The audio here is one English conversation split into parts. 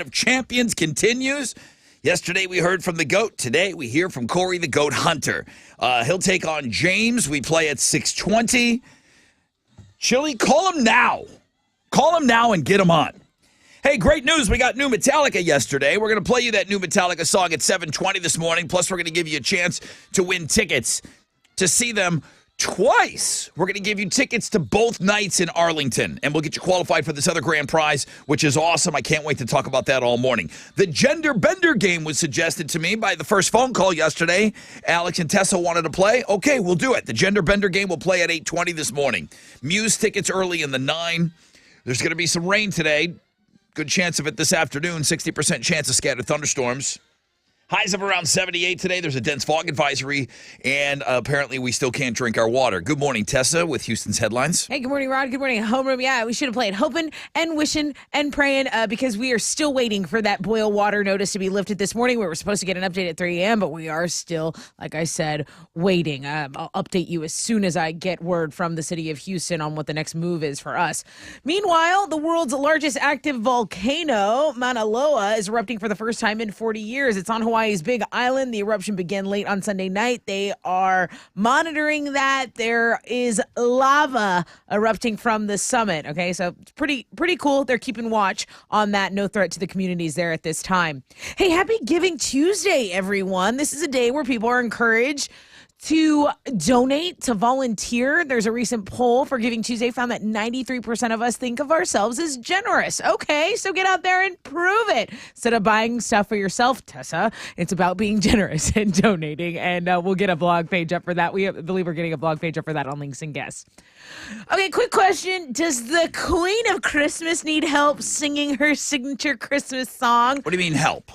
of Champions continues. Yesterday we heard from the GOAT. Today we hear from Corey the GOAT Hunter. He'll take on James. We play at 6:20. Chili, call him now. Call him now and get him on. Hey, great news. We got new Metallica yesterday. We're going to play you that new Metallica song at 7:20 this morning. Plus, we're going to give you a chance to win tickets to see them twice. We're going to give you tickets to both nights in Arlington, and we'll get you qualified for this other grand prize, which is awesome. I can't wait to talk about that all morning. The Gender Bender game was suggested to me by the first phone call yesterday. Alex and Tessa wanted to play. Okay, we'll do it. The Gender Bender game will play at 8:20 this morning. Muse tickets early in the 9. There's going to be some rain today. Good chance of it this afternoon. 60% chance of scattered thunderstorms. Highs of around 78 today. There's a dense fog advisory, and apparently we still can't drink our water. Good morning, Tessa, with Houston's headlines. Hey, good morning, Rod. Good morning, Homeroom. Yeah, we should have played hoping and wishing and praying because we are still waiting for that boil water notice to be lifted this morning. We were supposed to get an update at 3 a.m., but we are still, like I said, waiting. I'll update you as soon as I get word from the city of Houston on what the next move is for us. Meanwhile, the world's largest active volcano, Mauna Loa, is erupting for the first time in 40 years. It's on Hawaii's Big Island. The eruption began late on Sunday night. They are monitoring that. There is lava erupting from the summit. Okay, so it's pretty cool. They're keeping watch on that. No threat to the communities there at this time. Hey, happy Giving Tuesday, everyone. This is a day where people are encouraged to donate, to volunteer. There's a recent poll for Giving Tuesday found that 93% of us think of ourselves as generous. Okay, so get out there and prove it. Instead of buying stuff for yourself, Tessa, it's about being generous and donating. And we'll get a blog page up for that. We believe we're getting a blog page up for that on Links and Guests. Okay, quick question. Does the Queen of Christmas need help singing her signature Christmas song? What do you mean help?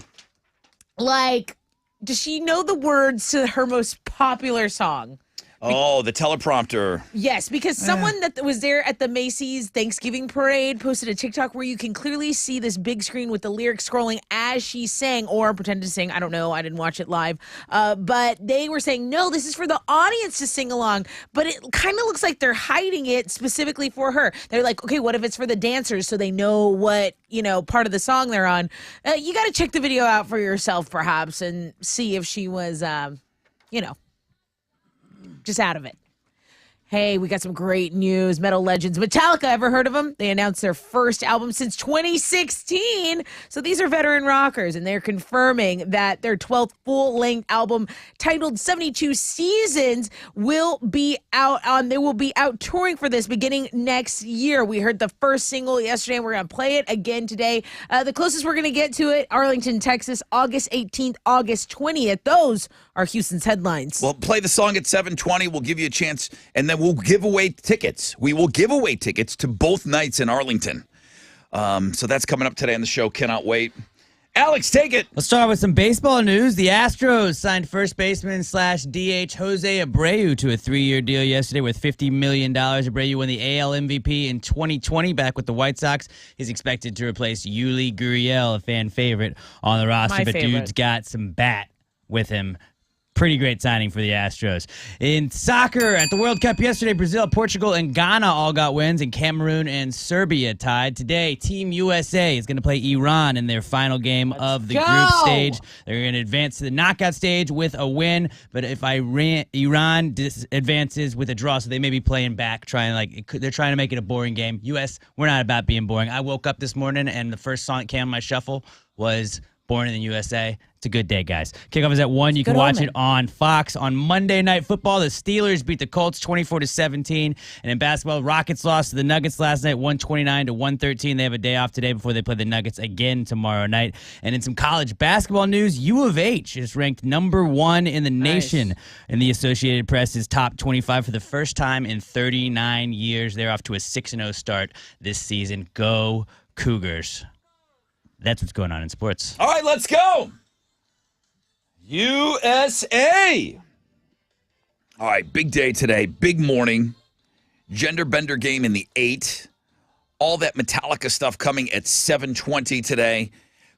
Like, does she know the words to her most popular song? Oh, the teleprompter. Yes, because someone that was there at the Macy's Thanksgiving parade posted a TikTok where you can clearly see this big screen with the lyrics scrolling as she sang or pretended to sing. I don't know. I didn't watch it live. But they were saying, no, this is for the audience to sing along. But it kind of looks like they're hiding it specifically for her. They're like, okay, what if it's for the dancers so they know what, part of the song they're on? You got to check the video out for yourself, perhaps, and see if she was, just out of it. Hey, we got some great news. Metal legends Metallica, ever heard of them? They announced their first album since 2016. So these are veteran rockers, and they're confirming that their 12th full-length album titled 72 Seasons will be out they will be out touring for this beginning next year. We heard the first single yesterday, and we're going to play it again today. The closest we're going to get to it, Arlington, Texas, August 18th, August 20th. Those are Houston's headlines. Well, play the song at 7:20. We'll give you a chance, and then we'll give away tickets. We will give away tickets to both nights in Arlington. So that's coming up today on the show. Cannot wait. Alex, take it. Let's start with some baseball news. The Astros signed first baseman / DH Jose Abreu to a 3-year deal yesterday worth $50 million. Abreu won the AL MVP in 2020 back with the White Sox. He's expected to replace Yuli Gurriel, a fan favorite on the roster. But dude's got some bat with him. Pretty great signing for the Astros. In soccer, at the World Cup yesterday, Brazil, Portugal, and Ghana all got wins, and Cameroon and Serbia tied. Today, Team USA is going to play Iran in their final game of the group stage. They're going to advance to the knockout stage with a win, but if Iran advances with a draw, so they may be playing back, they're trying to make it a boring game. U.S., we're not about being boring. I woke up this morning, and the first song that came on my shuffle was Born in the USA. It's a good day, guys. Kickoff is at 1. You can watch it on Fox. On Monday Night Football, the Steelers beat the Colts 24-17. And in basketball, Rockets lost to the Nuggets last night, 129-113. They have a day off today before they play the Nuggets again tomorrow night. And in some college basketball news, U of H is ranked number 1 in the nation in the Associated Press's top 25 for the first time in 39 years. They're off to a 6-0 start this season. Go Cougars. That's what's going on in sports. All right, let's go. USA. All right, big day today. Big morning. Gender Bender game in the 8. All that Metallica stuff coming at 7:20 today.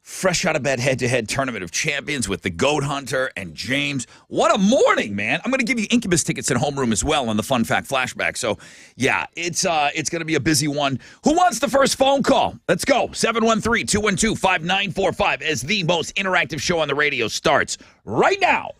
fresh out of bed head-to-head Tournament of Champions with the Goat Hunter and James. What a morning, man. I'm going to give you Incubus tickets at Homeroom as well on the Fun Fact Flashback. So, yeah, it's going to be a busy one. Who wants the first phone call? Let's go. 713-212-5945 as the most interactive show on the radio starts right now.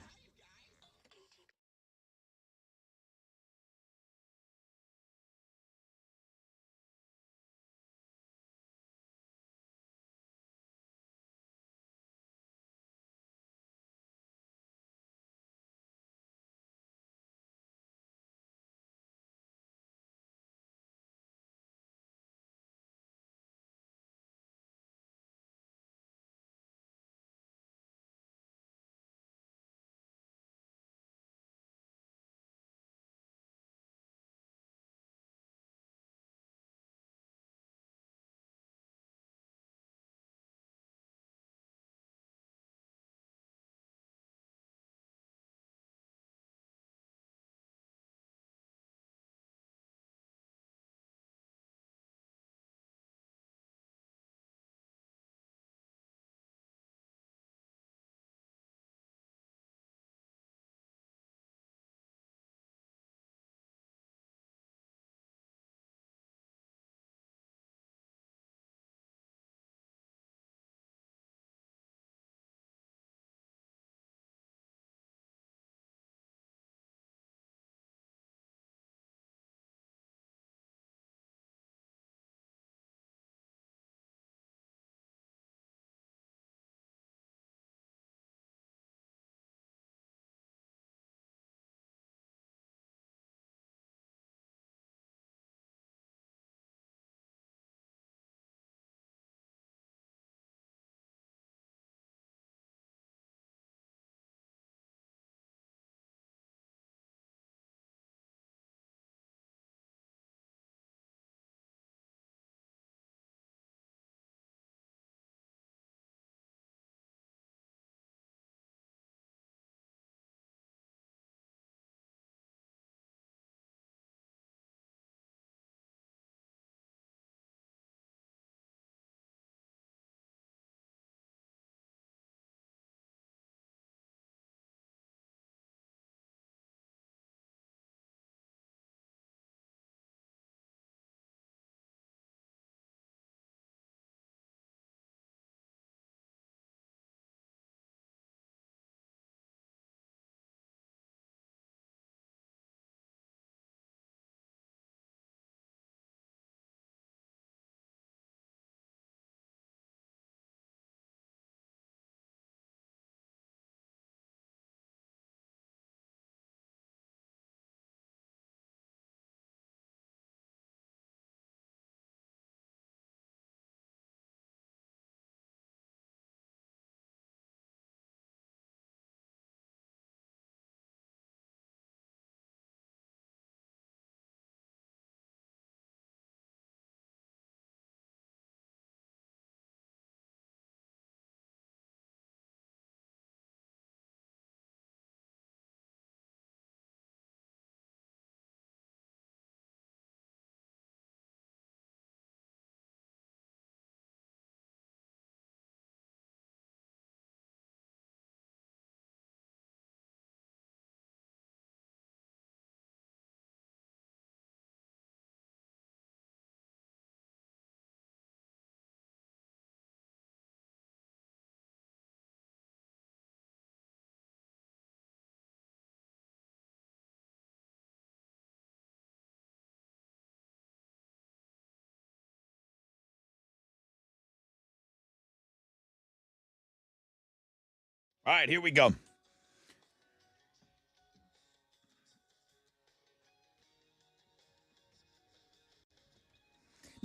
All right, here we go.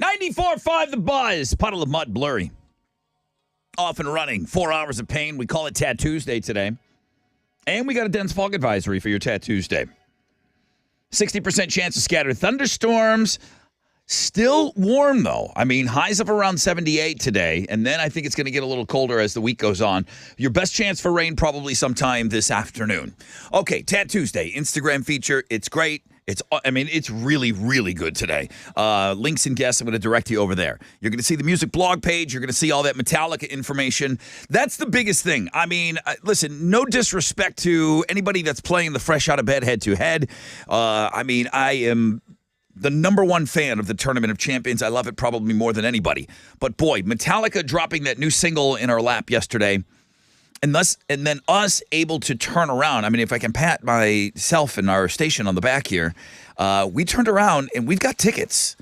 $94.5 The Buzz. Puddle of Mud, Blurry. Off and running. 4 hours of pain. We call it Tattoos Day today. And we got a dense fog advisory for your Tattoos Day. 60% chance of scattered thunderstorms. Still warm, though. I mean, highs of around 78 today, and then I think it's going to get a little colder as the week goes on. Your best chance for rain probably sometime this afternoon. Okay, Tattoos Day, Instagram feature. It's great. It's really, really good today. Links and guests, I'm going to direct you over there. You're going to see the music blog page. You're going to see all that Metallica information. That's the biggest thing. I mean, listen, no disrespect to anybody that's playing the Fresh Out of Bed head-to-head. I am the number one fan of the Tournament of Champions. I love it probably more than anybody. But boy, Metallica dropping that new single in our lap yesterday, and then us able to turn around. I mean, if I can pat myself and our station on the back here, we turned around and we've got tickets.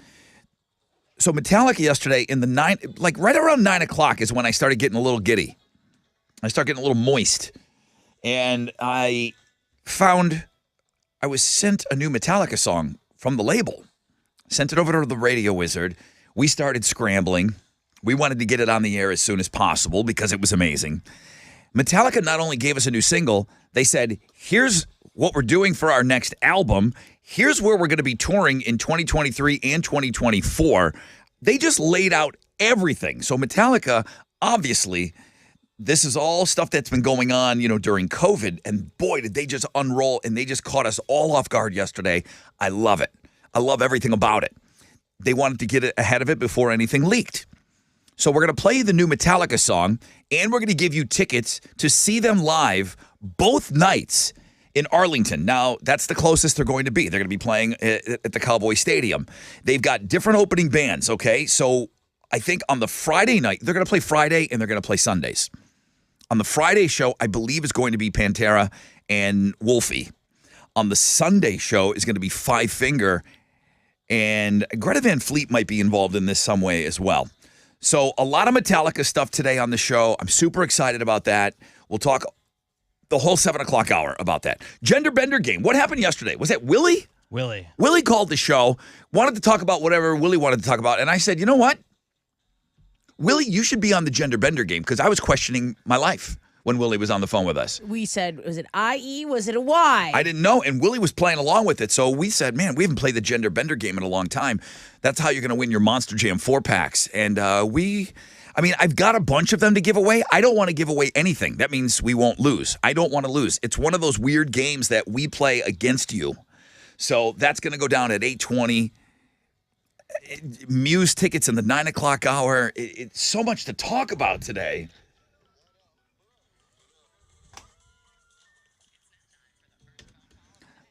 So Metallica yesterday right around 9 o'clock is when I started getting a little giddy. I started getting a little moist. And I was sent a new Metallica song from the label. Sent it over to the Radio Wizard. We started scrambling. We wanted to get it on the air as soon as possible because it was amazing. Metallica not only gave us a new single, they said, here's what we're doing for our next album. Here's where we're going to be touring in 2023 and 2024. They just laid out everything. So Metallica, obviously, this is all stuff that's been going on, during COVID. And boy, did they just unroll, and they just caught us all off guard yesterday. I love it. I love everything about it. They wanted to get it ahead of it before anything leaked. So we're going to play the new Metallica song, and we're going to give you tickets to see them live both nights in Arlington. Now, that's the closest they're going to be. They're going to be playing at the Cowboy Stadium. They've got different opening bands, okay? So I think on the Friday night, they're going to play Friday, and they're going to play Sundays. On the Friday show, I believe, is going to be Pantera and Wolfie. On the Sunday show is going to be Five Finger, and Greta Van Fleet might be involved in this some way as well. So a lot of Metallica stuff today on the show. I'm super excited about that. We'll talk the whole 7 o'clock hour about that. Gender Bender game. What happened yesterday? Was that Willie? Willie. Willie called the show, wanted to talk about whatever Willie wanted to talk about. And I said, you know what? Willie, you should be on the Gender Bender game, because I was questioning my life when Willie was on the phone with us. We said, was it IE? Was it a Y? I didn't know, and Willie was playing along with it. So we said, man, we haven't played the Gender Bender game in a long time. That's how you're going to win your Monster Jam 4-packs. And I've got a bunch of them to give away. I don't want to give away anything. That means we won't lose. I don't want to lose. It's one of those weird games that we play against you. So that's going to go down at 8:20. Muse tickets in the 9 o'clock hour. It's so much to talk about today.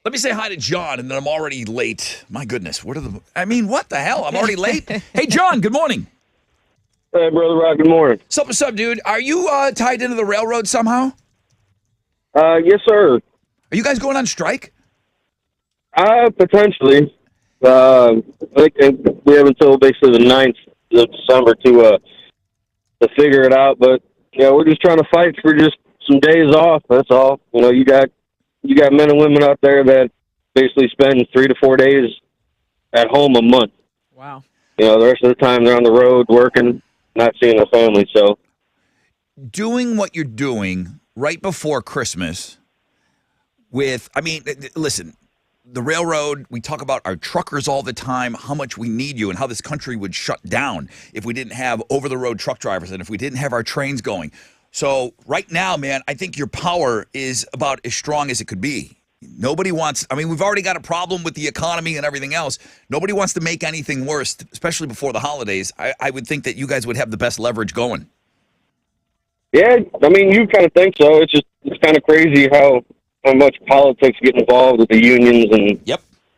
Let me say hi to John, and then I'm already late. My goodness, what the hell? I'm already late. Hey, John, good morning. Hey, Brother Rock, good morning. What's up, dude? Are you tied into the railroad somehow? Yes, sir. Are you guys going on strike? Potentially. I think we have until basically the 9th of December to figure it out. But, we're just trying to fight for just some days off. That's all. You got men and women out there that basically spend 3 to 4 days at home a month. Wow. The rest of the time they're on the road working, not seeing their family. So doing what you're doing right before Christmas listen, the railroad, we talk about our truckers all the time, how much we need you and how this country would shut down if we didn't have over-the-road truck drivers and if we didn't have our trains going. So right now, man, I think your power is about as strong as it could be. Nobody wants, we've already got a problem with the economy and everything else. Nobody wants to make anything worse, especially before the holidays. I would think that you guys would have the best leverage going. Yeah, you kind of think so. It's kind of crazy how much politics get involved with the unions and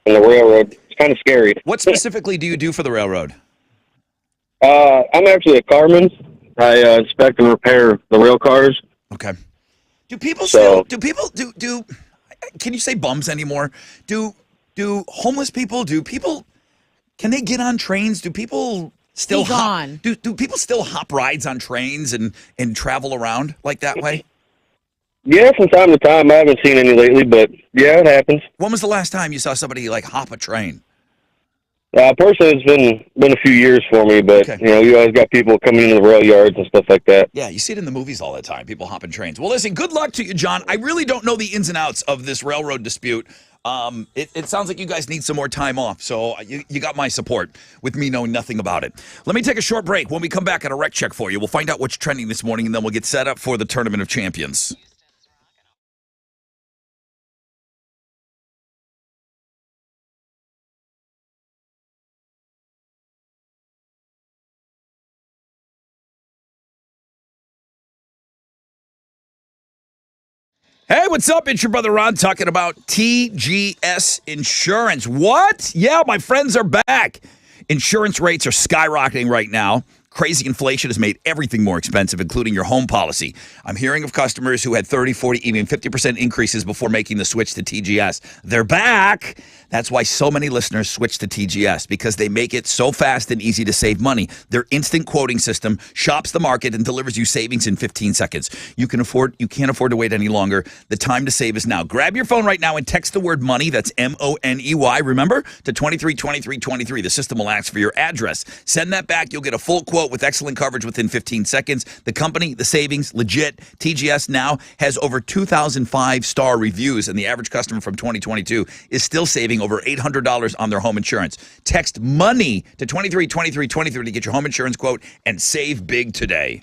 the railroad. It's kind of scary. What specifically do you do for the railroad? I'm actually a carman. I inspect and repair the rail cars. Okay. Do people can you say bums anymore? Do homeless people, can they get on trains? Do people still do people still hop rides on trains and travel around like that way? Yeah, from time to time. I haven't seen any lately, but yeah, it happens. When was the last time you saw somebody hop a train? Personally, it's been a few years for me, but you always got people coming into the rail yards and stuff like that. Yeah, you see it in the movies all the time, people hopping trains. Well, listen, good luck to you, John. I really don't know the ins and outs of this railroad dispute. It sounds like you guys need some more time off, so you got my support with me knowing nothing about it. Let me take a short break. When we come back, at a rec check for you. We'll find out what's trending this morning, and then we'll get set up for the Tournament of Champions. Hey, what's up? It's your brother Ron talking about TGS Insurance. What? Yeah, my friends are back. Insurance rates are skyrocketing right now. Crazy inflation has made everything more expensive, including your home policy. I'm hearing of customers who had 30, 40, even 50% increases before making the switch to TGS. They're back. That's why so many listeners switch to TGS, because they make it so fast and easy to save money. Their instant quoting system shops the market and delivers you savings in 15 seconds. You can't afford to wait any longer. The time to save is now. Grab your phone right now and text the word money. That's MONEY. Remember, to 232323. The system will ask for your address. Send that back. You'll get a full quote with excellent coverage within 15 seconds. The company, the savings, legit. TGS now has over 2,000 five-star reviews, and the average customer from 2022 is still saving over $800 on their home insurance. Text MONEY to 232323 to get your home insurance quote and save big today.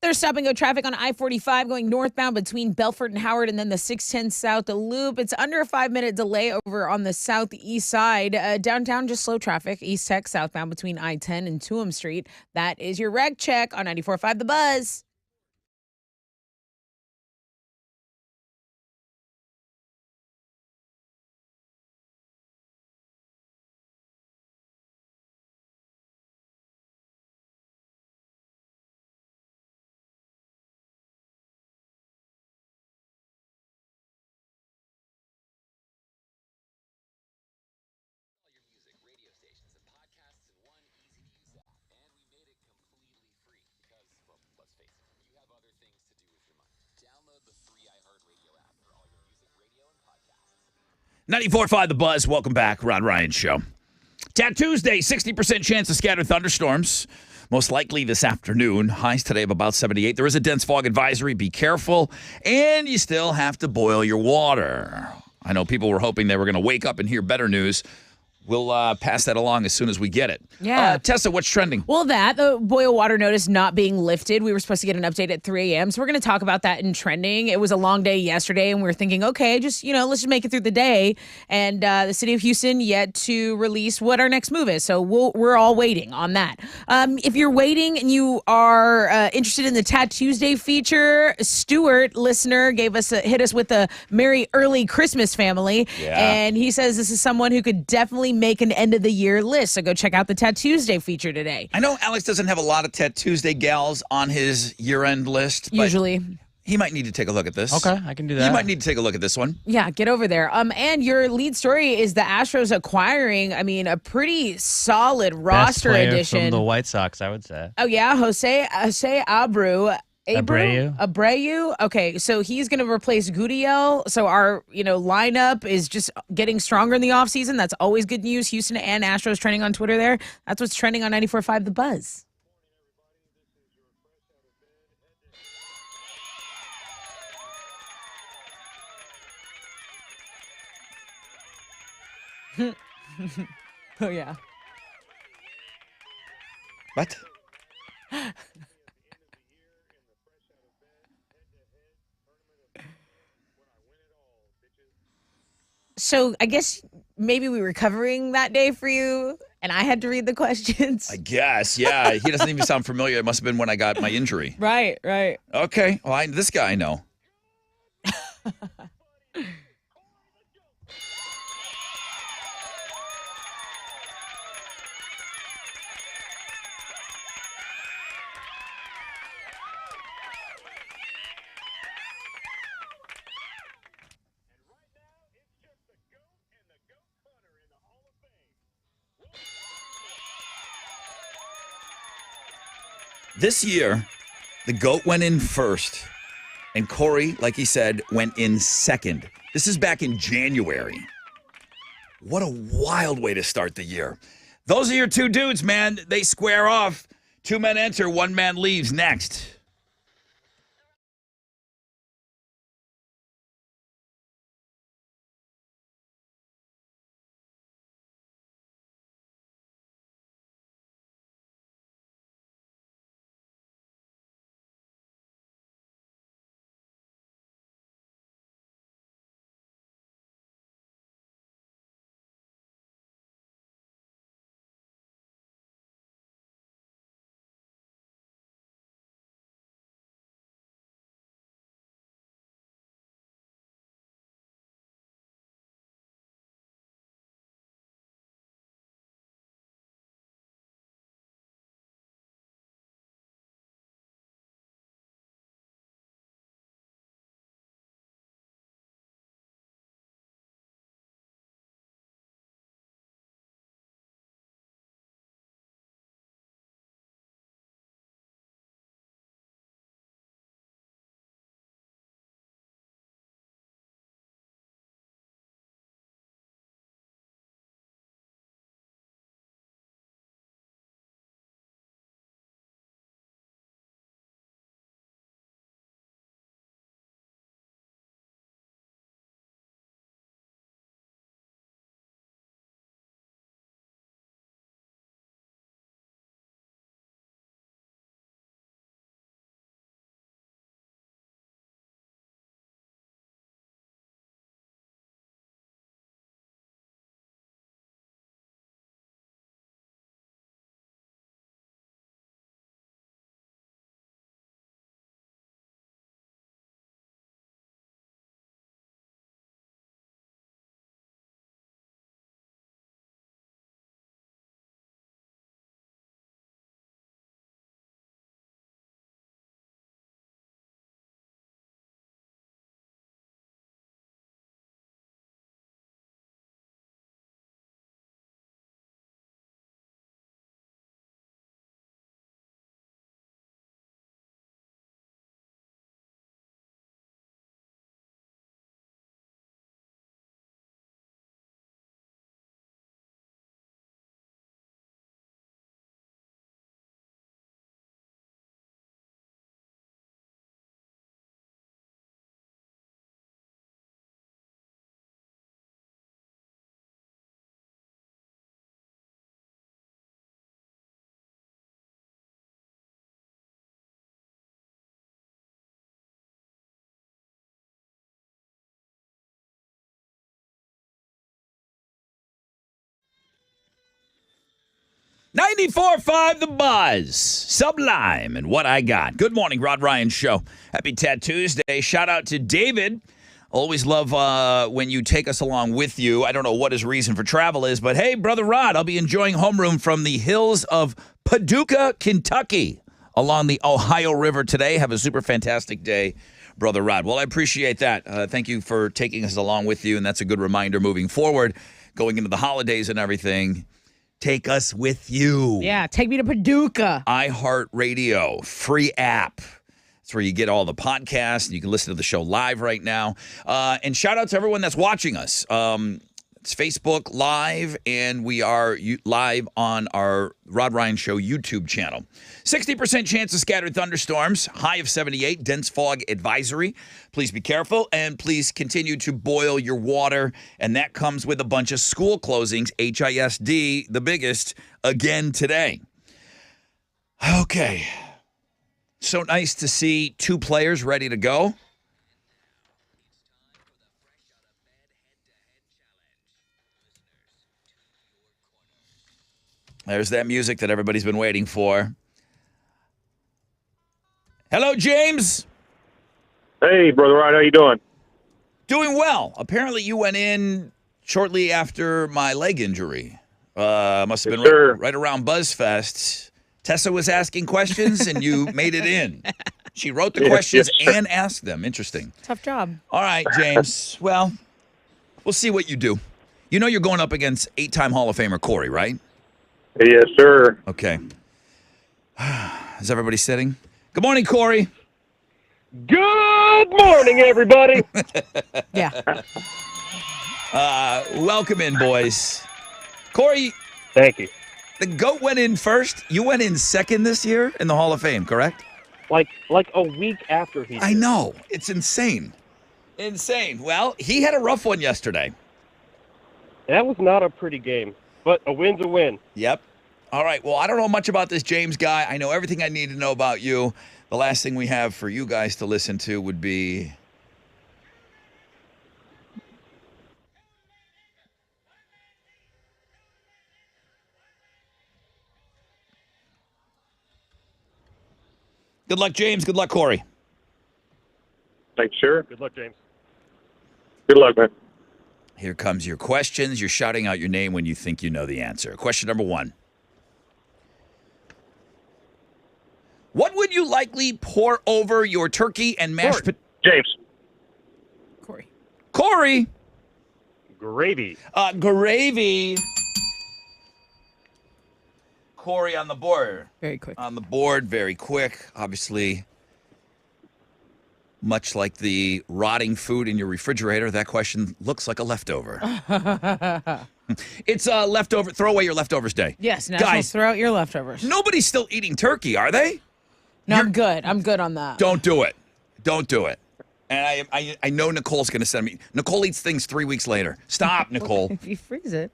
There's stop-and-go traffic on I-45 going northbound between Belfort and Howard, and then the 610 South Loop. It's under a 5-minute delay over on the southeast side. Downtown, just slow traffic. East Tech southbound between I-10 and Tuam Street. That is your reg check on 94.5 The Buzz. Let's face it, you have other things to do with your money. Download the free iHeartRadio app for all your music, radio, and podcasts. 94.5 The Buzz. Welcome back. Ron Ryan Show. Tuesday, 60% chance of scattered thunderstorms. Most likely this afternoon. Highs today of about 78. There is a dense fog advisory. Be careful. And you still have to boil your water. I know people were hoping they were going to wake up and hear better news. We'll pass that along as soon as we get it. Yeah. Tessa, what's trending? Well, the boil water notice not being lifted. We were supposed to get an update at 3 a.m. So we're going to talk about that in trending. It was a long day yesterday, and we were thinking, okay, just, let's just make it through the day. And the city of Houston yet to release what our next move is. So we're all waiting on that. If you're waiting and you are interested in the Tat Tuesday feature, Stuart, listener, hit us with a Merry Early Christmas family. Yeah. And he says this is someone who could definitely make an end of the year list. So go check out the Tat Tuesday feature today. I know Alex doesn't have a lot of Tat Tuesday gals on his year-end list. But Usually. he might need to take a look at this. Okay, I can do that. You might need to take a look at this one. Yeah, get over there. And your lead story is the Astros acquiring, a pretty solid Best roster player addition. from the White Sox, I would say. Oh yeah, Jose Abreu. Abreu. Okay, so he's going to replace Gurriel. So our, lineup is just getting stronger in the offseason. That's always good news. Houston and Astros trending on Twitter there. That's what's trending on 94.5 The Buzz. Oh, yeah. What? So I guess maybe we were covering that day for you, and I had to read the questions. I guess, yeah. He doesn't even sound familiar. It must have been when I got my injury. Right. Okay. Well, this guy I know. This year, the GOAT went in first, and Corey, like he said, went in second. This is back in January. What a wild way to start the year. Those are your two dudes, man. They square off. 2 men enter, 1 man leaves next. 94.5 The Buzz, Sublime, and What I Got. Good morning, Rod Ryan Show. Happy Tat Tuesday. Shout out to David. Always love when you take us along with you. I don't know what his reason for travel is, but hey, Brother Rod, I'll be enjoying homeroom from the hills of Paducah, Kentucky, along the Ohio River today. Have a super fantastic day, Brother Rod. Well, I appreciate that. Thank you for taking us along with you, and that's a good reminder moving forward, going into the holidays and everything. Take us with you. Yeah, take me to Paducah. iHeartRadio, free app. That's where you get all the podcasts, and you can listen to the show live right now. And shout out to everyone that's watching us. It's Facebook Live, and we are live on our Rod Ryan Show YouTube channel. 60% chance of scattered thunderstorms, high of 78, dense fog advisory. Please be careful, and please continue to boil your water. And that comes with a bunch of school closings, HISD, the biggest, again today. Okay. So nice to see two players ready to go. There's that music that everybody's been waiting for. Hello, James. Hey, Brother Rod, how you doing? Doing well. Apparently, you went in shortly after my leg injury. Must have been right around BuzzFest. Tessa was asking questions, and you made it in. She wrote the questions and asked them. Interesting. Tough job. All right, James. Well, we'll see what you do. You know you're going up against 8-time Hall of Famer Corey, right? Yes, sir. Okay. Is everybody sitting? Good morning, Corey. Good morning, everybody. Yeah. Welcome in, boys. Corey, Thank you. the GOAT went in first. You went in second this year in the Hall of Fame, correct? Like a week after he I know. It's insane. Insane. Well, he had a rough one yesterday. That was not a pretty game, but a win's a win. Yep. All right. Well, I don't know much about this James guy. I know everything I need to know about you. The last thing we have for you guys to listen to would be... Good luck, James. Good luck, Corey. Thanks, sure. Good luck, James. Good luck, man. Here comes your questions. You're shouting out your name when you think you know the answer. Question number 1. What would you likely pour over your turkey and mashed potatoes? James. Corey. Corey. Gravy. Gravy. Corey on the board. Very quick. On the board, very quick. Obviously, much like the rotting food in your refrigerator, that question looks like a leftover. It's a leftover. Throw away your leftovers day. Yes, National Guys, throw out your leftovers. nobody's still eating turkey, are they? No, I'm good. I'm good on that. Don't do it. Don't do it. And I know Nicole's going to send me. Nicole eats things 3 weeks later. Stop, Nicole. If you freeze it.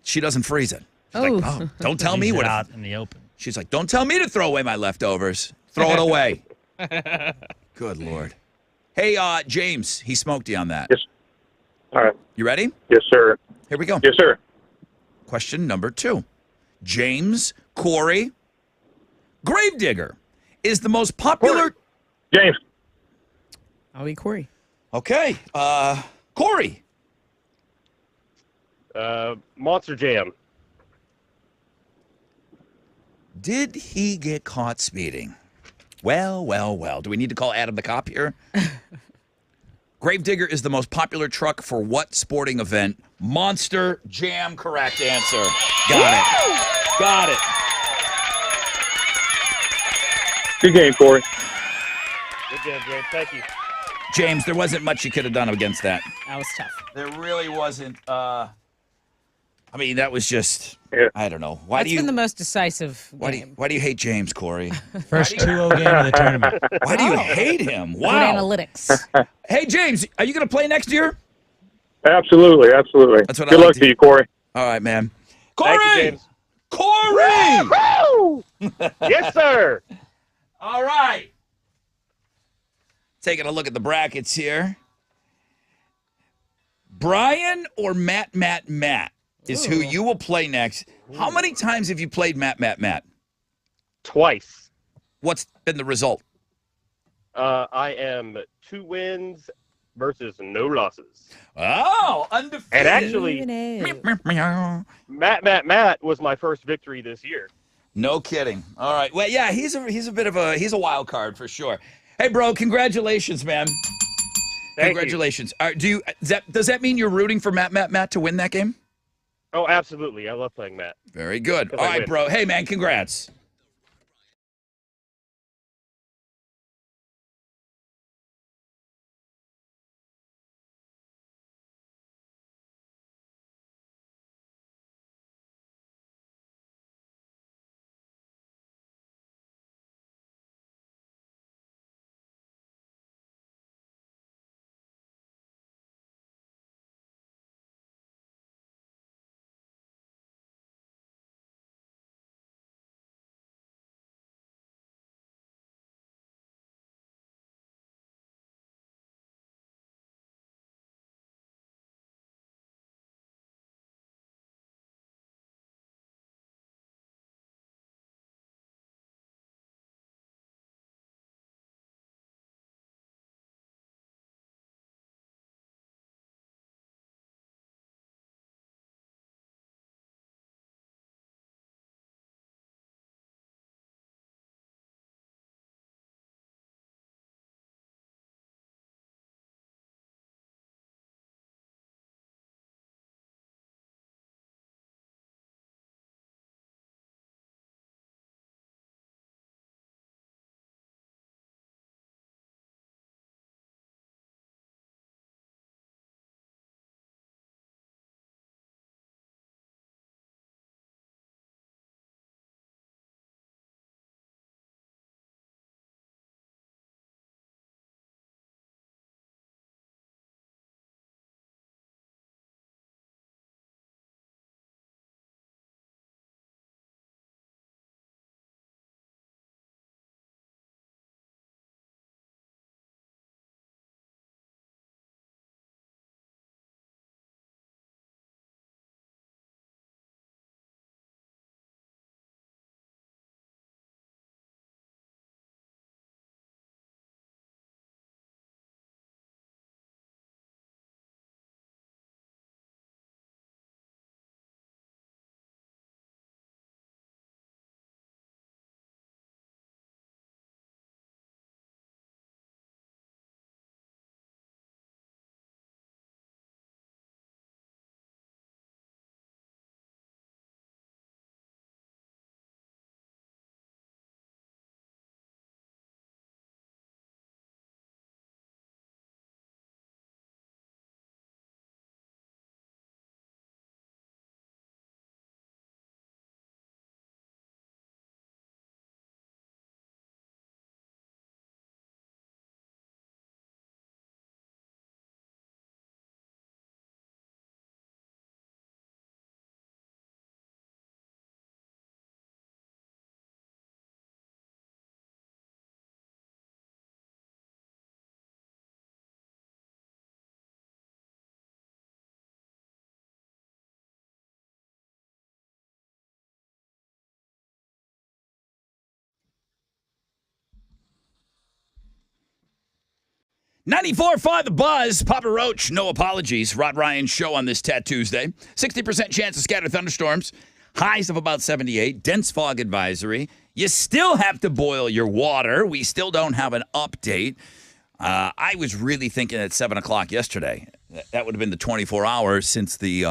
She doesn't freeze it. She's Oh. like, oh, don't tell me Leaves what. it out in the open. She's like, don't tell me to throw away my leftovers. Throw it away. Good Lord. Hey, James, he smoked you on that. Yes. All right. You ready? Yes, sir. Here we go. Yes, sir. Question number 2. James Corey Gravedigger is the most popular. James. I'll be Corey. Okay. Corey. Monster Jam. Did he get caught speeding? Well, well, well. Do we need to call Adam the cop here? Gravedigger is the most popular truck for what sporting event? Monster Jam, correct answer. Got it. Got it. Good game, Corey. Good game, James. Thank you. James, there wasn't much you could have done against that. That was tough. There really wasn't. I mean, that was just, Yeah. I don't know. Why That's do you been the most decisive game. why do you hate James, Corey? First 2-0 game of the tournament. Why do you hate him? Good Wow. analytics. Hey, James, are you going to play next year? Absolutely, absolutely. That's what I Good like luck to to you, Corey. All right, man. Corey! Thank you, James. Corey! Woo! Yes, sir. All right. Taking a look at the brackets here. Brian or Matt? is who you will play next. How many times have you played Matt? Twice. What's been the result? I am 2 wins versus no losses. Oh, undefeated. And actually, Meow. Matt was my first victory this year. No kidding. All right. Well, yeah, he's a bit of a wild card for sure. Hey, bro, congratulations, man. Thank Congratulations. Does that mean you're rooting for Matt to win that game? you. Oh, absolutely. I love playing Matt. Very good. Because All I right, win. bro. Hey, man, congrats. .94.5 The Buzz. Papa Roach, no apologies. Rod Ryan show on this Tat Tuesday. 60% chance of scattered thunderstorms. Highs of about 78. Dense fog advisory. You still have to boil your water. We still don't have an update. I was really thinking at 7 o'clock yesterday. That would have been the 24 hours since the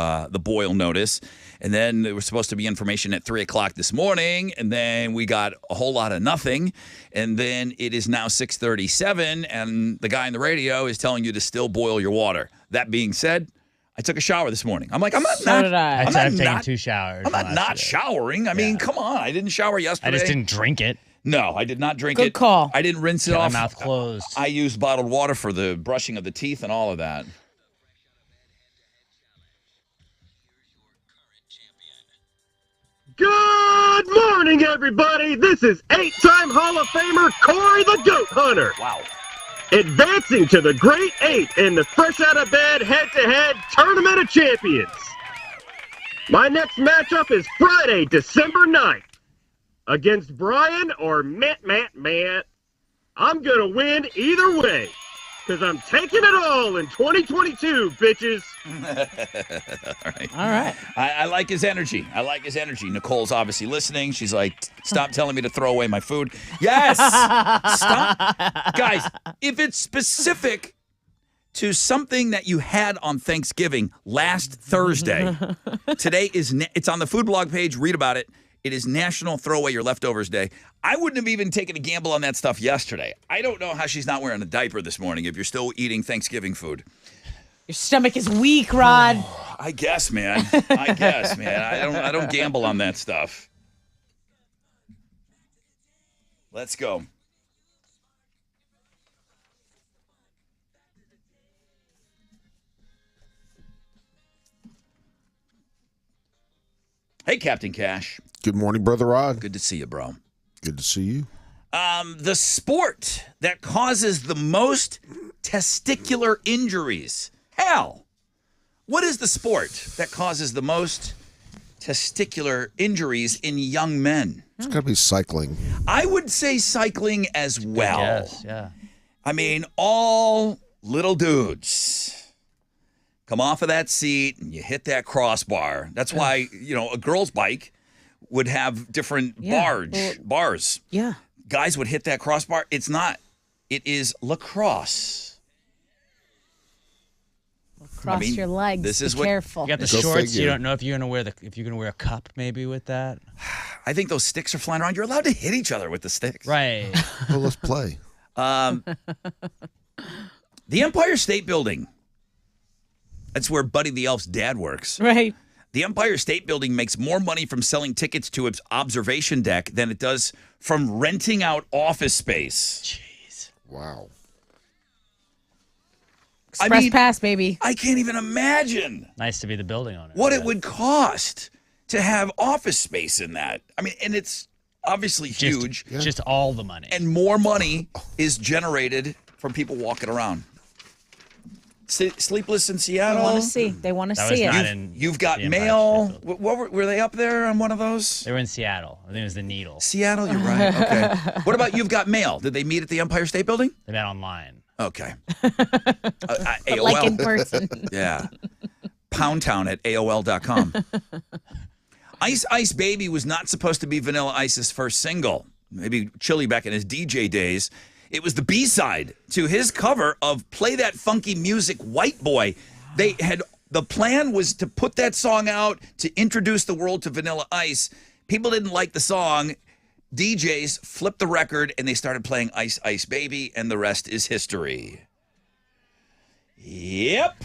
boil notice. And then there was supposed to be information at 3 o'clock this morning. And then we got a whole lot of nothing. And then it is now 6:37. And the guy on the radio is telling you to still boil your water. That being said, I took a shower this morning. I'm like, So did I. I've taken 2 showers. I'm not showering. I mean, come on. I didn't shower yesterday. I just didn't drink it. No, I did not drink it. Good call. I didn't rinse it My off. mouth closed. I used bottled water for the brushing of the teeth and all of that. Good morning, everybody. This is 8-time Hall of Famer Corey the Goat Hunter. Wow. Advancing to the Great 8 in the Fresh Out of Bed Head-to-Head Tournament of Champions. My next matchup is Friday, December 9th. Against Brian or Matt. I'm going to win either way. Because I'm taking it all in 2022, bitches. All right. I like his energy. Nicole's obviously listening. She's like, stop telling me to throw away my food. Yes. Stop. Guys, if it's specific to something that you had on Thanksgiving last Thursday, today it's on the food blog page. Read about it. It is National Throw Away Your Leftovers Day. I wouldn't have even taken a gamble on that stuff yesterday. I don't know how she's not wearing a diaper this morning if you're still eating Thanksgiving food. Your stomach is weak, Rod. I guess, man. I don't gamble on that stuff. Let's go. Hey, Captain Cash. Good morning, Brother Rod. Good to see you, bro. Good to see you. The sport that causes the most testicular injuries. Hal, what is the sport that causes the most testicular injuries in young men? It's got to be cycling. I would say cycling as well. Yes, yeah. I mean, all little dudes come off of that seat and you hit that crossbar. That's why, a girl's bike would have different bars. Yeah. Guys would hit that crossbar. It's not. It is lacrosse. Cross your legs. This is Be what- careful. You got the Go shorts. figure. You don't know if you're gonna wear a cup maybe with that. I think those sticks are flying around. You're allowed to hit each other with the sticks. Right. Well, let's play. The Empire State Building. That's where Buddy the Elf's dad works. Right. The Empire State Building makes more money from selling tickets to its observation deck than it does from renting out office space. Jeez. Wow. Express pass, baby. I can't even imagine Nice to be the building owner. what it would cost to have office space in that. I mean, and it's obviously huge, Just all the money. and more money is generated from people walking around. Sleepless in They Seattle. want to see. They want to That was see not it. in You've got the Empire mail. State Building. What were they up there on one of those? They were in Seattle. I think it was the Needle. Seattle, you're right. Okay. What about You've Got Mail? Did they meet at the Empire State Building? They met online. Okay. AOL. Like in person. Yeah. Poundtown at AOL.com. Ice Ice Baby was not supposed to be Vanilla Ice's first single. Maybe Chili back in his DJ days. It was the B-side to his cover of Play That Funky Music, White Boy. The plan was to put that song out to introduce the world to Vanilla Ice. People didn't like the song. DJs flipped the record and they started playing Ice Ice Baby, and the rest is history. Yep.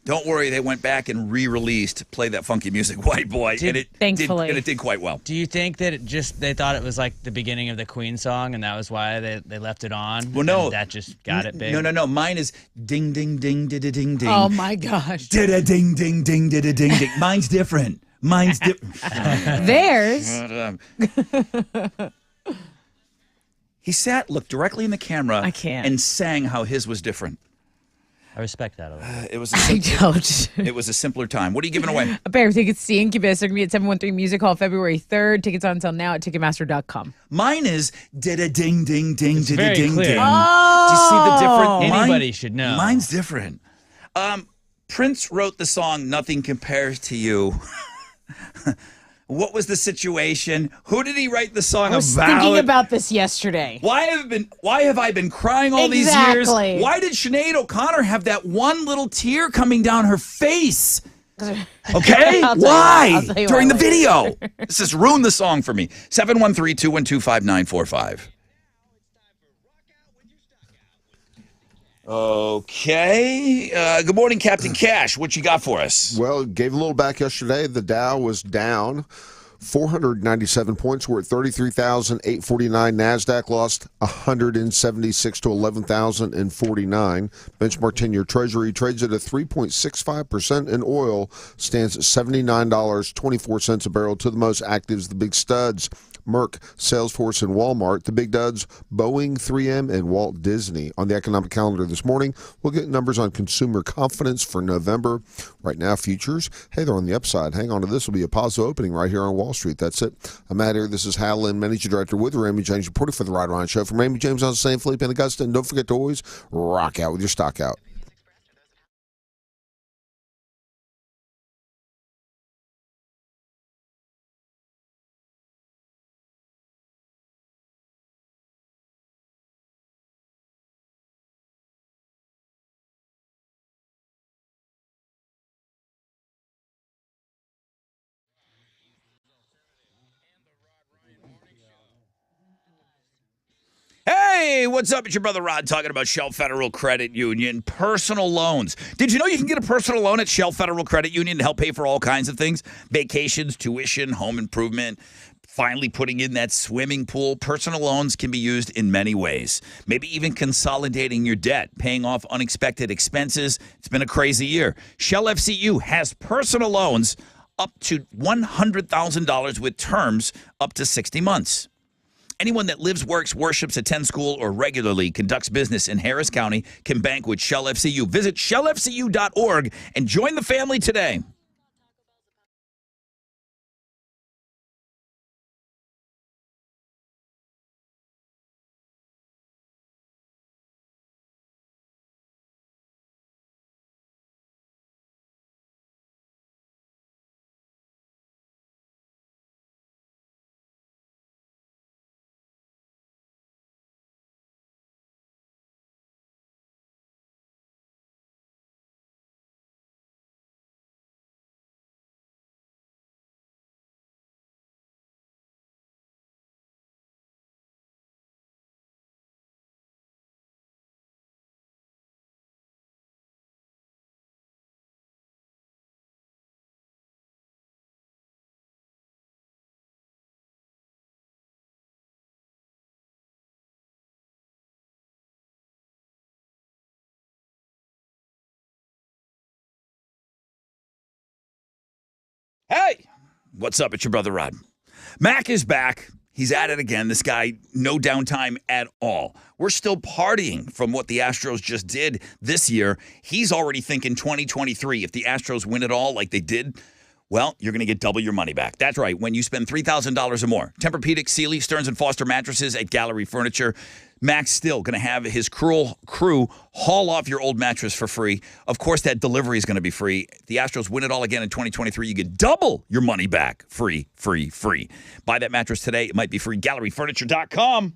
Don't worry, they went back and re-released Play That Funky Music, White Boy, and it Thankfully. did quite well. Do you think that they thought it was like the beginning of the Queen song and that was why they left it on? Well, no. And that just got it big? No. Mine is ding, ding, ding, ding, ding, ding. Oh, my gosh. Da-da, ding, ding, ding, da-da, ding, ding. Mine's different. Theirs. He looked directly in the camera I can't. and sang how his was different. I respect that a lot. It was I don't. it was a simpler time. What are you giving away? A pair of tickets to Incubus are going to be at 713 Music Hall February 3rd. Tickets on sale now at Ticketmaster.com. Mine is da-da, ding, ding, ding, da-da, very ding, clear. ding. Do you see the difference? Anybody should know. Mine's different. Prince wrote the song "Nothing Compares to You." What was the situation? Who did he write the song I was about? thinking about this yesterday. Why have I been crying all these years? Exactly. Why did Sinead O'Connor have that one little tear coming down her face? Okay? I'll tell you Why? I'll tell you During why the later. video. This has ruined the song for me. 713-212-5945. Okay. Good morning, Captain Cash. What you got for us? Well, gave a little back yesterday. The Dow was down 497 points. We're at 33,849. NASDAQ lost 176 to 11,049. Benchmark 10-year Treasury trades at a 3.65%, and oil stands at $79.24 a barrel. To the most active is the big studs. Merck, Salesforce, and Walmart. The big duds, Boeing, 3M, and Walt Disney. On the economic calendar this morning, we'll get numbers on consumer confidence for November. Right now, futures, hey, they're on the upside. Hang on to this. Will be a positive opening right here on Wall Street. That's it. I'm Matt here. This is Hal Lynn, Managing Director with the Raymond James, reporting for the Ride Ryan Show. From Raymond James on St. Philip and Augusta. And don't forget to always rock out with your stock out. Hey, what's up? It's your brother Rod talking about Shell Federal Credit Union personal loans. Did you know you can get a personal loan at Shell Federal Credit Union to help pay for all kinds of things? Vacations, tuition, home improvement, finally putting in that swimming pool. Personal loans can be used in many ways. Maybe even consolidating your debt, paying off unexpected expenses. It's been a crazy year. Shell FCU has personal loans up to $100,000 with terms up to 60 months. Anyone that lives, works, worships, attends school, or regularly conducts business in Harris County can bank with Shell FCU. Visit shellfcu.org and join the family today. Hey, what's up? It's your brother Rod. Mac is back. He's at it again. This guy, no downtime at all. We're still partying from what the Astros just did this year. He's already thinking 2023. If the Astros win it all like they did, well, you're going to get double your money back. That's right. When you spend $3,000 or more. Tempur-Pedic, Sealy, Stearns & Foster mattresses at Gallery Furniture. Mac's still going to have his crew haul off your old mattress for free. Of course, that delivery is going to be free. If the Astros win it all again in 2023, you get double your money back. Free, free, free. Buy that mattress today. It might be free. GalleryFurniture.com.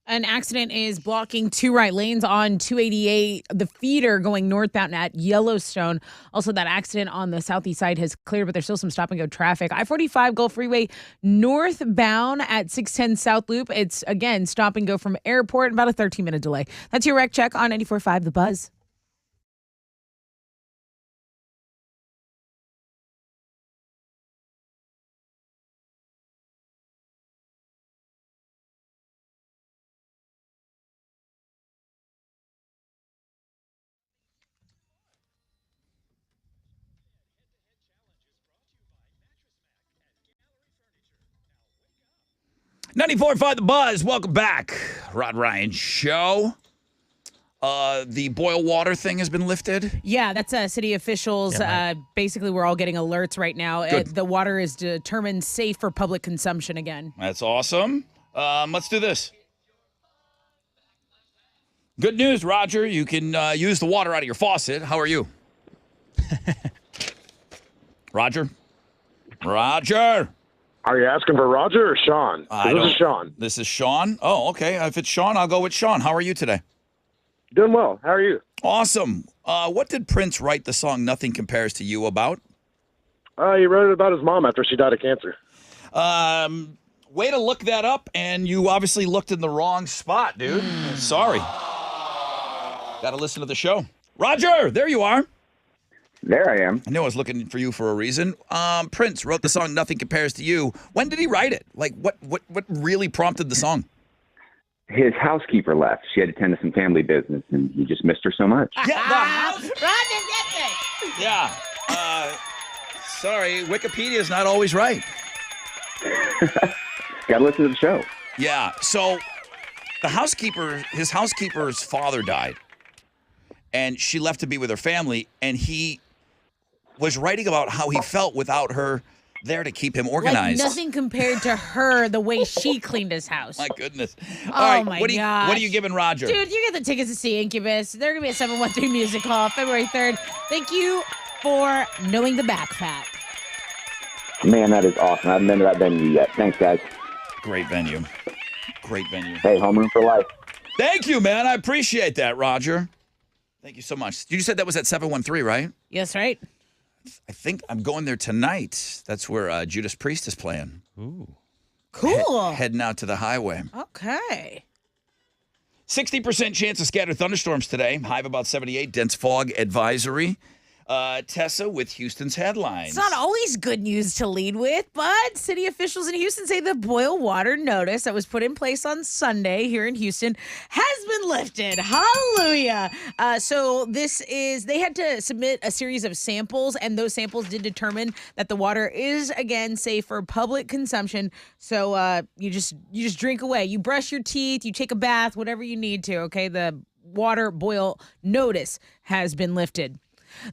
An accident is blocking two right lanes on 288, the feeder going northbound at Yellowstone. Also, that accident on the southeast side has cleared, but there's still some stop and go traffic. I-45 Gulf Freeway northbound at 610 South Loop. It's, again, stop and go from airport, about a 13-minute delay. That's your wreck check on 94.5 The Buzz. .94.5 The Buzz. Welcome back. Rod Ryan Show. The boil water thing has been lifted. Yeah, that's city officials. Basically, we're all getting alerts right now. Good. The water is determined safe for public consumption again. That's awesome. Let's do this. Good news, Roger. You can use the water out of your faucet. How are you? Roger? Roger! Are you asking for Roger or Sean? This is Sean. This is Sean? Oh, okay. If it's Sean, I'll go with Sean. How are you today? Doing well. How are you? Awesome. What did Prince write the song Nothing Compares to You about? He wrote it about his mom after she died of cancer. Way to look that up, and you obviously looked in the wrong spot, dude. Sorry. Got to listen to the show. Roger, there you are. There I am. I knew I was looking for you for a reason. Prince wrote the song Nothing Compares to You. When did he write it? Like, what really prompted the song? His housekeeper left. She had to tend to some family business, and he just missed her so much. Yeah, the house. Roger gets it. Yeah. Sorry, Wikipedia's not always right. Got to listen to the show. Yeah. So his housekeeper's father died, and she left to be with her family, and he was writing about how he felt without her there to keep him organized. Like nothing compared to her, the way she cleaned his house. My goodness. All Oh, right, my what gosh. are you giving Roger? Dude, you get the tickets to see Incubus. They're going to be at 713 Music Hall, February 3rd. Thank you for knowing the backpack. Man, that is awesome. I haven't been to that venue yet. Thanks, guys. Great venue. Great venue. Hey, homeroom for life. Thank you, man. I appreciate that, Roger. Thank you so much. You said that was at 713, right? Yes, right? I think I'm going there tonight. That's where Judas Priest is playing. Cool. Heading out to the highway. Okay. 60% chance of scattered thunderstorms today. High of about 78. Dense fog advisory. Tessa with Houston's headlines. It's not always good news to lead with, but city officials in Houston say the boil water notice that was put in place on Sunday here in Houston has been lifted. Hallelujah. So they had to submit a series of samples, and those samples did determine that the water is, again, safe for public consumption. So you just drink away. You brush your teeth, you take a bath, whatever you need to, okay? The water boil notice has been lifted.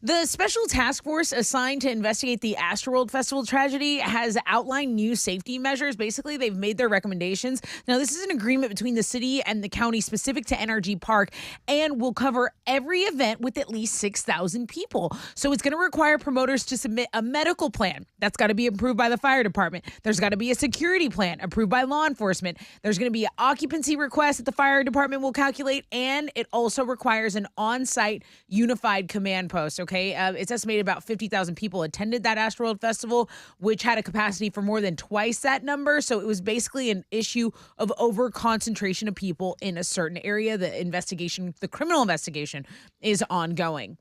The special task force assigned to investigate the Astroworld Festival tragedy has outlined new safety measures. Basically, they've made their recommendations. Now, this is an agreement between the city and the county specific to NRG Park and will cover every event with at least 6,000 people. So it's going to require promoters to submit a medical plan. That's got to be approved by the fire department. There's got to be a security plan approved by law enforcement. There's going to be an occupancy request that the fire department will calculate, and it also requires an on-site unified command post. Okay, it's estimated about 50,000 people attended that Astroworld Festival, which had a capacity for more than twice that number. So it was basically an issue of over concentration of people in a certain area. The criminal investigation is ongoing.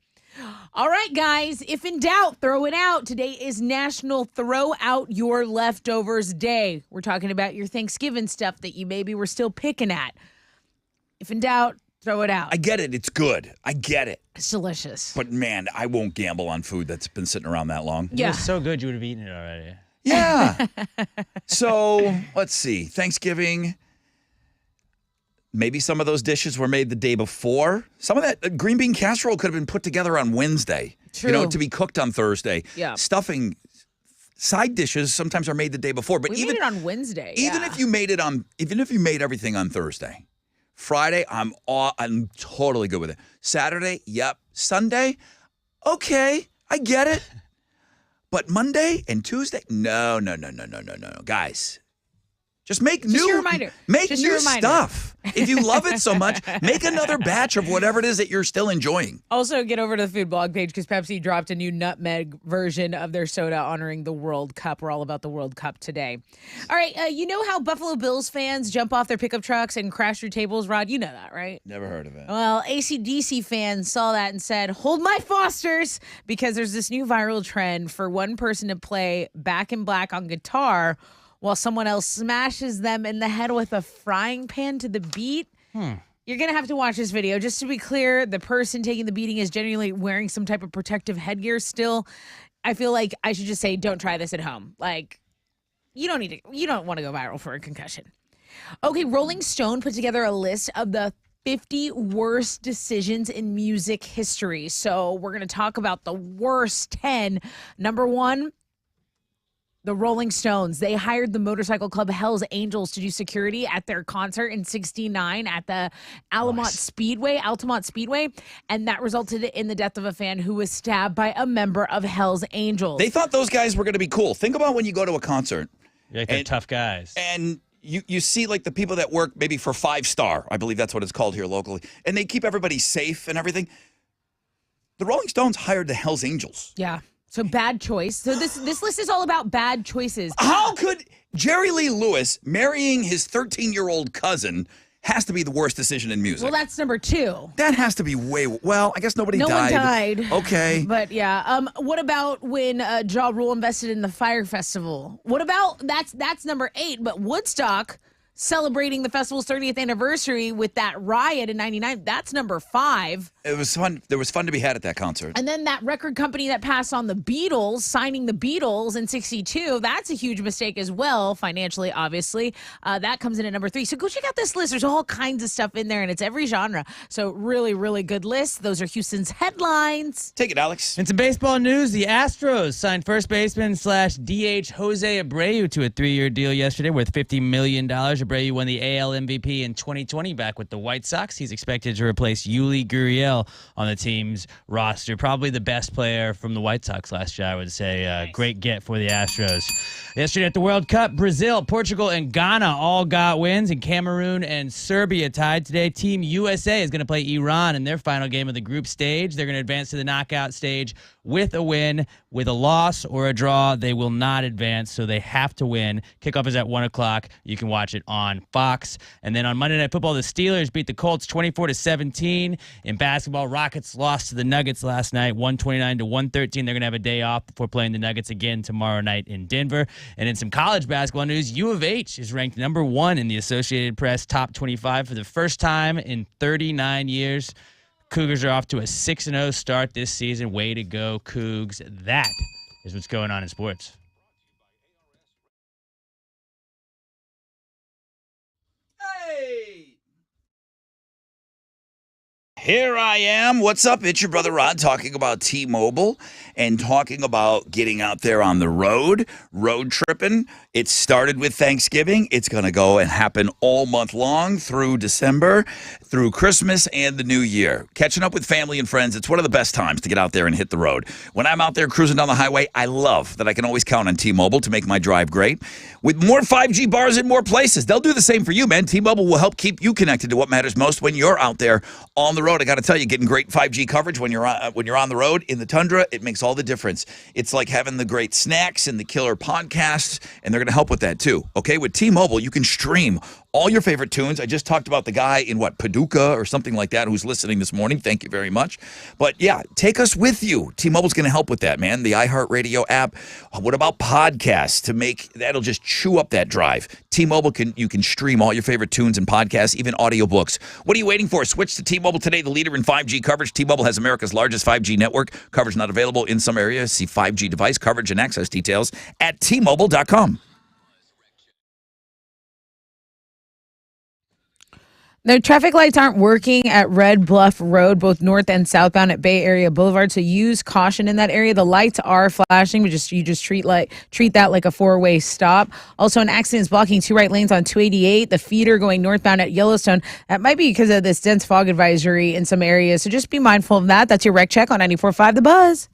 All right, guys, if in doubt, throw it out. Today is National Throw Out Your Leftovers Day. We're talking about your Thanksgiving stuff that you maybe were still picking at. If in doubt, throw it out. I get it. It's good. I get it. It's delicious. But, man, I won't gamble on food that's been sitting around that long. It was so good you would have eaten it already. Yeah. So, let's see. Thanksgiving. Maybe some of those dishes were made the day before. Some of that green bean casserole could have been put together on Wednesday. True. You know, to be cooked on Thursday. Yeah. Stuffing, side dishes sometimes are made the day before. But We made it on Wednesday. even yeah. if you made everything on Thursday, Friday, I'm totally good with it. Saturday, yep. Sunday, okay, I get it. But Monday and Tuesday, no. Guys, Just make Just new your reminder. Make Just new your reminder. stuff. If you love it so much, make another batch of whatever it is that you're still enjoying. Also, get over to the food blog page because Pepsi dropped a new nutmeg version of their soda honoring the World Cup. We're all about the World Cup today. All right, you know how Buffalo Bills fans jump off their pickup trucks and crash through tables, Rod? You know that, right? Never heard of it. Well, AC/DC fans saw that and said, hold my Fosters, because there's this new viral trend for one person to play Back in Black on guitar while someone else smashes them in the head with a frying pan to the beat. You're going to have to watch this video. Just to be clear, the person taking the beating is genuinely wearing some type of protective headgear still. I feel like I should just say, don't try this at home. Like, you don't want to go viral for a concussion. Okay, Rolling Stone put together a list of the 50 worst decisions in music history. So we're going to talk about the worst 10. Number 1, the Rolling Stones. They hired the motorcycle club Hells Angels to do security at their concert in '69 at the Altamont Speedway, and that resulted in the death of a fan who was stabbed by a member of Hells Angels. They thought those guys were going to be cool. Think about when you go to a concert. Like they're tough guys. And you see like the people that work maybe for 5 Star, I believe that's what it's called here locally, and they keep everybody safe and everything. The Rolling Stones hired the Hells Angels. Yeah. So bad choice. So this list is all about bad choices. How could Jerry Lee Lewis marrying his 13-year-old cousin has to be the worst decision in music? Well, that's number 2. That has to be well, I guess nobody No died. one died. Okay. But yeah. What about when Ja Rule invested in the Fire Festival? What about that's number 8, but Woodstock celebrating the festival's 30th anniversary with that riot in '99, that's number 5. It was fun. There was fun to be had at that concert. And then that record company that passed on the Beatles, signing the Beatles in '62, that's a huge mistake as well, financially, obviously. That comes in at number 3. So go check out this list. There's all kinds of stuff in there, and it's every genre. So really, really good list. Those are Houston's headlines. Take it, Alex. In some baseball news, the Astros signed first baseman / DH Jose Abreu to a 3-year deal yesterday worth $50 million. Abreu won the AL MVP in 2020 back with the White Sox. He's expected to replace Yuli Gurriel on the team's roster. Probably the best player from the White Sox last year, I would say. Nice. Great get for the Astros. Yesterday at the World Cup, Brazil, Portugal, and Ghana all got wins, and Cameroon and Serbia tied today. Team USA is going to play Iran in their final game of the group stage. They're going to advance to the knockout stage with a win. With a loss or a draw, they will not advance, so they have to win. Kickoff is at 1 o'clock. You can watch it on Fox. And then on Monday Night Football, the Steelers beat the Colts 24-17. In basketball, Rockets lost to the Nuggets last night, 129-113. They're going to have a day off before playing the Nuggets again tomorrow night in Denver. And in some college basketball news, U of H is ranked number 1 in the Associated Press top 25 for the first time in 39 years. Cougars are off to a 6-0 start this season. Way to go, Cougs. That is what's going on in sports. Hey! Here I am. What's up? It's your brother Rod talking about T-Mobile and talking about getting out there on the road tripping. It started with Thanksgiving. It's going to go and happen all month long through December, through Christmas and the New Year. Catching up with family and friends, it's one of the best times to get out there and hit the road. When I'm out there cruising down the highway, I love that I can always count on T-Mobile to make my drive great. With more 5G bars in more places, they'll do the same for you, man. T-Mobile will help keep you connected to what matters most when you're out there on the road. I got to tell you, getting great 5G coverage when you're on the road in the tundra, it makes all the difference. It's like having the great snacks and the killer podcasts, and they're going to help with that too. Okay, with T-Mobile, you can stream all your favorite tunes. I just talked about the guy in Paducah or something like that who's listening this morning. Thank you very much. But yeah, take us with you. T-Mobile's going to help with that, man. The iHeartRadio app. What about podcasts that'll just chew up that drive? T-Mobile you can stream all your favorite tunes and podcasts, even audiobooks. What are you waiting for? Switch to T-Mobile today, the leader in 5G coverage. T-Mobile has America's largest 5G network. Coverage not available in some areas. See 5G device coverage and access details at T-Mobile.com. The traffic lights aren't working at Red Bluff Road, both north and southbound at Bay Area Boulevard, so use caution in that area. The lights are flashing, but you just treat that like a 4-way stop. Also, an accident is blocking 2 right lanes on 288. The feeder going northbound at Yellowstone. That might be because of this dense fog advisory in some areas, so just be mindful of that. That's your Rec Check on 94.5 The Buzz.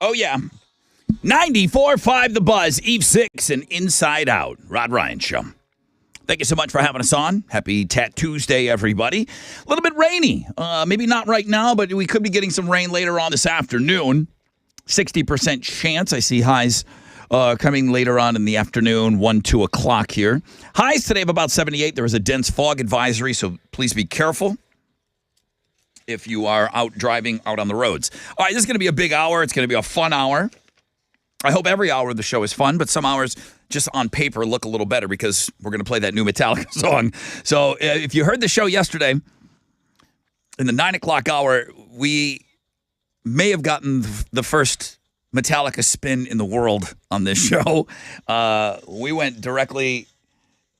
Oh, yeah. 94.5 The Buzz, Eve 6 and Inside Out. Rod Ryan Show. Thank you so much for having us on. Happy Tat Tuesday, everybody. A little bit rainy. Maybe not right now, but we could be getting some rain later on this afternoon. 60% chance. I see highs coming later on in the afternoon, 1, 2 o'clock here. Highs today of about 78. There was a dense fog advisory, so please be careful if you are out driving out on the roads. All right, this is going to be a big hour. It's going to be a fun hour. I hope every hour of the show is fun, but some hours just on paper look a little better because we're going to play that new Metallica song. So if you heard the show yesterday, in the 9 o'clock hour, we may have gotten the first Metallica spin in the world on this show. We went directly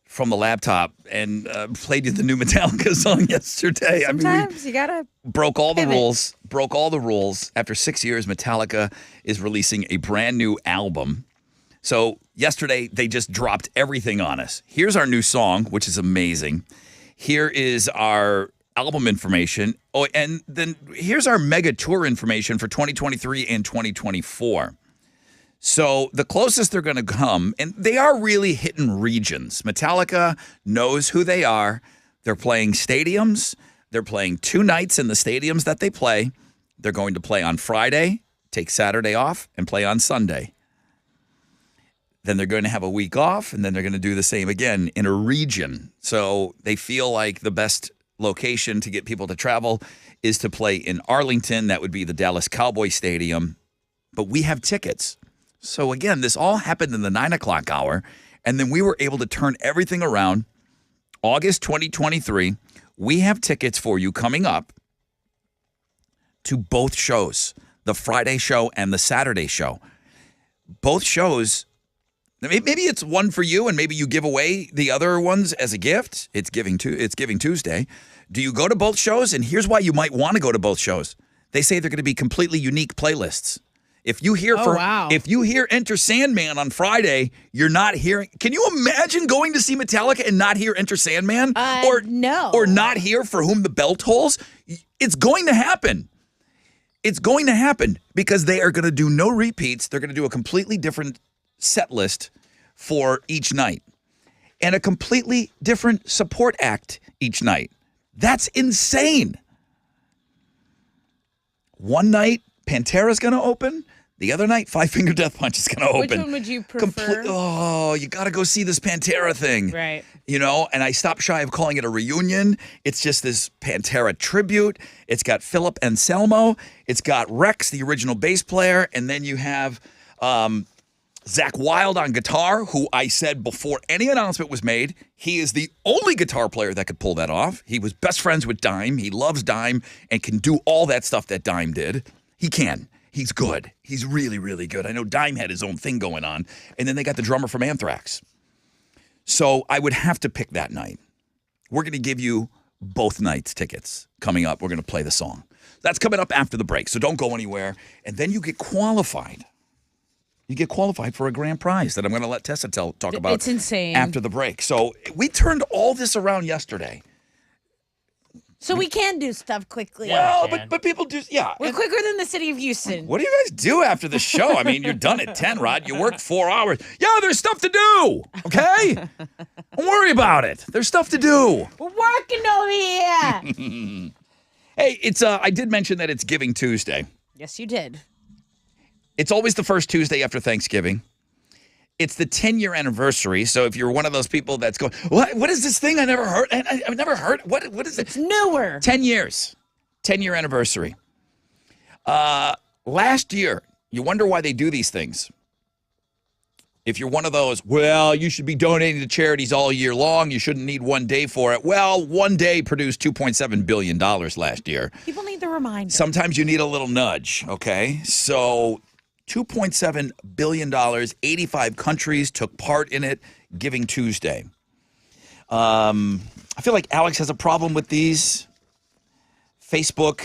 from the laptop and played you the new Metallica song yesterday. Sometimes you gotta broke all the rules. After 6 years, Metallica is releasing a brand new album. So yesterday, they just dropped everything on us. Here's our new song, which is amazing. Here is our album information. Oh, and then here's our mega tour information for 2023 and 2024. So the closest they're going to come, and they are really hitting regions. Metallica knows who they are. They're playing stadiums. They're playing 2 nights in the stadiums that they play. They're going to play on Friday, take Saturday off, and play on Sunday. Then they're going to have a week off, and then they're going to do the same again in a region. So they feel like the best location to get people to travel is to play in Arlington. That would be the Dallas Cowboys Stadium. But we have tickets. So again, this all happened in the 9 o'clock hour, and then we were able to turn everything around. August 2023, we have tickets for you coming up to both shows, the Friday show and the Saturday show. Both shows, maybe it's one for you and maybe you give away the other ones as a gift. It's Giving Tuesday. Do you go to both shows? And here's why you might want to go to both shows. They say they're going to be completely unique playlists. If you hear if you hear Enter Sandman on Friday, you're not hearing. Can you imagine going to see Metallica and not hear Enter Sandman? No. Or not hear For Whom the Bell Tolls? It's going to happen. It's going to happen because they are going to do no repeats. They're going to do a completely different set list for each night and a completely different support act each night. That's insane. One night, Pantera's going to open. The other night, Five Finger Death Punch is going to open. Which one would you prefer? You got to go see this Pantera thing. Right. You know, and I stopped shy of calling it a reunion. It's just this Pantera tribute. It's got Philip Anselmo. It's got Rex, the original bass player. And then you have Zakk Wylde on guitar, who I said before any announcement was made, he is the only guitar player that could pull that off. He was best friends with Dime. He loves Dime and can do all that stuff that Dime did. He can. He's good. He's really, really good. I know Dime had his own thing going on. And then they got the drummer from Anthrax. So I would have to pick that night. We're going to give you both nights tickets coming up. We're going to play the song. That's coming up after the break. So don't go anywhere. And then you get qualified. You get qualified for a grand prize that I'm going to let Tessa talk about. It's insane. After the break. So we turned all this around yesterday. So we can do stuff quickly. Well, but people do, yeah. We're quicker than the city of Houston. What do you guys do after the show? I mean, you're done at 10, Rod. You worked 4 hours. Yeah, there's stuff to do, okay? Don't worry about it. There's stuff to do. We're working over here. Hey, it's I did mention that it's Giving Tuesday. Yes, you did. It's always the first Tuesday after Thanksgiving. It's the 10-year anniversary. So if you're one of those people that's going, what is this thing I never heard? I've never heard. What is it? It's newer. 10 years. 10-year anniversary. Last year, you wonder why they do these things. If you're one of those, well, you should be donating to charities all year long. You shouldn't need one day for it. Well, one day produced $2.7 billion last year. People need the reminder. Sometimes you need a little nudge, okay? So $2.7 billion, 85 countries took part in it, Giving Tuesday. I feel like Alex has a problem with these. Facebook,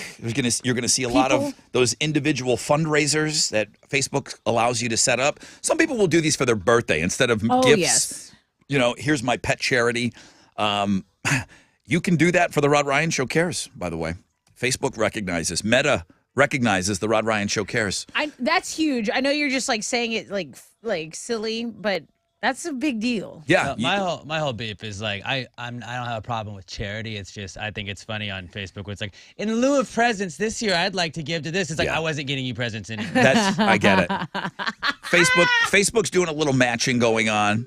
you're gonna see a lot of those individual fundraisers that Facebook allows you to set up. Some people will do these for their birthday instead of gifts. Yes. You know, here's my pet charity. You can do that for the Rod Ryan Show Cares, by the way. Facebook recognizes, Meta recognizes the Rod Ryan Show cares. That's huge. I know you're just like saying it like silly, but that's a big deal. Yeah. My whole beef is like I don't have a problem with charity. It's just I think it's funny on Facebook where it's like, in lieu of presents this year, I'd like to give to this. It's like, Yeah. I wasn't getting you presents anymore. I get it. Facebook's doing a little matching going on.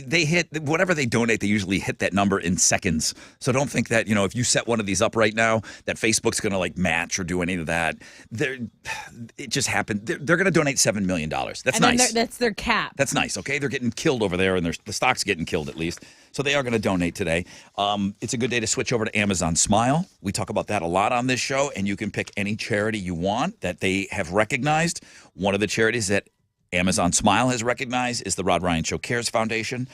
They hit whatever they donate. They usually hit that number in seconds. So don't think that, if you set one of these up right now, that Facebook's going to like match or do any of that. It just happened. They're going to donate $7 million. That's And nice. then that's their cap. That's nice. Okay, they're getting killed over there, and the stock's getting killed at least. So they are going to donate today. It's a good day to switch over to Amazon Smile. We talk about that a lot on this show, and you can pick any charity you want that they have recognized. One of the charities that Amazon Smile has recognized is the Rod Ryan Show Cares Foundation,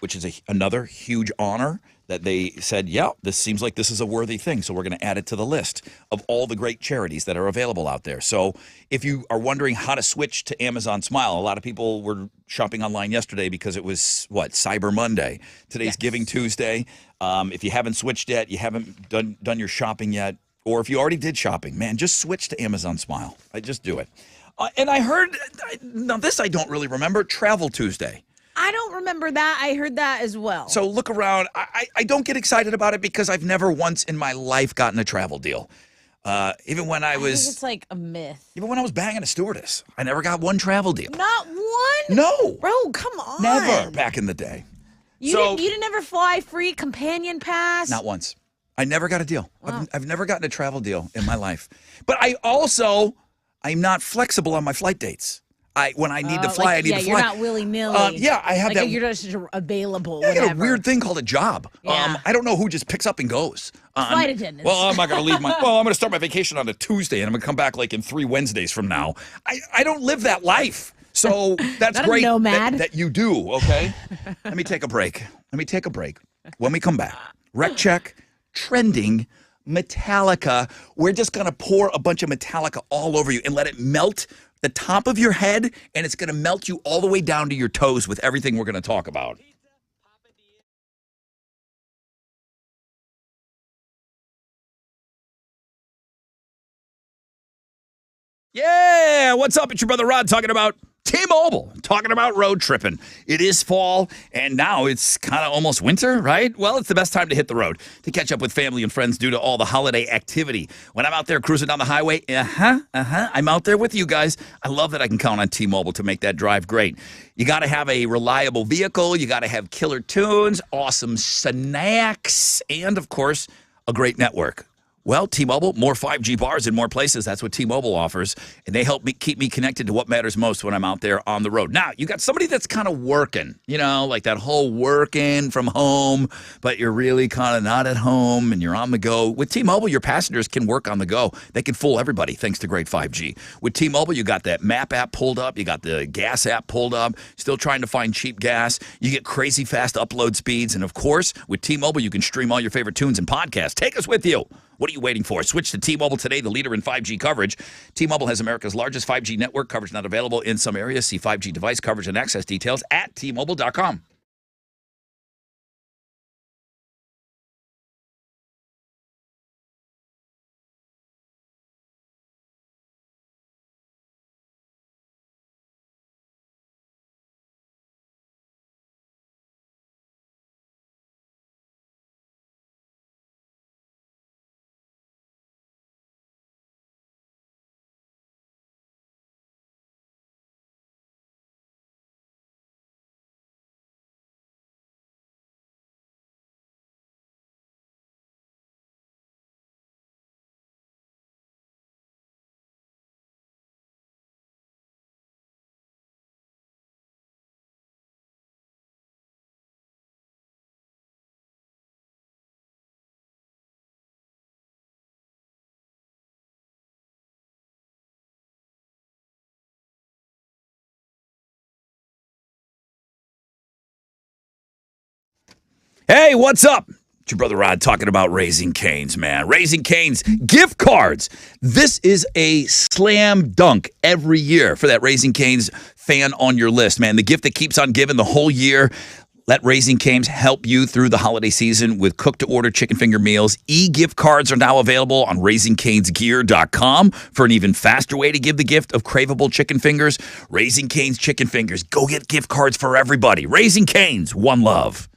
which is another huge honor that they said, yeah, this seems like this is a worthy thing, so we're going to add it to the list of all the great charities that are available out there. So if you are wondering how to switch to Amazon Smile, a lot of people were shopping online yesterday because it was, Cyber Monday. Today's Giving Tuesday. If you haven't switched yet, you haven't done your shopping yet, or if you already did shopping, man, just switch to Amazon Smile. Just do it. And I heard, now this I don't really remember, Travel Tuesday. I don't remember that. I heard that as well. So look around. I don't get excited about it because I've never once in my life gotten a travel deal. Even when I think was it's like a myth. even when I was banging a stewardess, I never got one travel deal. Not one? No. Bro, come on. Never back in the day. You didn't ever fly free companion pass? Not once. I never got a deal. Wow. I've never gotten a travel deal in my life. But I'm not flexible on my flight dates. When I need to fly, I need to fly. You're not willy-nilly. I have that. You're just available, I got whatever. a weird thing called a job. Yeah. I don't know who just picks up and goes. Flight attendants. Well, I'm not going to leave I'm going to start my vacation on a Tuesday, and I'm going to come back like in 3 Wednesdays from now. I don't live that life. So that's Not a great nomad. that you do, okay? Let me take a break. When we come back, Rec Check, trending, Metallica. We're just going to pour a bunch of Metallica all over you and let it melt the top of your head, and it's going to melt you all the way down to your toes with everything we're going to talk about. Yeah, what's up? It's your brother Rod talking about T-Mobile, talking about road tripping. It is fall, and now it's kind of almost winter, right? Well, it's the best time to hit the road, to catch up with family and friends due to all the holiday activity. When I'm out there cruising down the highway, I'm out there with you guys. I love that I can count on T-Mobile to make that drive great. You got to have a reliable vehicle. You got to have killer tunes, awesome snacks, and, of course, a great network. Well, T-Mobile, more 5G bars in more places. That's what T-Mobile offers. And they help me keep me connected to what matters most when I'm out there on the road. Now, you got somebody that's kind of working, like that whole working from home, but you're really kind of not at home and you're on the go. With T-Mobile, your passengers can work on the go. They can fool everybody thanks to great 5G. With T-Mobile, you got that map app pulled up. You got the gas app pulled up. Still trying to find cheap gas. You get crazy fast upload speeds. And, of course, with T-Mobile, you can stream all your favorite tunes and podcasts. Take us with you. What are you waiting for? Switch to T-Mobile today, the leader in 5G coverage. T-Mobile has America's largest 5G network. Coverage not available in some areas. See 5G device coverage and access details at T-Mobile.com. Hey, what's up? It's your brother Rod talking about Raising Cane's, man. Raising Cane's gift cards. This is a slam dunk every year for that Raising Cane's fan on your list, man. The gift that keeps on giving the whole year. Let Raising Cane's help you through the holiday season with cook-to-order chicken finger meals. E-gift cards are now available on RaisingCanesGear.com for an even faster way to give the gift of craveable chicken fingers. Raising Cane's Chicken Fingers. Go get gift cards for everybody. Raising Cane's, one love.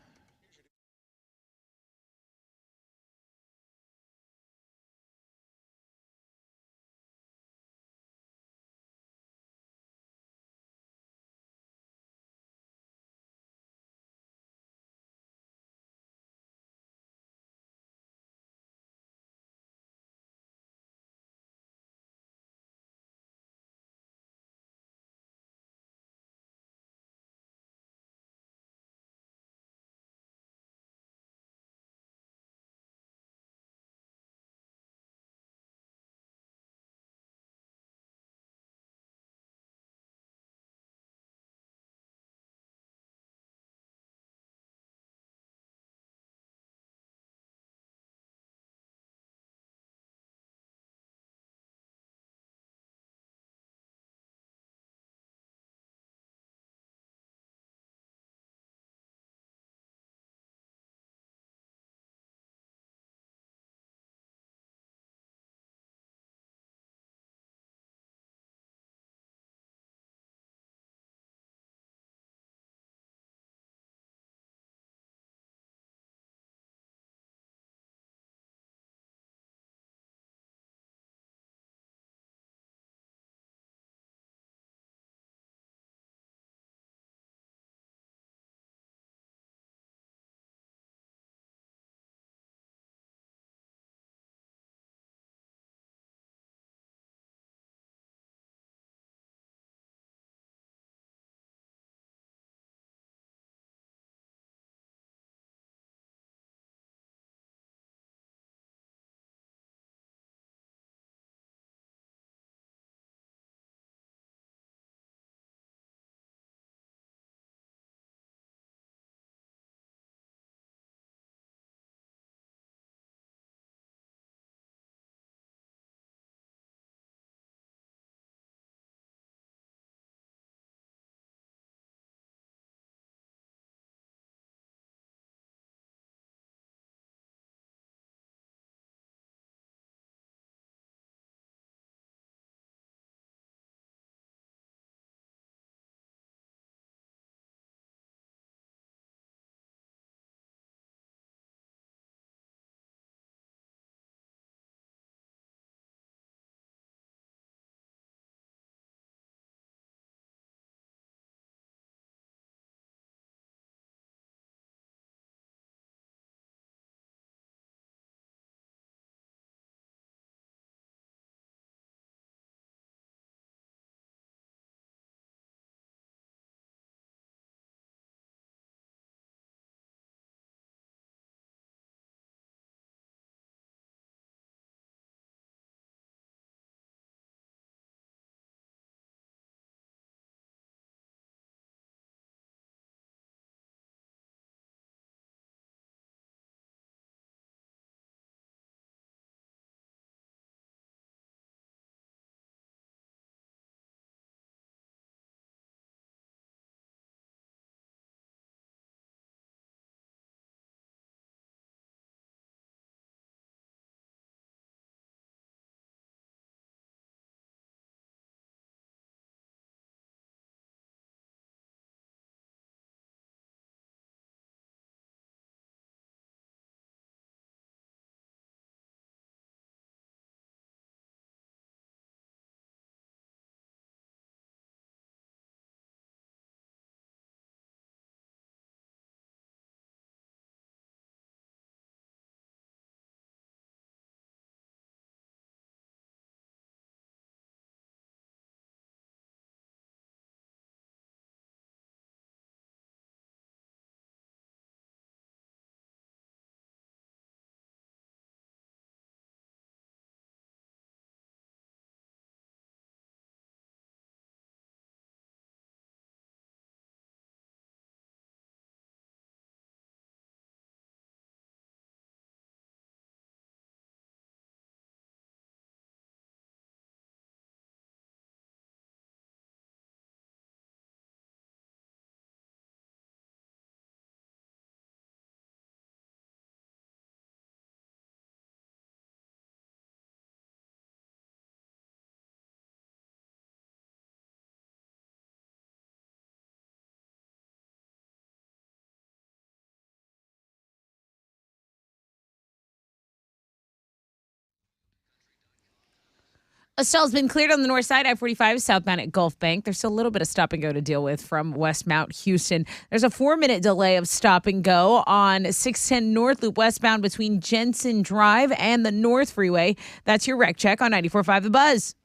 A stall's been cleared on the north side, I-45 southbound at Gulf Bank. There's still a little bit of stop and go to deal with from West Mount Houston. There's a 4-minute delay of stop and go on 610 North Loop westbound between Jensen Drive and the North Freeway. That's your wreck check on 94.5 The Buzz.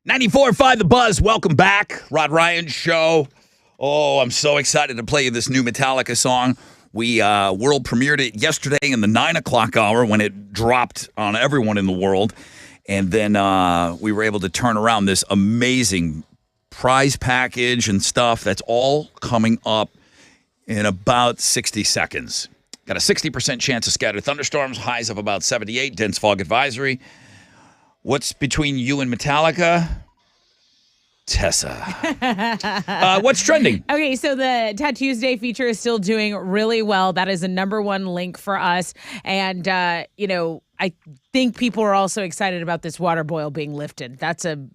.94.5 The Buzz. Welcome back. Rod Ryan Show. Oh, I'm so excited to play you this new Metallica song. We world premiered it yesterday in the 9 o'clock hour when it dropped on everyone in the world. And then we were able to turn around this amazing prize package and stuff. That's all coming up in about 60 seconds. Got a 60% chance of scattered thunderstorms, highs of about 78, dense fog advisory. What's between you and Metallica? Tessa. What's trending? Okay, so the Tattoos Day feature is still doing really well. That is a #1 link for us. And, I think people are also excited about this water boil being lifted.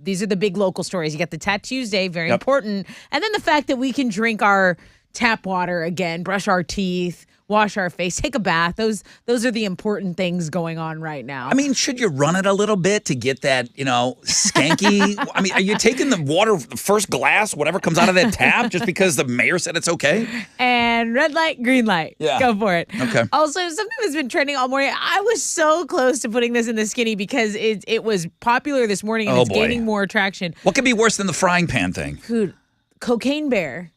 These are the big local stories. You got the Tattoos Day, very important. And then the fact that we can drink our tap water again, brush our teeth, wash our face, take a bath. Those are the important things going on right now. I mean, should you run it a little bit to get that, skanky? I mean, are you taking the water, the first glass, whatever comes out of that tap, just because the mayor said it's okay? And red light, green light. Yeah. Go for it. Okay. Also, something that's been trending all morning. I was so close to putting this in the skinny because it was popular this morning and it's gaining more traction. What could be worse than the frying pan thing? Dude, Cocaine Bear.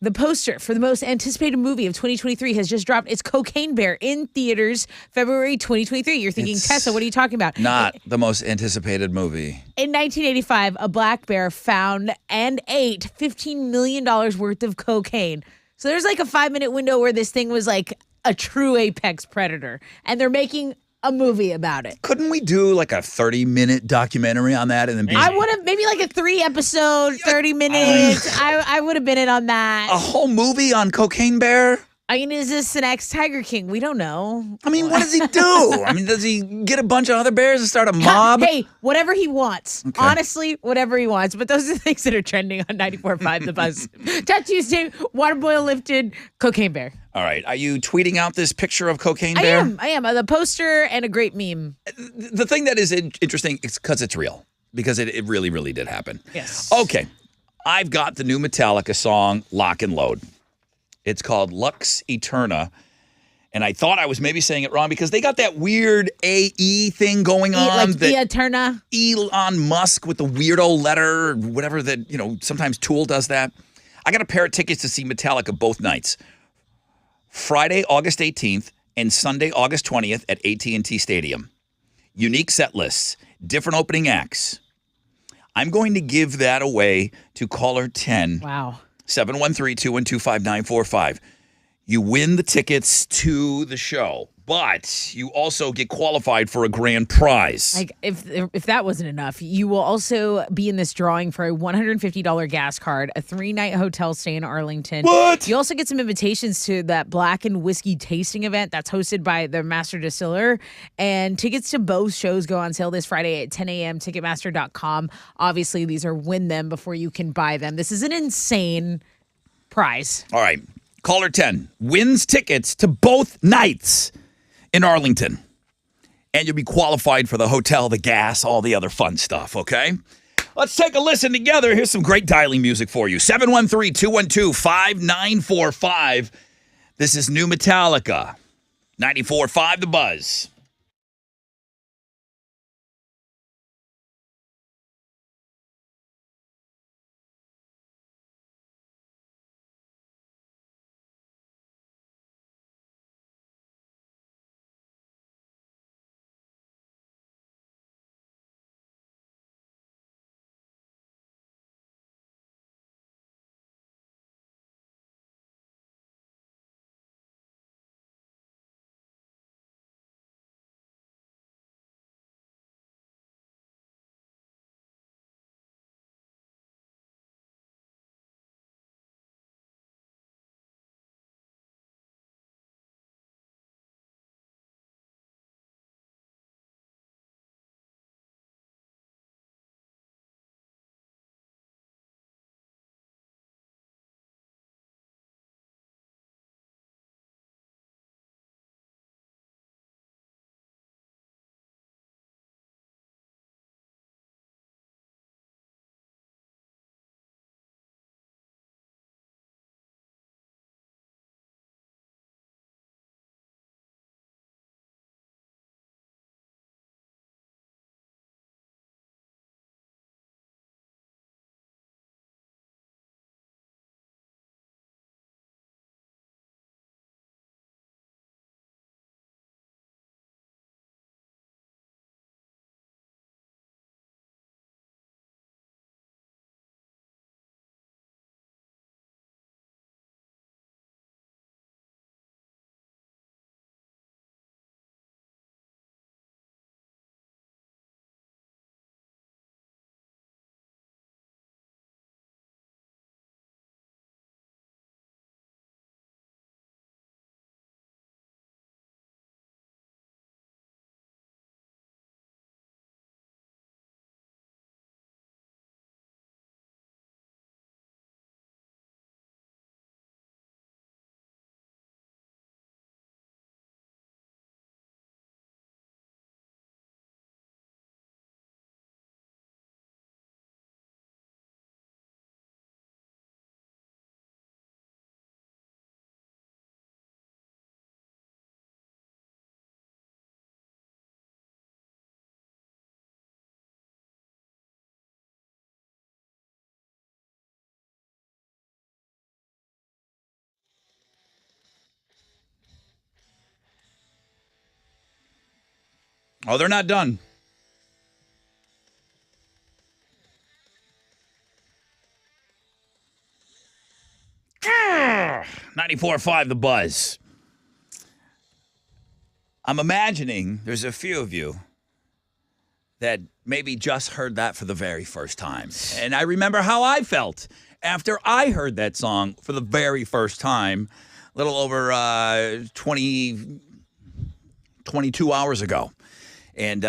The poster for the most anticipated movie of 2023 has just dropped. It's Cocaine Bear in theaters February 2023. You're thinking, Tessa, what are you talking about? Not the most anticipated movie. In 1985, a black bear found and ate $15 million worth of cocaine. So there's like a 5-minute window where this thing was like a true apex predator. And they're making a movie about it. Couldn't we do like a 30-minute documentary on that? And then I would have maybe like a 3-episode, 30 minutes. I would have been in on that. A whole movie on Cocaine Bear? I mean, is this the next Tiger King? We don't know. I mean, what does he do? I mean, does he get a bunch of other bears and start a mob? Hey, whatever he wants. Okay. Honestly, whatever he wants. But those are the things that are trending on 94.5 The Buzz. Tattoos Day, water boil lifted, Cocaine Bear. All right. Are you tweeting out this picture of Cocaine Bear? I am. The poster and a great meme. The thing that is interesting is because it's real. Because it really, really did happen. Yes. Okay. I've got the new Metallica song, Lock and Load. It's called Lux Eterna. And I thought I was maybe saying it wrong because they got that weird AE thing going on. Like the Eterna. Elon Musk with the weirdo letter, or whatever that, sometimes Tool does that. I got a pair of tickets to see Metallica both nights. Friday, August 18th and Sunday, August 20th at AT&T Stadium. Unique set lists, different opening acts. I'm going to give that away to caller 10. Wow. 713-212-5945. You win the tickets to the show, but you also get qualified for a grand prize. Like if that wasn't enough, you will also be in this drawing for a $150 gas card, a 3-night hotel stay in Arlington. What? You also get some invitations to that Black and Whiskey tasting event that's hosted by the Master Distiller. And tickets to both shows go on sale this Friday at 10 a.m. Ticketmaster.com. Obviously, these are win them before you can buy them. This is an insane prize. All right. Caller 10 wins tickets to both nights in Arlington. And you'll be qualified for the hotel, the gas, all the other fun stuff, okay? Let's take a listen together. Here's some great dialing music for you. 713-212-5945. This is new Metallica. 94.5 The Buzz. Oh, they're not done. Ah, 94.5 The Buzz. I'm imagining there's a few of you that maybe just heard that for the very first time. And I remember how I felt after I heard that song for the very first time a little over 22 hours ago. And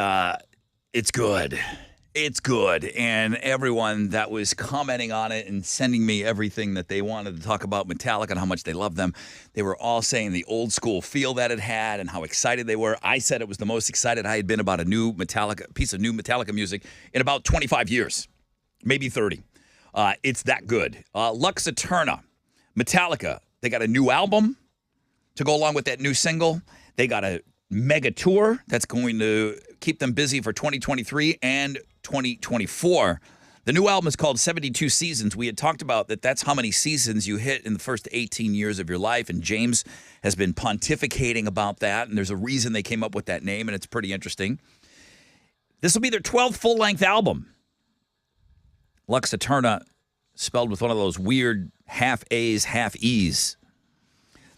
it's good. It's good. And everyone that was commenting on it and sending me everything that they wanted to talk about Metallica and how much they love them, they were all saying the old school feel that it had and how excited they were. I said it was the most excited I had been about a new Metallica, piece of new Metallica music in about 25 years, maybe 30. It's that good. Lux Eterna, Metallica, they got a new album to go along with that new single. They got a mega tour that's going to keep them busy for 2023 and 2024. The new album is called 72 Seasons. We had talked about that that's how many seasons you hit in the first 18 years of your life, and James has been pontificating about that, and there's a reason they came up with that name, and it's pretty interesting. This will be their 12th full-length album. Lux Eterna, spelled with one of those weird half A's, half E's.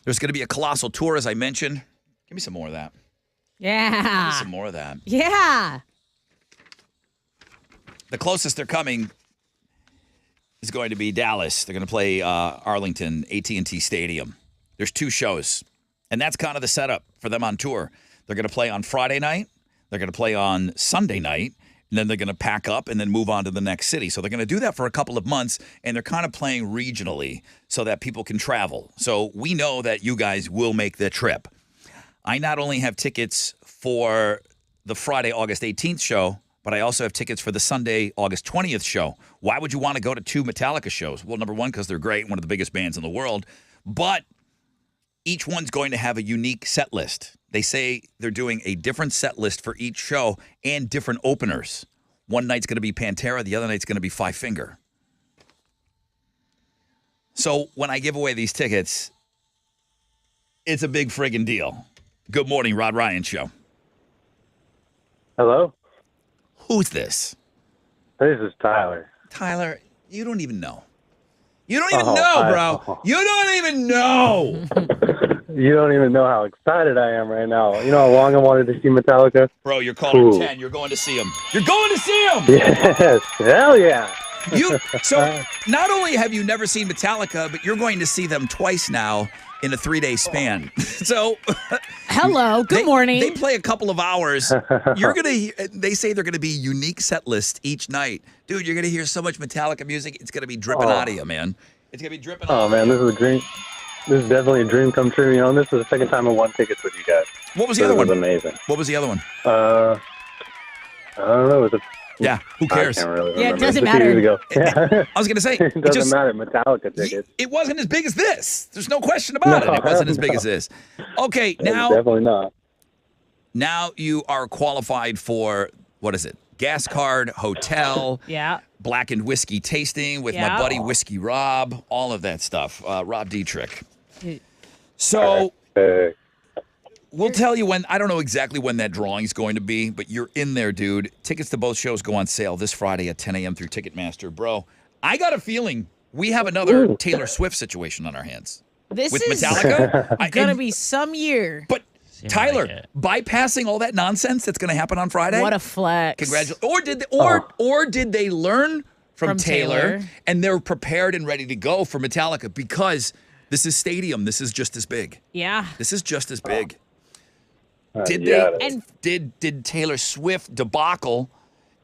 There's going to be a colossal tour, as I mentioned. Give me some more of that. Yeah. Give me some more of that. Yeah. The closest they're coming is going to be Dallas. They're going to play Arlington, AT&T Stadium. There's 2 shows, and that's kind of the setup for them on tour. They're going to play on Friday night. They're going to play on Sunday night, and then they're going to pack up and then move on to the next city. So they're going to do that for a couple of months, and they're kind of playing regionally so that people can travel. So we know that you guys will make the trip. I not only have tickets for the Friday, August 18th show, but I also have tickets for the Sunday, August 20th show. Why would you want to go to 2 Metallica shows? Well, number one, because they're great, one of the biggest bands in the world. But each one's going to have a unique set list. They say they're doing a different set list for each show and different openers. One night's going to be Pantera, the other night's going to be Five Finger. So when I give away these tickets, it's a big friggin' deal. Good morning, Rod Ryan Show. Hello? Who's this? This is Tyler. Tyler, you don't even know. You don't even know, bro. You don't even know. You don't even know how excited I am right now. You know how long I wanted to see Metallica? Bro, you're caller 10. You're going to see him. You're going to see him. Yes. Hell yeah. So not only have you never seen Metallica, but you're going to see them twice now in a 3-day span. So hello, good morning. They play a couple of hours. They say they're gonna be unique set lists each night. Dude, you're gonna hear so much Metallica music, it's gonna be dripping out of you, man. It's gonna be dripping out. Oh man, this is a dream. This is definitely a dream come true. You know, this is the second time I won tickets with you guys. What was the other one? It was amazing. What was the other one? I don't know. It was Yeah, who cares? I can't really remember. Yeah, it doesn't Just a few years matter. ago. I was going to say, It doesn't matter. Metallica tickets. it wasn't as big as this. There's no question about it. It wasn't as big as this. Okay, now Definitely not. now you are qualified for, what is it? Gas card, hotel, Yeah. blackened whiskey tasting with my Yeah. buddy Whiskey Rob, all of that stuff. Rob Dietrich. Dude. So Hey. we'll tell you when. I don't know exactly when that drawing is going to be, but you're in there, dude. Tickets to both shows go on sale this Friday at 10 a.m. through Ticketmaster. Bro, I got a feeling we have another Taylor Swift situation on our hands. This With is Metallica? gonna be some year. But Tyler, like it. bypassing all that nonsense that's going to happen on Friday. What a flex. Congratulations. Or did they learn from Taylor and they're prepared and ready to go for Metallica because this is stadium. This is just as big. Yeah. This is just as big. Did yeah, they And did Taylor Swift debacle?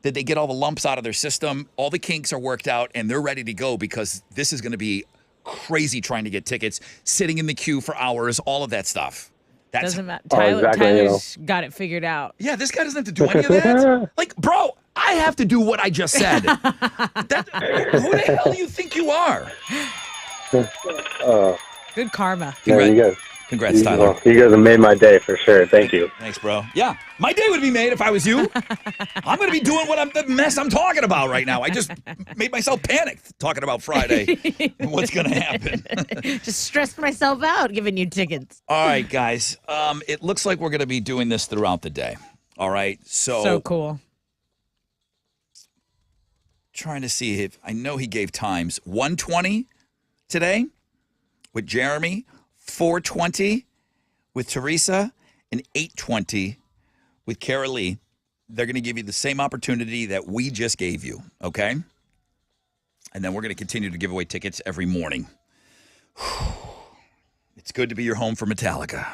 Did they get all the lumps out of their system? All the kinks are worked out and they're ready to go because this is going to be crazy trying to get tickets, sitting in the queue for hours, all of that stuff. That's doesn't matter. Oh, exactly, Tyler's got it figured out. Yeah, this guy doesn't have to do any of that. Like, bro, I have to do what I just said. Who the hell do you think you are? Good karma. Man, you guys. Congrats, Tyler. Well, you guys have made my day for sure. Thank you. Thanks, bro. Yeah, my day would be made if I was you. I'm going to be doing the mess I'm talking about right now. I just made myself panic talking about Friday and what's going to happen. Just stressed myself out giving you tickets. All right, guys. It looks like we're going to be doing this throughout the day. All right. So cool. Trying to see if I know he gave times 1:20 today with Jeremy, 4:20 with Teresa, and 8:20 with Kara Lee. They're going to give you the same opportunity that we just gave you, okay? And then we're going to continue to give away tickets every morning. It's good to be your home for Metallica.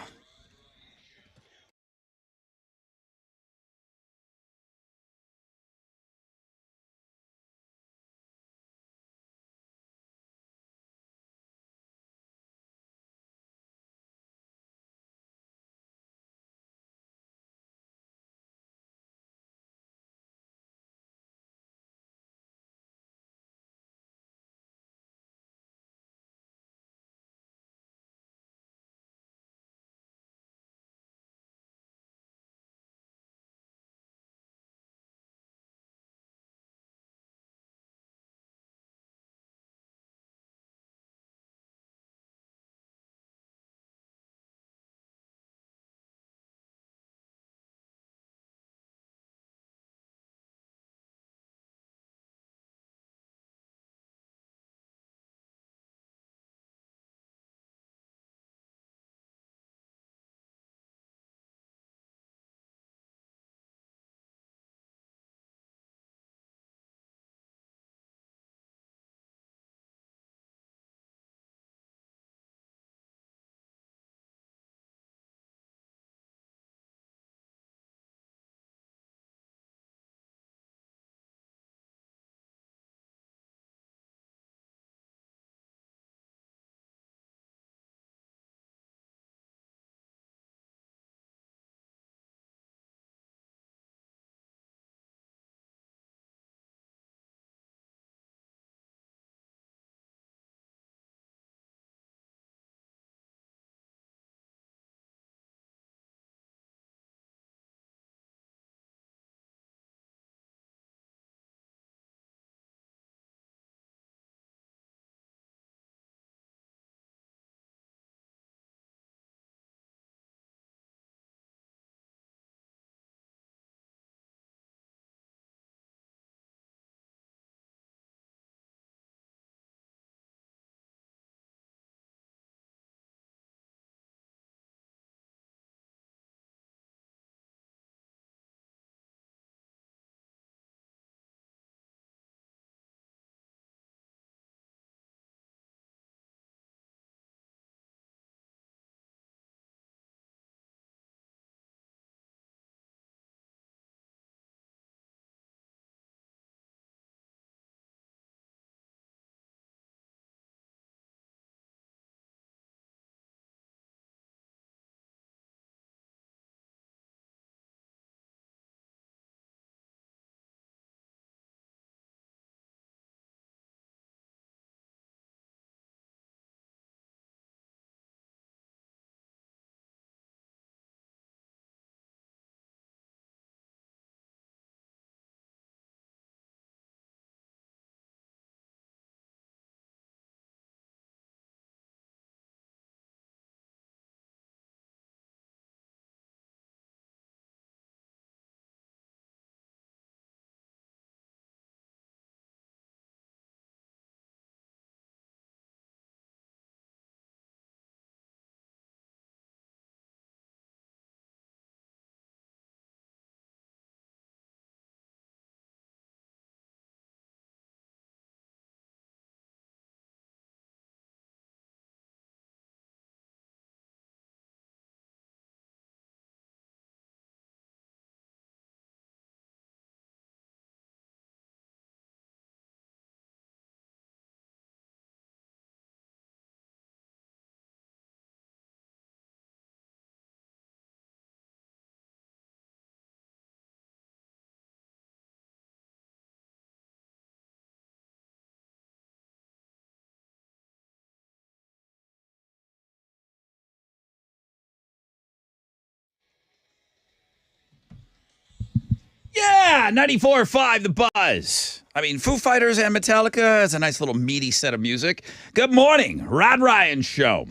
Yeah, 94.5 The Buzz. I mean, Foo Fighters and Metallica is a nice little meaty set of music. Good morning, Rod Ryan Show.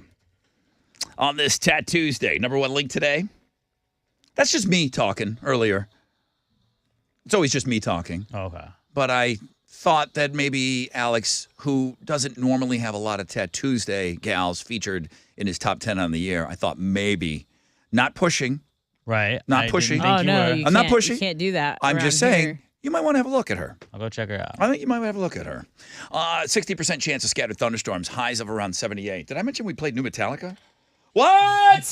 On this Tat Tuesday, number one link today, That's just me talking earlier. It's always just me talking. Okay. But I thought that maybe Alex, who doesn't normally have a lot of Tattoo Tuesday gals featured in his top 10 on the year, I thought maybe, not pushing, Right. Not I pushing. didn't think Oh, no, were. you I'm not can't- pushing. You can't do that. I'm around just saying, here. you might want to have a look at her. I'll go check her out. I think you might have a look at her. 60% chance of scattered thunderstorms, highs of around 78. Did I mention we played new Metallica? What?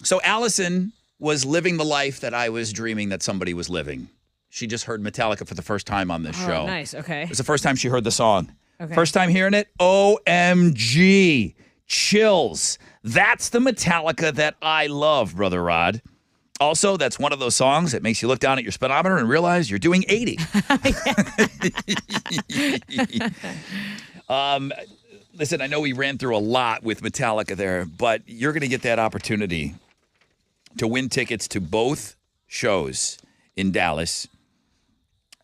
So Allison was living the life that I was dreaming that somebody was living. She just heard Metallica for the first time on this show. Oh, nice. Okay. It was the first time she heard the song. Okay. First time hearing it, OMG. Chills. That's the Metallica that I love, Brother Rod. Also, that's one of those songs that makes you look down at your speedometer and realize you're doing 80. Listen, I know we ran through a lot with Metallica there, but you're going to get that opportunity to win tickets to both shows in Dallas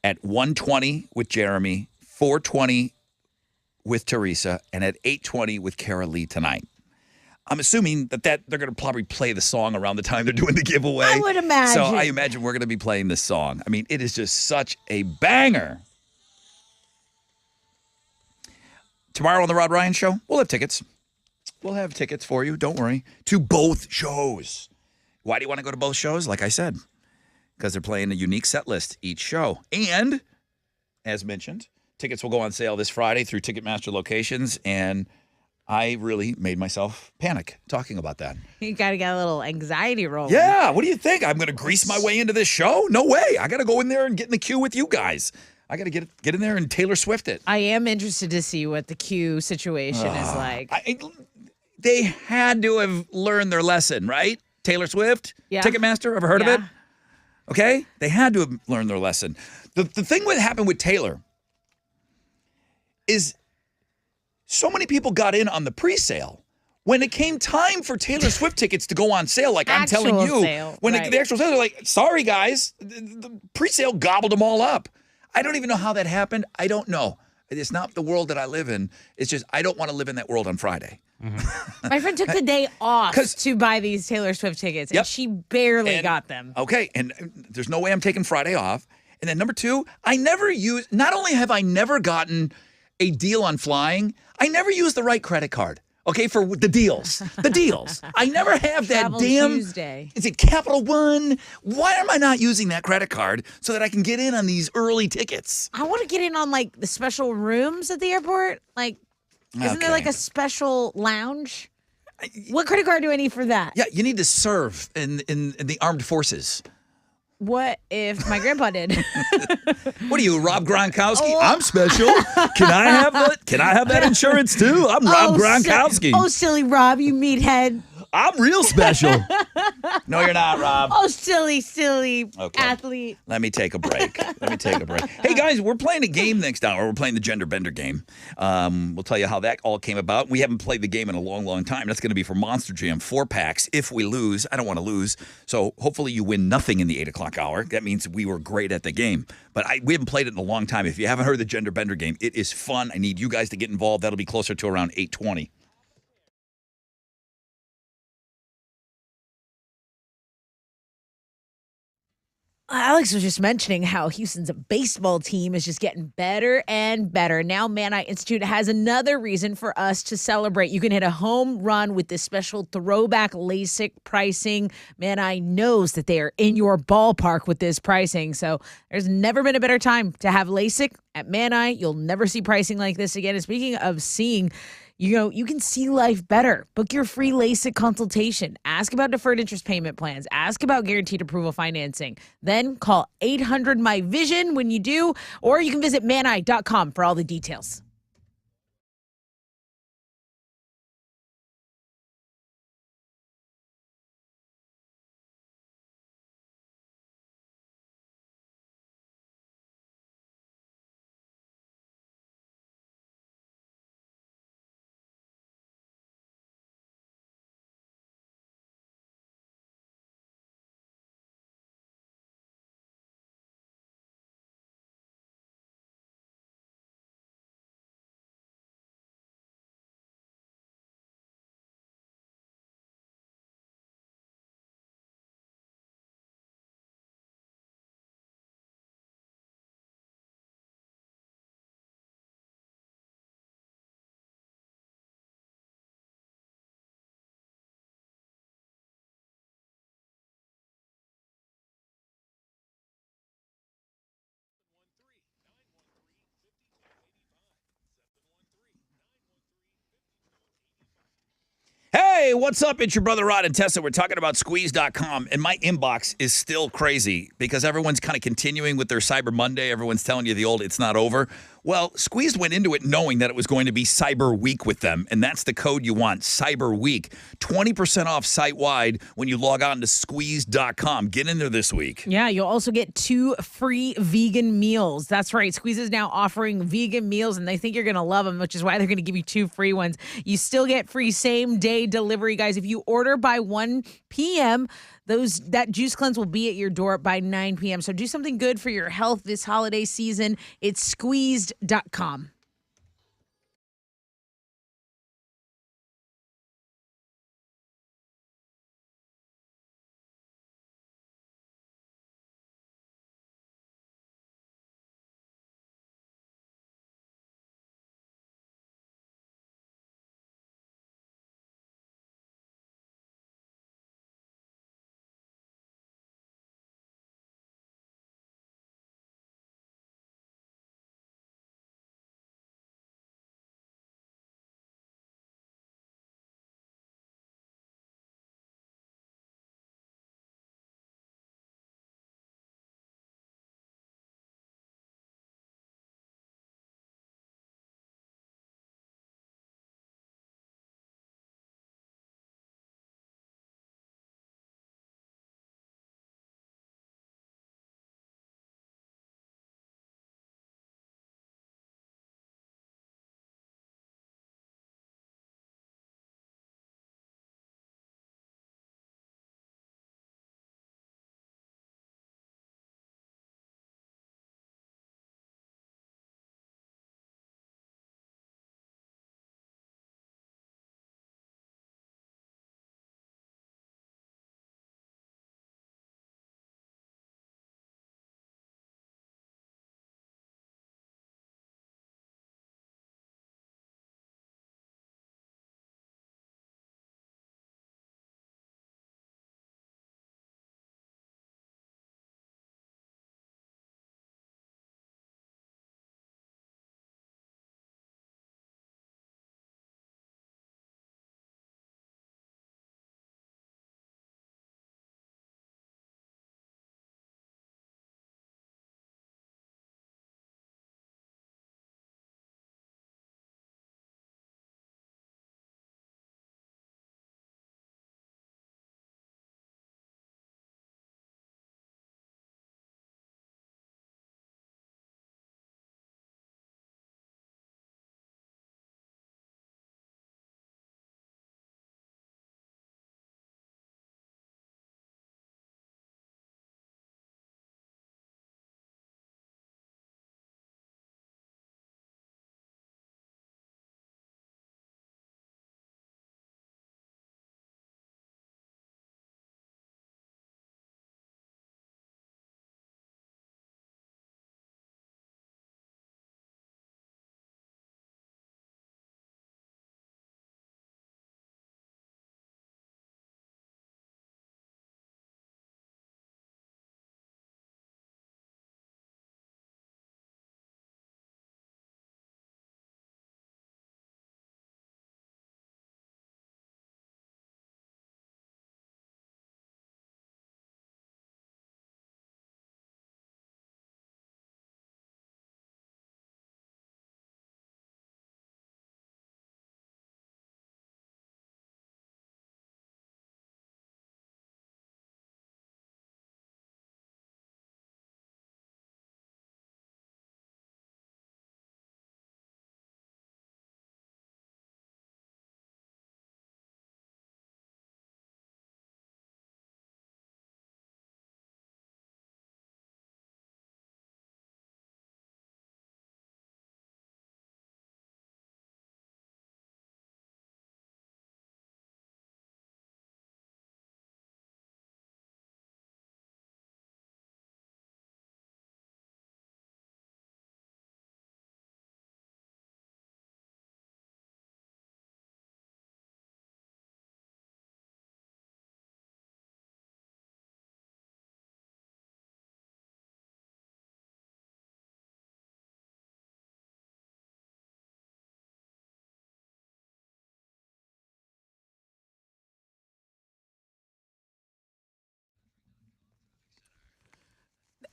at 1:20 with Jeremy, 4:20 with Teresa, and at 8:20 with Kara Lee tonight. I'm assuming that they're going to probably play the song around the time they're doing the giveaway. I would imagine. So I imagine we're going to be playing this song. I mean, it is just such a banger. Tomorrow on the Rod Ryan Show, we'll have tickets. We'll have tickets for you, don't worry, to both shows. Why do you want to go to both shows? Like I said, because they're playing a unique set list each show. And, as mentioned, tickets will go on sale this Friday through Ticketmaster locations, and I really made myself panic talking about that. You got to get a little anxiety roll. Yeah, what do you think? I'm going to grease my way into this show? No way. I got to go in there and get in the queue with you guys. I got to get in there and Taylor Swift it. I am interested to see what the queue situation is like. They had to have learned their lesson, right? Taylor Swift, Yeah. Ticketmaster, ever heard of Yeah. it? Okay? They had to have learned their lesson. The thing that happened with Taylor is so many people got in on the pre-sale. When it came time for Taylor Swift tickets to go on sale, like I'm telling Actual you, sale, when right. the actual sale, they're like, sorry, guys, the pre-sale gobbled them all up. I don't even know how that happened. I don't know. It's not the world that I live in. It's just I don't want to live in that world on Friday. My friend took the day off 'Cause- to buy these Taylor Swift tickets, Yep. and she barely And- got them. Okay, and there's no way I'm taking Friday off. And then number two, not only have I never gotten a deal on flying, I never use the right credit card. Okay, for the deals. The deals. I never have that Travel damn. Tuesday. Is it Capital One? Why am I not using that credit card so that I can get in on these early tickets? I want to get in on like the special rooms at the airport. Like, isn't there like Okay. a special lounge? What credit card do I need for that? Yeah, you need to serve in the armed forces. What if my grandpa did? What are you, Rob Gronkowski? Oh. I'm special. Can I have that insurance too? I'm Rob Gronkowski. Silly Rob, you meathead. I'm real special. No, you're not, Rob. Oh, silly Okay. athlete. Let me take a break. Hey, guys, we're playing a game next hour. We're playing the Gender Bender game. We'll tell you how that all came about. We haven't played the game in a long, long time. That's going to be for Monster Jam 4-packs. If we lose, I don't want to lose. So hopefully you win nothing in the 8 o'clock hour. That means we were great at the game. But we haven't played it in a long time. If you haven't heard the Gender Bender game, it is fun. I need you guys to get involved. That'll be closer to around 8:20. Alex was just mentioning how Houston's baseball team is just getting better and better. Now, Man Eye Institute has another reason for us to celebrate. You can hit a home run with this special throwback LASIK pricing. Man Eye knows that they are in your ballpark with this pricing. So there's never been a better time to have LASIK at Man Eye. You'll never see pricing like this again. And speaking of seeing, you can see life better. Book your free LASIK consultation. Ask about deferred interest payment plans. Ask about guaranteed approval financing. Then call 800-MY-VISION when you do, or you can visit maneye.com for all the details. Hey, what's up? It's your brother Rod and Tessa. We're talking about squeeze.com, and my inbox is still crazy because everyone's kind of continuing with their Cyber Monday. Everyone's telling you the old, it's not over. Well, Squeezed went into it knowing that it was going to be Cyber Week with them, and that's the code you want, Cyber Week. 20% off site-wide when you log on to squeeze.com. Get in there this week. Yeah, you'll also get 2 free vegan meals. That's right. Squeeze is now offering vegan meals, and they think you're going to love them, which is why they're going to give you 2 free ones. You still get free same-day delivery, guys. If you order by 1 p.m., that juice cleanse will be at your door by 9 p.m. So do something good for your health this holiday season. It's squeezed.com.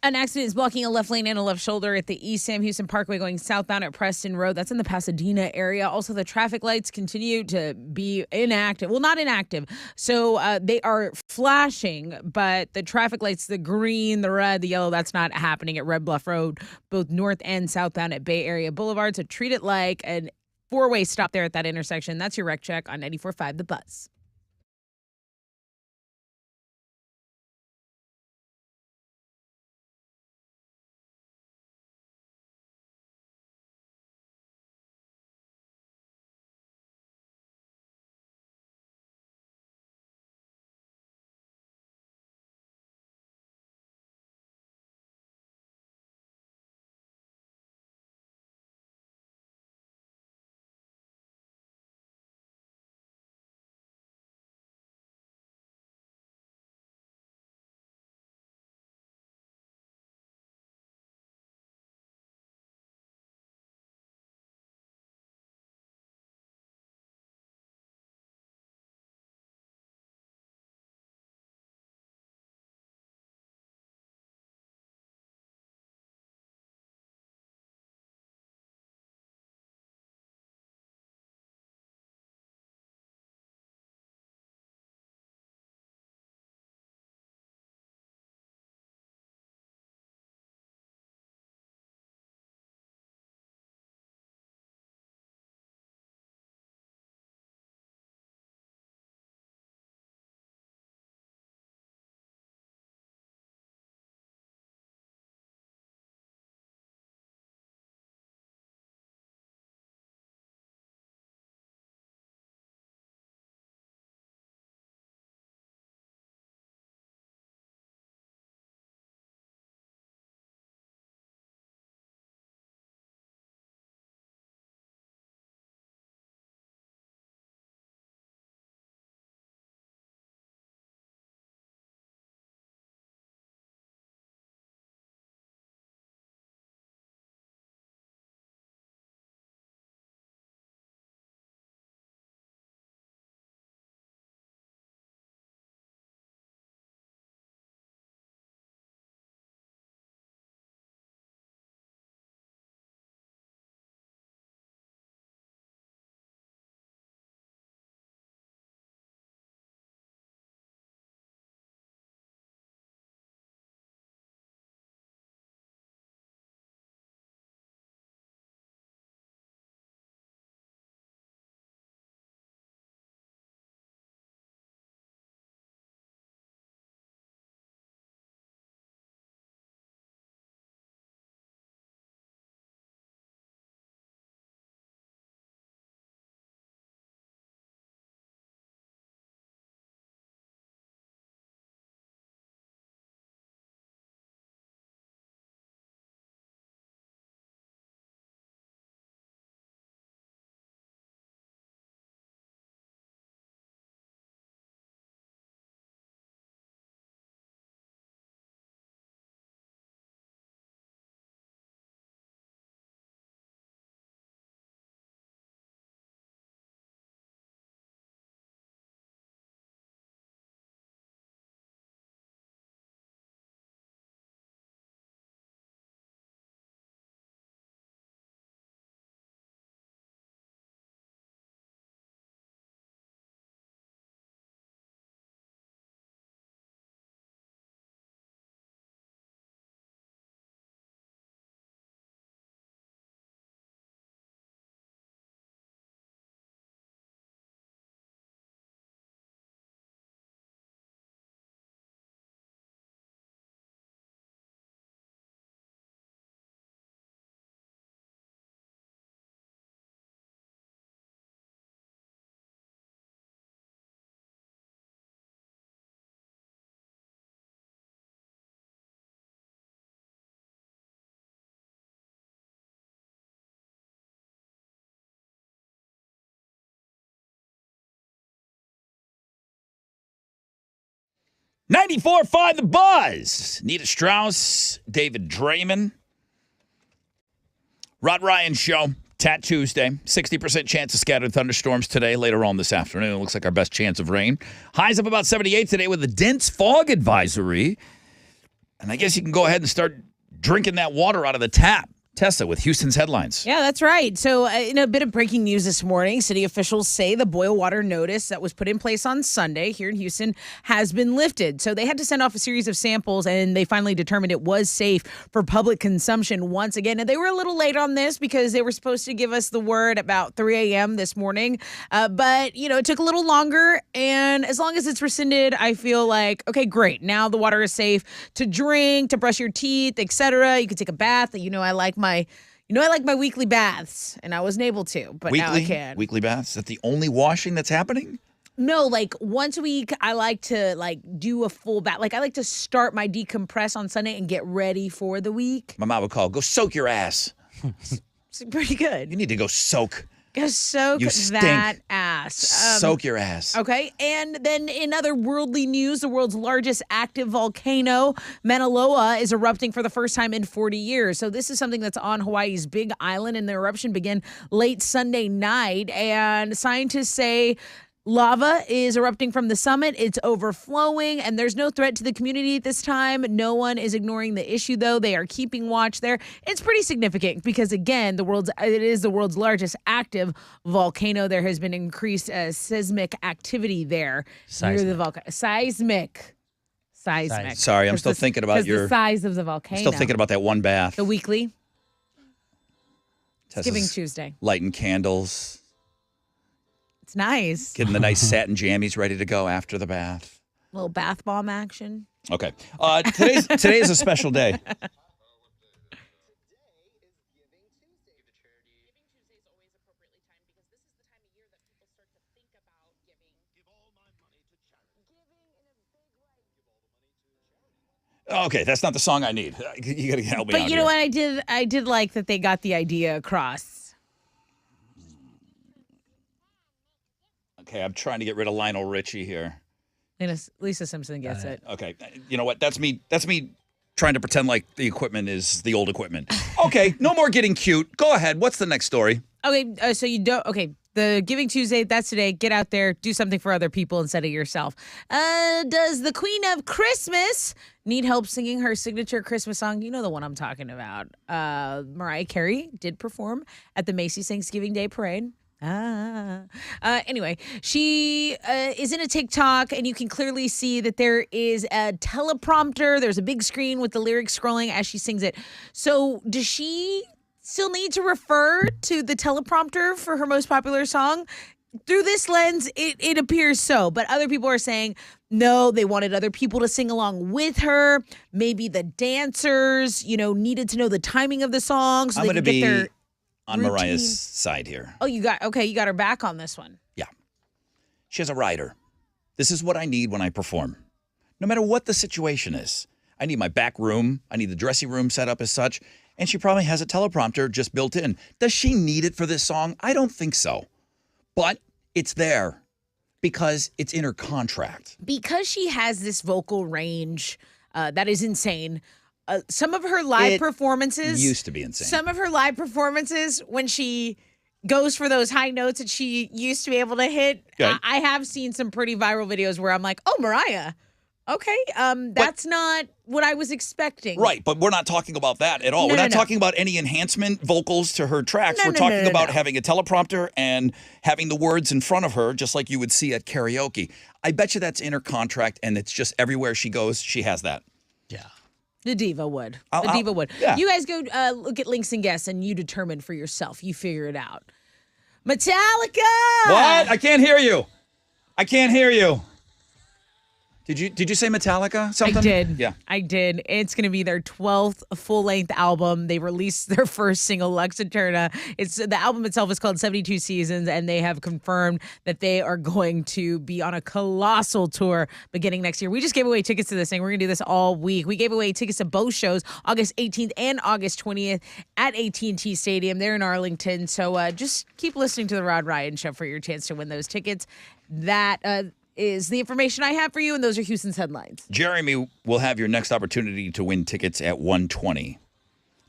An accident is blocking a left lane and a left shoulder at the East Sam Houston Parkway going southbound at Preston Road. That's in the Pasadena area. Also, the traffic lights continue to be inactive. Well, not inactive. So they are flashing, but the traffic lights, the green, the red, the yellow, that's not happening at Red Bluff Road, both north and southbound at Bay Area Boulevard. So treat it like an four-way stop there at that intersection. That's your wreck check on 94.5 The Buzz. .94.5 The Buzz. Nita Strauss, David Draymond. Rod Ryan Show, Tat Tuesday. 60% chance of scattered thunderstorms today, later on this afternoon. It looks like our best chance of rain. Highs up about 78 today with a dense fog advisory. And I guess you can go ahead and start drinking that water out of the tap. Tessa with Houston's headlines. Yeah, that's right. So, in a bit of breaking news this morning, city officials say the boil water notice that was put in place on Sunday here in Houston has been lifted. So, they had to send off a series of samples, and they finally determined it was safe for public consumption once again. And they were a little late on this because they were supposed to give us the word about 3 a.m. this morning. But, it took a little longer. And as long as it's rescinded, I feel like, okay, great. Now the water is safe to drink, to brush your teeth, etc. You can take a bath. I like my weekly baths, and I wasn't able to, but now I can. Weekly baths? Is that the only washing that's happening? No, like once a week, I like to do a full bath. Like I like to start my decompress on Sunday and get ready for the week. My mom would call, go soak your ass. It's pretty good. You need to go soak. Go soak You stink. that ass. Soak your ass. Okay, and then in other worldly news, the world's largest active volcano, Mauna Loa, is erupting for the first time in 40 years. So this is something that's on Hawaii's Big Island, and the eruption began late Sunday night. And scientists say lava is erupting from the summit. It's overflowing, and there's no threat to the community at this time. No one is ignoring the issue, though. They are keeping watch there. It's pretty significant because, again, it is the world's largest active volcano. There has been increased seismic activity there near the volcano. Seismic. Sorry, I'm still thinking about the size of the volcano. Still thinking about that one bath. The weekly. Tessa's Giving Tuesday. Lighting candles. It's nice. Getting the nice satin jammies ready to go after the bath. Little bath bomb action. Okay. Today is a special day. Okay, that's not the song I need. You got to help me out. But you know what? I did like that they got the idea across. Okay, I'm trying to get rid of Lionel Richie here. Lisa Simpson gets it. Okay, you know what? That's me trying to pretend like the equipment is the old equipment. Okay, no more getting cute. Go ahead. What's the next story? Okay, so you don't. Okay, the Giving Tuesday. That's today. Get out there, do something for other people instead of yourself. Does the Queen of Christmas need help singing her signature Christmas song? You know the one I'm talking about. Mariah Carey did perform at the Macy's Thanksgiving Day Parade. Anyway, she is in a TikTok, and you can clearly see that there is a teleprompter. There's a big screen with the lyrics scrolling as she sings it. So does she still need to refer to the teleprompter for her most popular song? Through this lens, it appears so. But other people are saying, no, they wanted other people to sing along with her. Maybe the dancers, needed to know the timing of the song so I'm they going could to get be their on routine. Mariah's side here. Oh, you got her back on this one. Yeah. She has a rider. This is what I need when I perform. No matter what the situation is. I need my back room. I need the dressing room set up as such. And she probably has a teleprompter just built in. Does she need it for this song? I don't think so. But it's there because it's in her contract. Because she has this vocal range that is insane. Some of her live performances used to be insane. Some of her live performances, when she goes for those high notes that she used to be able to hit, I have seen some pretty viral videos where I'm like, oh, Mariah. Okay, that's not what I was expecting. Right, but we're not talking about that at all. We're not talking about any enhancement vocals to her tracks. We're talking about having a teleprompter and having the words in front of her, just like you would see at karaoke. I bet you that's in her contract, and it's just everywhere she goes, she has that. Yeah. The diva would. Yeah. You guys go look at links and guests, and you determine for yourself. You figure it out. Metallica! What? I can't hear you. Did you say Metallica? Something? I did. Yeah. I did. It's going to be their 12th full-length album. They released their first single, Lux Eterna. The album itself is called 72 Seasons, and they have confirmed that they are going to be on a colossal tour beginning next year. We just gave away tickets to this thing. We're going to do this all week. We gave away tickets to both shows, August 18th and August 20th at AT&T Stadium. They're in Arlington. So just keep listening to The Rod Ryan Show for your chance to win those tickets. That is the information I have for you, and those are Houston's headlines. Jeremy will have your next opportunity to win tickets at 1:20.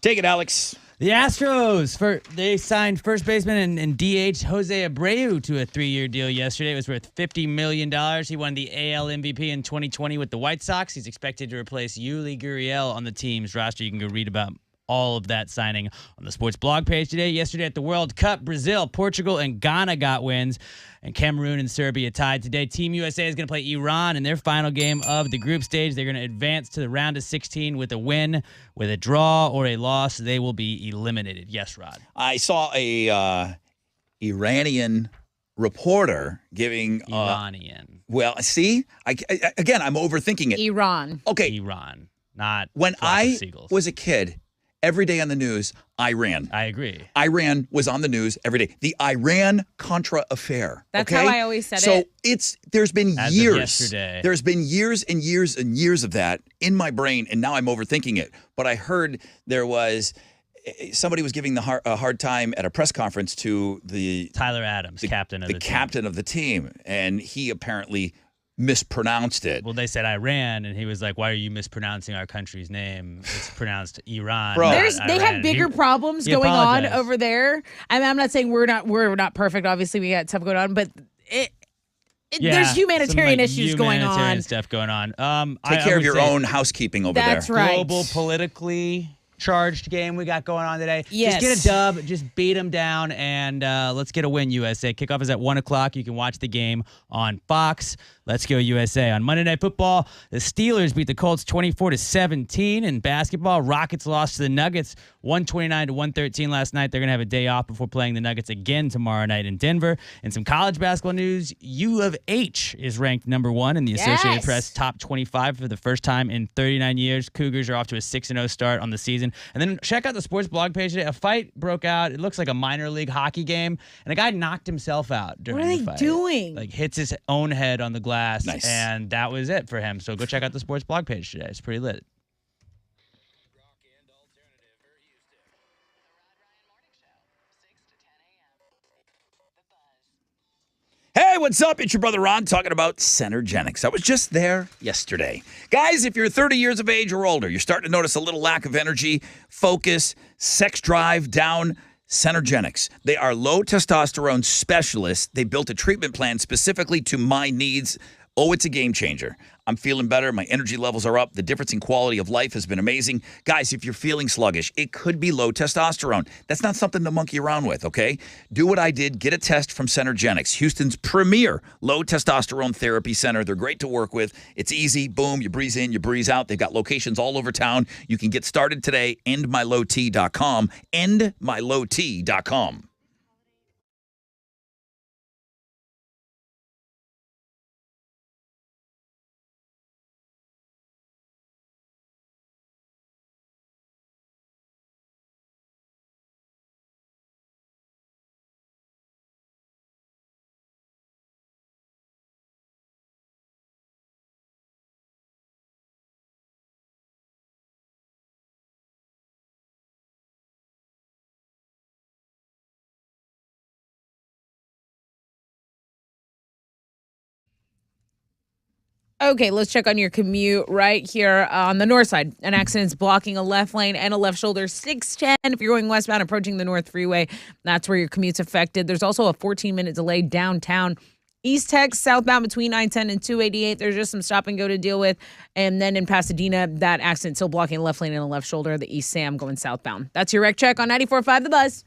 Take it, Alex. The Astros, they signed first baseman and DH Jose Abreu to a 3-year deal yesterday. It was worth $50 million. He won the AL MVP in 2020 with the White Sox. He's expected to replace Yuli Gurriel on the team's roster. You can go read about all of that signing on the sports blog page today. Yesterday at the World Cup, Brazil, Portugal, and Ghana got wins, and Cameroon and Serbia tied today. Team USA is going to play Iran in their final game of the group stage. They're going to advance to the round of 16 with a win. With a draw or a loss, they will be eliminated. Yes, Rod. I saw a Iranian reporter giving Iranian. Well, see, again, I'm overthinking it. Iran. Okay, Iran, not when flock of I seagulls. was a kid, every day on the news, Iran. I agree. Iran was on the news every day. The Iran-Contra affair. That's okay? how I always said so it. So there's been As of years. yesterday. There's been years and years and years of that in my brain, and now I'm overthinking it. But I heard there was somebody was giving a hard time at a press conference to the Tyler Adams, captain of the team. captain of the team, and he apparently mispronounced it. Well, they said Iran, and he was like, "Why are you mispronouncing our country's name? It's pronounced Iran." Bro. not They Iran." have bigger problems he going on apologized. over there. I mean, I'm not saying we're not perfect. Obviously, we got stuff going on, but there's humanitarian some, issues going humanitarian on. stuff going on. Take care of your own housekeeping over That's there. right. Global politically charged game we got going on today. Yes. Just get a dub, just beat them down, and let's get a win, USA. Kickoff is at 1 o'clock. You can watch the game on Fox. Let's go, USA. On Monday Night Football, the Steelers beat the Colts 24-17. In basketball, Rockets lost to the Nuggets 129-113 last night. They're going to have a day off before playing the Nuggets again tomorrow night in Denver. In some college basketball news, U of H is ranked number 1 in the Associated Yes. Press top 25 for the first time in 39 years. Cougars are off to a 6-0 start on the season. And then check out the sports blog page today. A fight broke out. It looks like a minor league hockey game, and a guy knocked himself out during What are the they fight. doing? Like hits his own head on the glass, Nice. and that was it for him. So go check out the sports blog page today. It's pretty lit. Hey, what's up? It's your brother Ron talking about Centergenics. I was just there yesterday. Guys, if you're 30 years of age or older, you're starting to notice a little lack of energy, focus, sex drive down. Centergenics. They are low testosterone specialists. They built a treatment plan specifically to my needs. Oh, it's a game changer. I'm feeling better. My energy levels are up. The difference in quality of life has been amazing. Guys, if you're feeling sluggish, it could be low testosterone. That's not something to monkey around with, okay? Do what I did. Get a test from Centergenics, Houston's premier low testosterone therapy center. They're great to work with. It's easy. Boom, you breeze in, you breeze out. They've got locations all over town. You can get started today. EndMyLowT.com. EndMyLowT.com. Okay, let's check on your commute right here on the north side. An accident's blocking a left lane and a left shoulder. 610 if you're going westbound approaching the North Freeway. That's where your commute's affected. There's also a 14-minute delay downtown. East Tex, southbound between 910 and 288. There's just some stop and go to deal with. And then in Pasadena, that accident still blocking a left lane and a left shoulder. The East Sam going southbound. That's your wreck check on 94.5 The Buzz.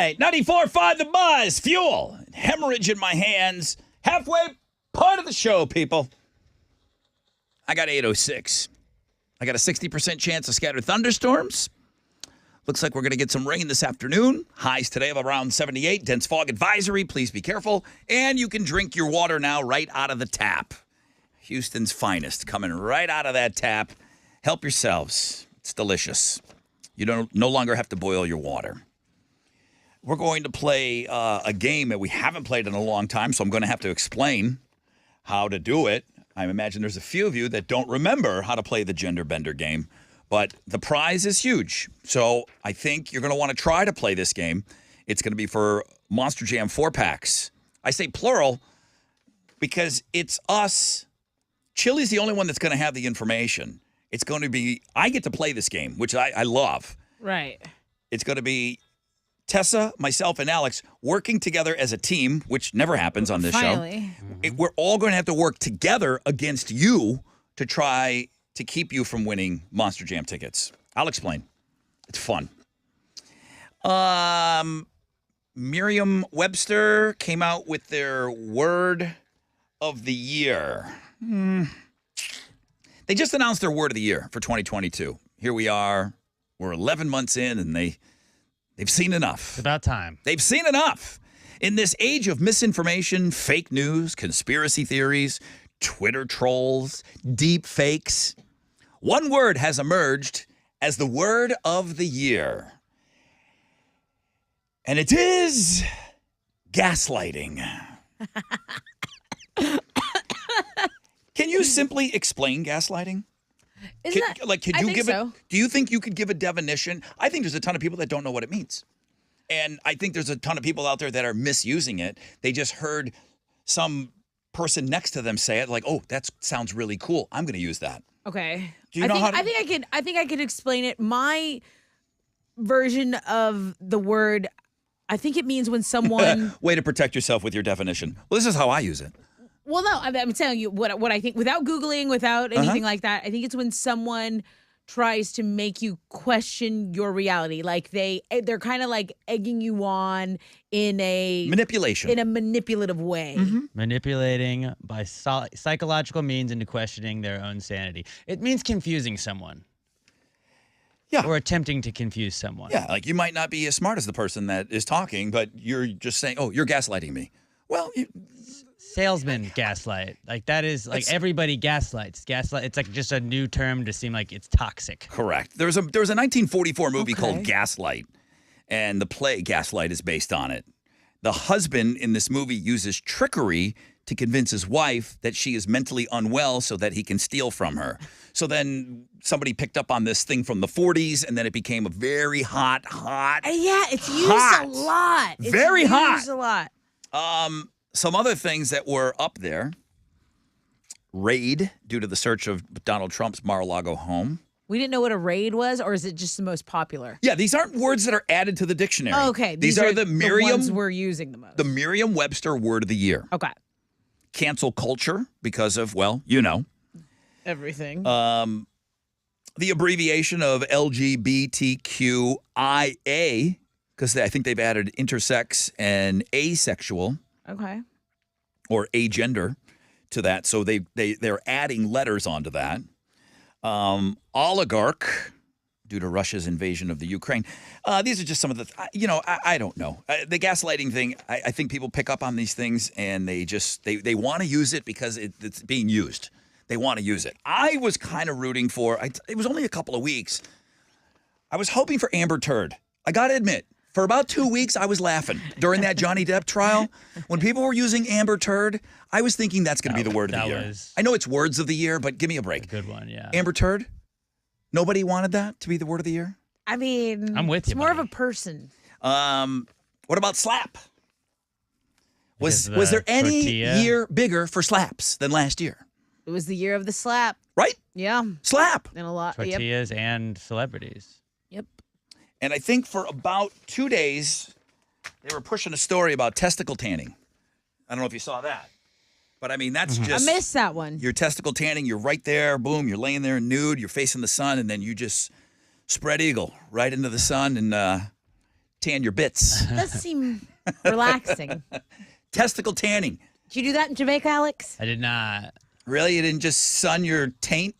right, 94.5 The Buzz, fuel, hemorrhage in my hands. Halfway part of the show, people. I got 8:06. I got a 60% chance of scattered thunderstorms. Looks like we're going to get some rain this afternoon. Highs today of around 78. Dense fog advisory. Please be careful. And you can drink your water now right out of the tap. Houston's finest coming right out of that tap. Help yourselves. It's delicious. You no longer have to boil your water. We're going to play a game that we haven't played in a long time, so I'm going to have to explain how to do it. I imagine there's a few of you that don't remember how to play the Gender Bender game. But the prize is huge. So I think you're going to want to try to play this game. It's going to be for Monster Jam 4-packs. I say plural because it's us. Chili's the only one that's going to have the information. It's going to be, I get to play this game, which I love. Right. It's going to be Tessa, myself, and Alex working together as a team, which never happens on this show. We're all going to have to work together against you to try to keep you from winning Monster Jam tickets. I'll explain. It's fun. Merriam-Webster came out with their word of the year. They just announced their word of the year for 2022. Here we are. We're 11 months in, and they've seen enough. It's about time. They've seen enough. In this age of misinformation, fake news, conspiracy theories, Twitter trolls, deep fakes, one word has emerged as the word of the year. And it is gaslighting. Can you simply explain gaslighting? Do you think you could give a definition? I think there's a ton of people that don't know what it means. And I think there's a ton of people out there that are misusing it. They just heard some person next to them say it, like, "Oh, that sounds really cool. I'm going to use that." Okay. Do you know how to? I think I could explain it. My version of the word, I think it means when someone. Way to protect yourself with your definition. Well, this is how I use it. Well, no, I'm telling you what I think without Googling, without anything like that. I think it's when someone tries to make you question your reality. Like they're kind of like egging you on in a manipulation, in a manipulative way. Manipulating by psychological means into questioning their own sanity. It means confusing someone. Yeah. Or attempting to confuse someone. Yeah, like you might not be as smart as the person that is talking, but you're just saying, "Oh, you're gaslighting me." Well, salesman gaslight. Like that is like everybody gaslights. Gaslight. It's like just a new term to seem like it's toxic. Correct. There was a 1944 movie called Gaslight, and the play Gaslight is based on it. The husband in this movie uses trickery to convince his wife that she is mentally unwell so that he can steal from her. So then somebody picked up on this thing from the 40s, and then it became a very hot. Yeah, it's used a lot. It's very hot. Used a lot. Some other things that were up there. Raid, due to the search of Donald Trump's Mar-a-Lago home. We didn't know what a raid was, or is it just the most popular? Yeah, these aren't words that are added to the dictionary. Oh, okay. These are the ones we're using the most. The Merriam-Webster word of the year. Okay. Cancel culture because of, everything. The abbreviation of LGBTQIA, because I think they've added intersex and asexual. Okay. Or agender to that. So they're adding letters onto that. Oligarch, due to Russia's invasion of the Ukraine. These are just some of the, I don't know. The gaslighting thing, I think people pick up on these things and they want to use it because it's being used. They want to use it. I was kind of rooting for, it was only a couple of weeks. I was hoping for Amber Turd. I got to admit, for about 2 weeks, I was laughing during that Johnny Depp trial. When people were using Amber Turd, I was thinking that's going to be the word of the year. I know it's words of the year, but give me a break. A good one, yeah. Amber Turd? Nobody wanted that to be the word of the year? I mean, I'm with you. It's more of a person. What about slap? Was there any year bigger for slaps than last year? It was the year of the slap. Right? Yeah. Slap. And a lot. Tortillas and celebrities. Yep. And I think for about 2 days, they were pushing a story about testicle tanning. I don't know if you saw that. But I mean, that's just... I missed that one. Your testicle tanning, you're right there, boom, you're laying there nude, you're facing the sun, and then you just spread eagle right into the sun and tan your bits. Does seem relaxing. Testicle tanning. Did you do that in Jamaica, Alex? I did not. Really? You didn't just sun your taint?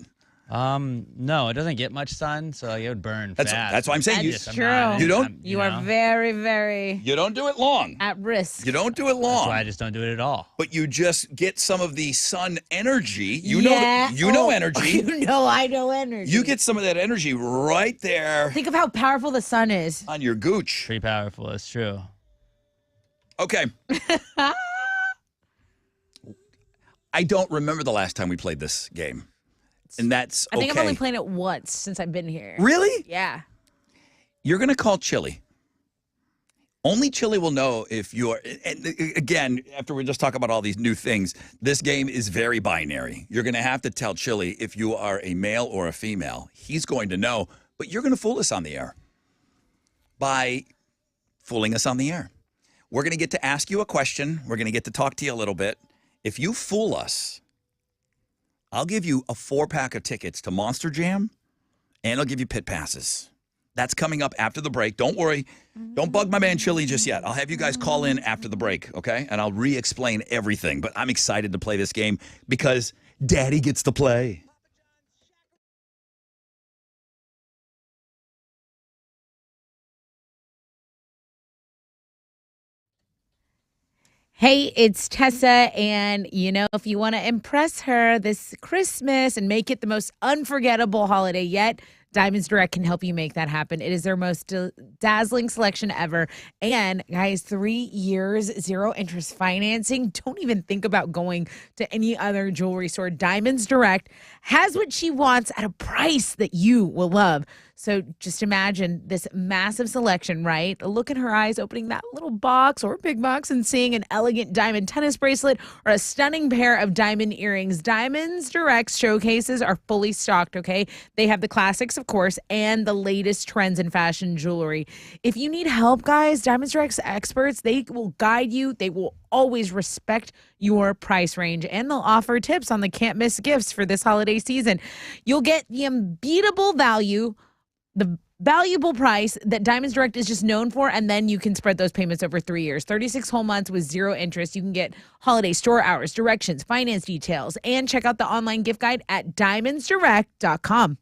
No, it doesn't get much sun, so it would burn fast. That's why I'm saying That's true. You don't- You are very, very You don't do it long. at risk. You don't do it long. That's why I just don't do it at all. But you just get some of the sun energy. You Yeah. know Oh, energy. You know I know energy. You get some of that energy right there Think of how powerful the sun is. on your gooch. Pretty powerful. It's true. Okay. I don't remember the last time we played this game. And that's okay. I think I've only played it once since I've been here. Really? Yeah. You're going to call Chili. Only Chili will know if you're, and again, after we just talk about all these new things, this game is very binary. You're going to have to tell Chili if you are a male or a female. He's going to know, but you're going to fool us on the air by fooling us on the air. We're going to get to ask you a question. We're going to get to talk to you a little bit. If you fool us, I'll give you a 4-pack of tickets to Monster Jam, and I'll give you pit passes. That's coming up after the break. Don't worry. Don't bug my man Chili just yet. I'll have you guys call in after the break, okay? And I'll re-explain everything. But I'm excited to play this game because Daddy gets to play. Hey, it's Tessa, and if you want to impress her this Christmas and make it the most unforgettable holiday yet, Diamonds Direct can help you make that happen. It is their most dazzling selection ever. And guys, 3 years, 0 interest financing. Don't even think about going to any other jewelry store. Diamonds Direct has what she wants at a price that you will love. So just imagine this massive selection, right? Look in her eyes opening that little box or big box and seeing an elegant diamond tennis bracelet or a stunning pair of diamond earrings. Diamonds Direct showcases are fully stocked, okay? They have the classics, of course, and the latest trends in fashion jewelry. If you need help, guys, Diamonds Direct's experts, they will guide you. They will always respect your price range, and they'll offer tips on the can't miss gifts for this holiday season. You'll get the unbeatable value, the valuable price that Diamonds Direct is just known for, and then you can spread those payments over 3 years. 36 whole months with 0 interest. You can get holiday store hours, directions, finance details, and check out the online gift guide at diamondsdirect.com.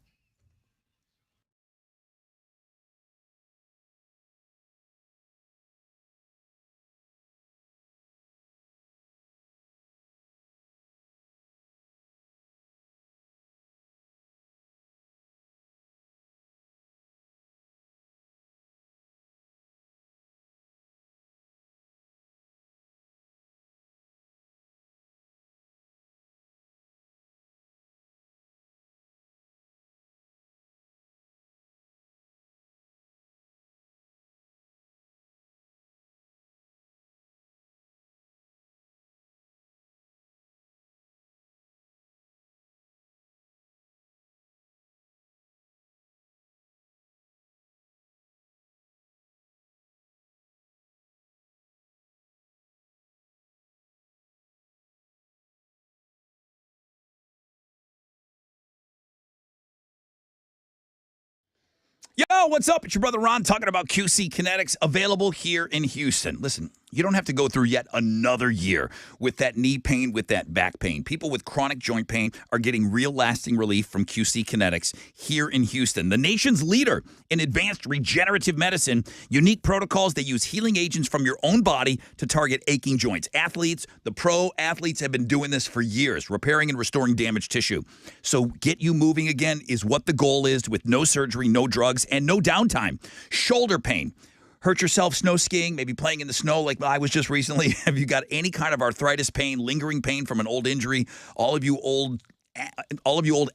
Yo, what's up? It's your brother Ron talking about QC Kinetics, available here in Houston. Listen, you don't have to go through yet another year with that knee pain, with that back pain. People with chronic joint pain are getting real lasting relief from QC Kinetics here in Houston. The nation's leader in advanced regenerative medicine, unique protocols that use healing agents from your own body to target aching joints. Athletes, the pro athletes have been doing this for years, repairing and restoring damaged tissue. So get you moving again is what the goal is, with no surgery, no drugs, and no downtime. Shoulder pain. Hurt yourself snow skiing, maybe playing in the snow like I was just recently. Have you got any kind of arthritis pain, lingering pain from an old injury? All of you old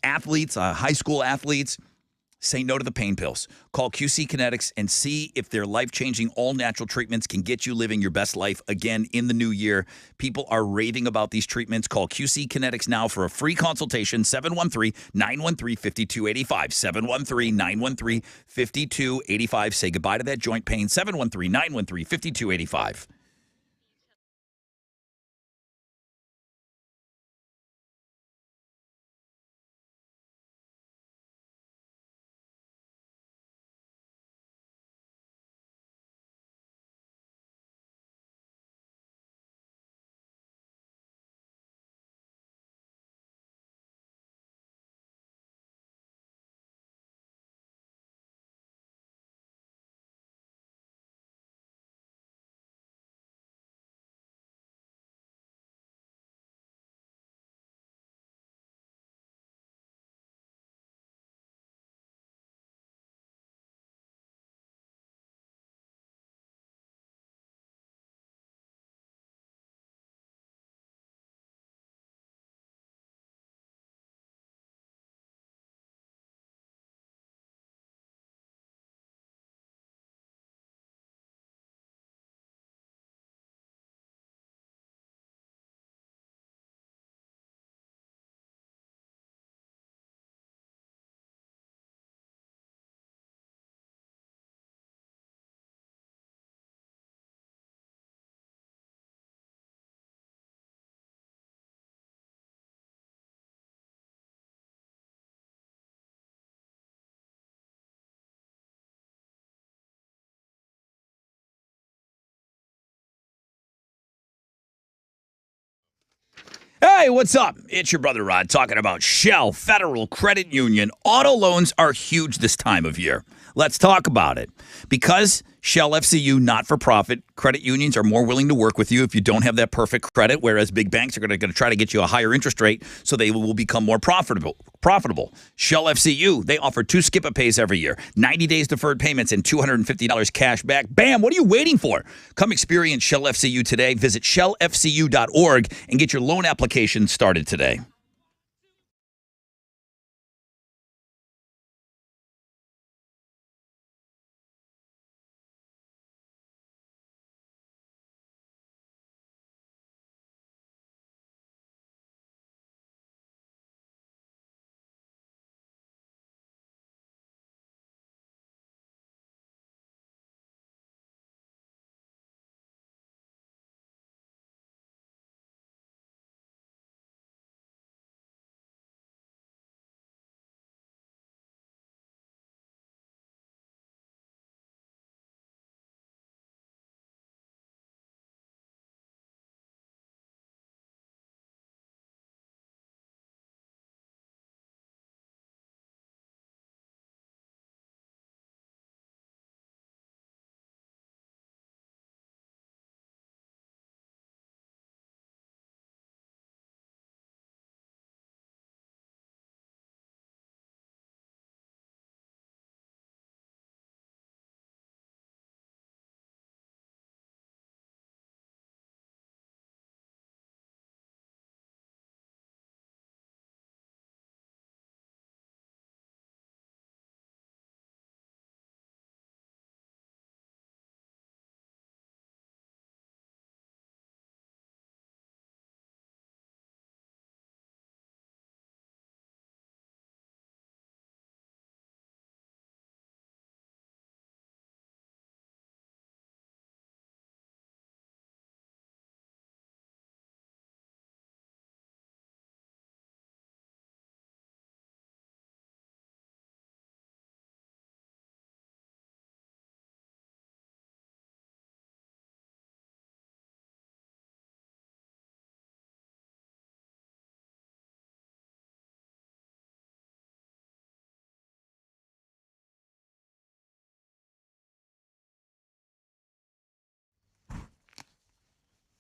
athletes, high school athletes, say no to the pain pills. Call QC Kinetics and see if their life-changing all-natural treatments can get you living your best life again in the new year. People are raving about these treatments. Call QC Kinetics now for a free consultation, 713-913-5285. 713-913-5285. Say goodbye to that joint pain, 713-913-5285. Hey, what's up? It's your brother Rod talking about Shell Federal Credit Union. Auto loans are huge this time of year. Let's talk about it. Because Shell FCU not-for-profit credit unions are more willing to work with you if you don't have that perfect credit, whereas big banks are going to try to get you a higher interest rate so they will become more profitable. Shell FCU, they offer 2 skip-a-pays every year, 90 days deferred payments, and $250 cash back. Bam! What are you waiting for? Come experience Shell FCU today. Visit shellfcu.org and get your loan application started today.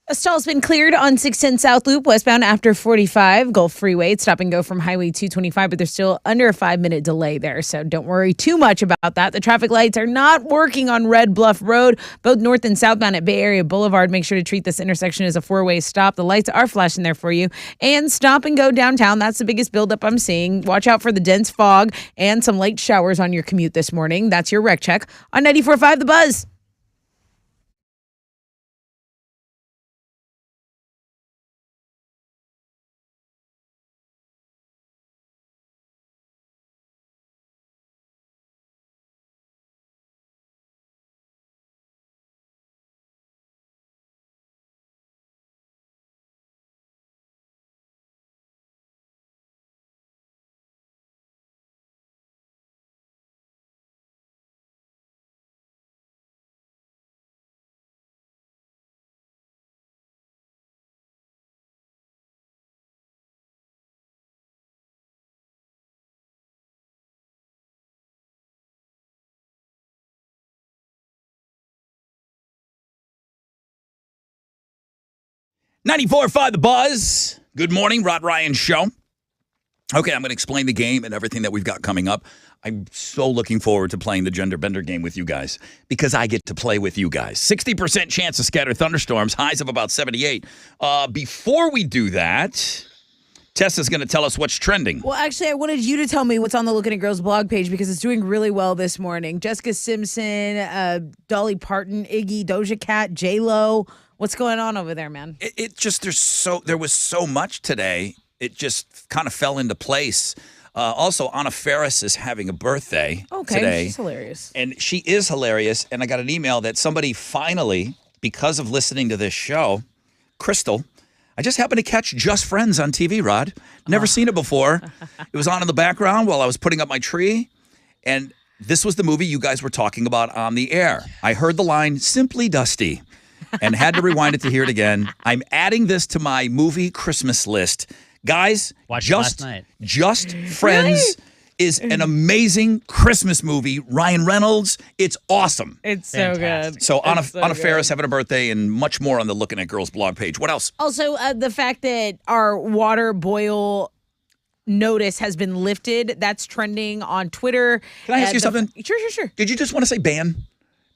A stall's been cleared on 610 South Loop westbound after 45 Gulf Freeway. It's stop and go from Highway 225, but there's still under a 5-minute delay there, so don't worry too much about that. The traffic lights are not working on Red Bluff Road, both north and southbound at Bay Area Boulevard. Make sure to treat this intersection as a 4-way stop. The lights are flashing there for you. And stop and go downtown. That's the biggest buildup I'm seeing. Watch out for the dense fog and some late showers on your commute this morning. That's your wreck check on 94.5 The Buzz. .94.5 The Buzz. Good morning, Rod Ryan Show. Okay, I'm going to explain the game and everything that we've got coming up. I'm so looking forward to playing the Gender Bender game with you guys because I get to play with you guys. 60% chance of scattered thunderstorms, highs of about 78. Before we do that, Tessa's going to tell us what's trending. Well, actually, I wanted you to tell me what's on the Looking at Girls blog page because it's doing really well this morning. Jessica Simpson, Dolly Parton, Iggy, Doja Cat, J-Lo. What's going on over there, man? There was so much today. It just kind of fell into place. Also, Anna Faris is having a birthday today. She's hilarious. And she is hilarious. And I got an email that somebody finally, because of listening to this show, Crystal, I just happened to catch Just Friends on TV, Rod. Never seen it before. It was on in the background while I was putting up my tree. And this was the movie you guys were talking about on the air. I heard the line, Simply Dusty. and had to rewind it to hear it again. I'm adding this to my movie Christmas list. Guys, Watched it last night. Just Friends is an amazing Christmas movie. Ryan Reynolds, it's awesome. It's so good. So Anna, It's so Anna good. Faris having a birthday and much more on the Looking at Girls blog page. What else? Also, the fact that our water boil notice has been lifted, that's trending on Twitter. Can I ask you something? Sure. Did you just want to say ban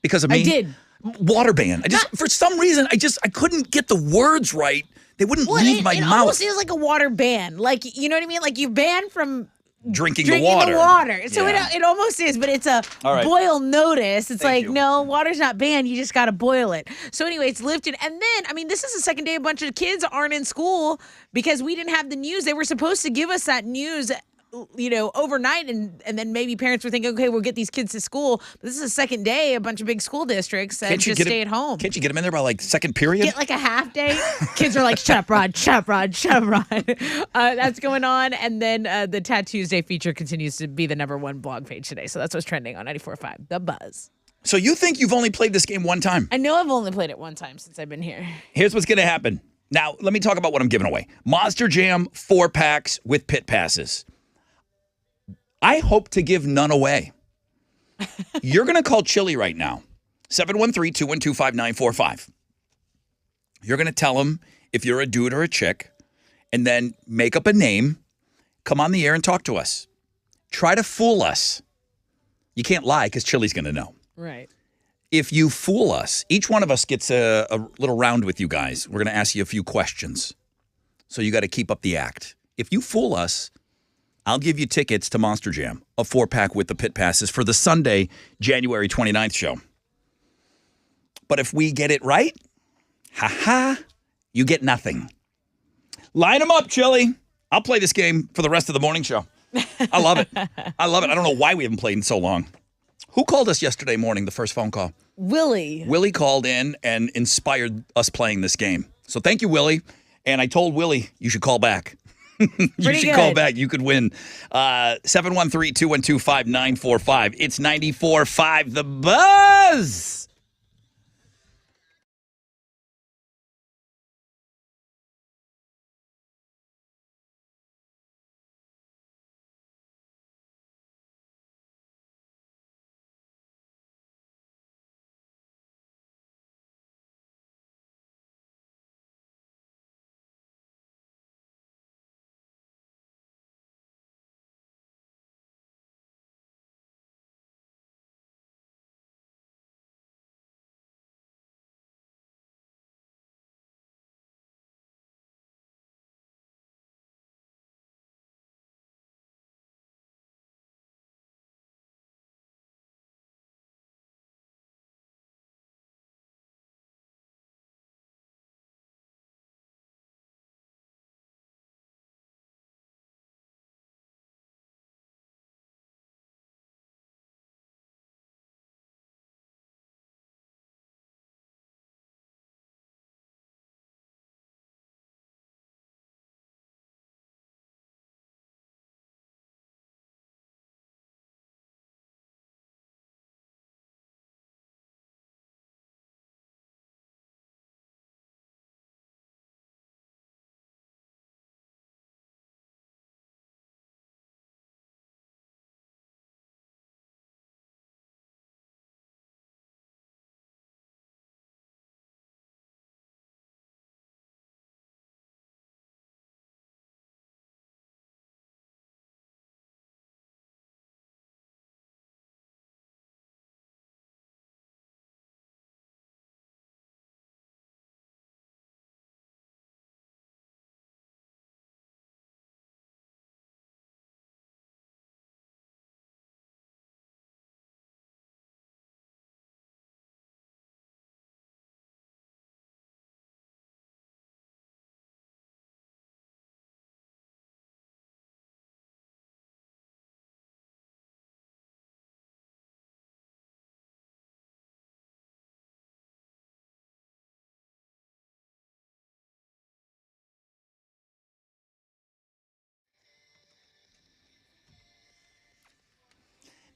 because of me? I did. Water ban. For some reason, I couldn't get the words right. They wouldn't leave my it mouth. almost is like a water ban. Like, you know what I mean? Like you ban from Drinking the water. So Yeah. it almost is, but it's a All right. boil notice. It's Thank like, you. no, water's not banned. You just got to boil it. So anyway, it's lifted. And then, I mean, this is the second day a bunch of kids aren't in school because we didn't have the news. They were supposed to give us that news, overnight. And then maybe parents were thinking, okay, we'll get these kids to school. But this is the second day, a bunch of big school districts that just stay at home. Can't you get them in there by like second period? Get like a half day. Kids are like, shut up, Rod, shut up, Rod, shut up, Rod. That's going on. And then the Tattoos Day feature continues to be the #1 blog page today. So that's what's trending on 94.5, The Buzz. So you think you've only played this game one time? I know I've only played it one time since I've been here. Here's what's going to happen. Now, let me talk about what I'm giving away. Monster Jam 4-packs with pit passes. I hope to give none away. You're going to call Chili right now, 713-212-5945. You're going to tell him if you're a dude or a chick, and then make up a name, come on the air and talk to us. Try to fool us. You can't lie because Chili's going to know. Right. If you fool us, each one of us gets a little round with you guys. We're going to ask you a few questions. So you got to keep up the act. If you fool us, I'll give you tickets to Monster Jam, a 4-pack with the pit passes for the Sunday, January 29th show. But if we get it right, you get nothing. Line them up, Chili. I'll play this game for the rest of the morning show. I love it. I love it. I don't know why we haven't played in so long. Who called us yesterday morning, the first phone call? Willie. Willie called in and inspired us playing this game. So thank you, Willie. And I told Willie you should call back. You should call back. You could win. 713-212-5945. It's 94.5 The Buzz.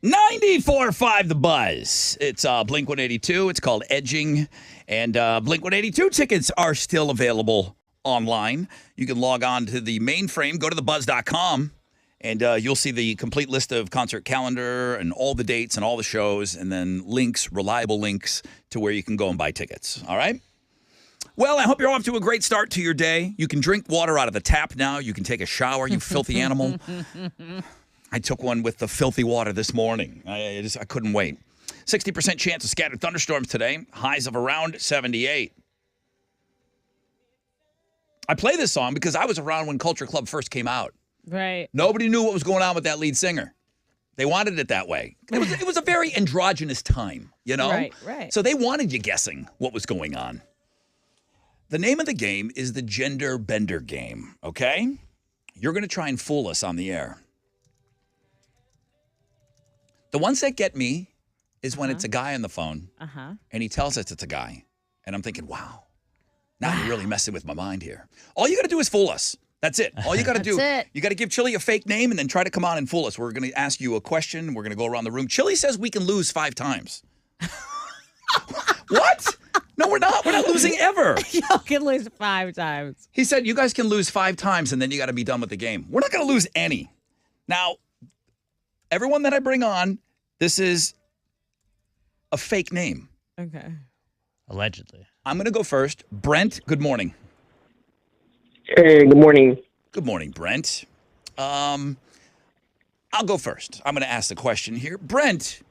94.5 The Buzz. It's Blink 182. It's called Edging. And Blink 182 tickets are still available online. You can log on to the mainframe, go to thebuzz.com, and you'll see the complete list of concert calendar and all the dates and all the shows, and then links, reliable links to where you can go and buy tickets. All right? Well, I hope you're off to a great start to your day. You can drink water out of the tap now. You can take a shower, you filthy animal. I took one with the filthy water this morning. I couldn't wait. 60% chance of scattered thunderstorms today. Highs of around 78. I play this song because I was around when Culture Club first came out. Right. Nobody knew what was going on with that lead singer. They wanted it that way. It was a very androgynous time, you know? Right. So they wanted you guessing what was going on. The name of the game is the Gender Bender Game, okay? You're going to try and fool us on the air. The ones that get me is when it's a guy on the phone and he tells us it's a guy. And I'm thinking, wow, now you're really messing with my mind here. All you got to do is fool us. That's it. All you got to do, you got to give Chili a fake name and then try to come on and fool us. We're going to ask you a question. We're going to go around the room. Chili says we can lose 5 times. What? No, we're not. We're not losing ever. Y'all can lose 5 times. He said you guys can lose 5 times and then you got to be done with the game. We're not going to lose any. Now, everyone that I bring on, this is a fake name. Okay. Allegedly. I'm going to go first. Brent, good morning. Hey, good morning. Good morning, Brent. I'll go first. I'm going to ask the question here. Brent,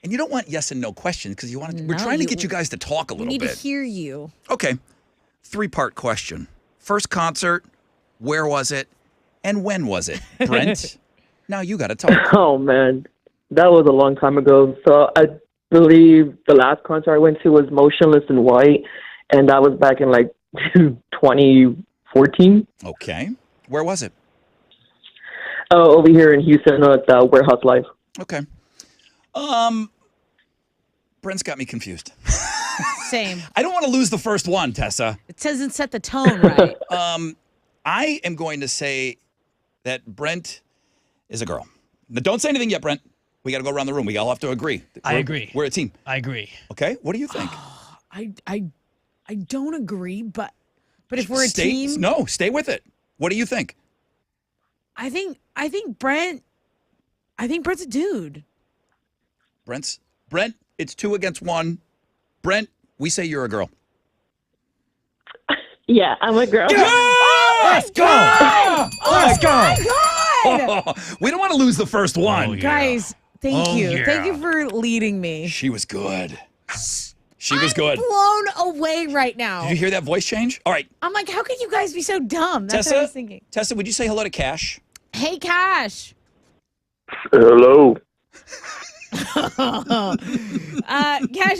and you don't want yes and no questions because you want to, we're trying to get you guys to talk a little We bit. need to hear you. Okay. 3-part question. First concert, where was it, and when was it? Brent, now you got to talk. Oh, man. That was a long time ago. So I believe the last concert I went to was Motionless in White, and that was back in like 2014. Okay. Where was it? Over here in Houston at the Warehouse Live. Okay. Brent's got me confused. Same. I don't want to lose the first one, Tessa. It doesn't set the tone right. I am going to say that Brent is a girl. Now, don't say anything yet, Brent. We got to go around the room. We all have to agree. I agree. We're a team. I agree. Okay. What do you think? I don't agree, but if we're a team, No, stay with it. What do you think? I think Brent's a dude. Brent, it's 2 against 1. Brent, we say you're a girl. Yeah, I'm a girl. Let's go! Let's go! God! We don't want to lose the first one. Oh, yeah. Guys, thank you. yeah. Thank you for leading me. She was good. She was good. Blown away right now. Did you hear that voice change? All right. I'm like, how could you guys be so dumb? That's Tessa, what I was thinking. Tessa, would you say hello to Cash? Hey, Cash. Hello. Cash,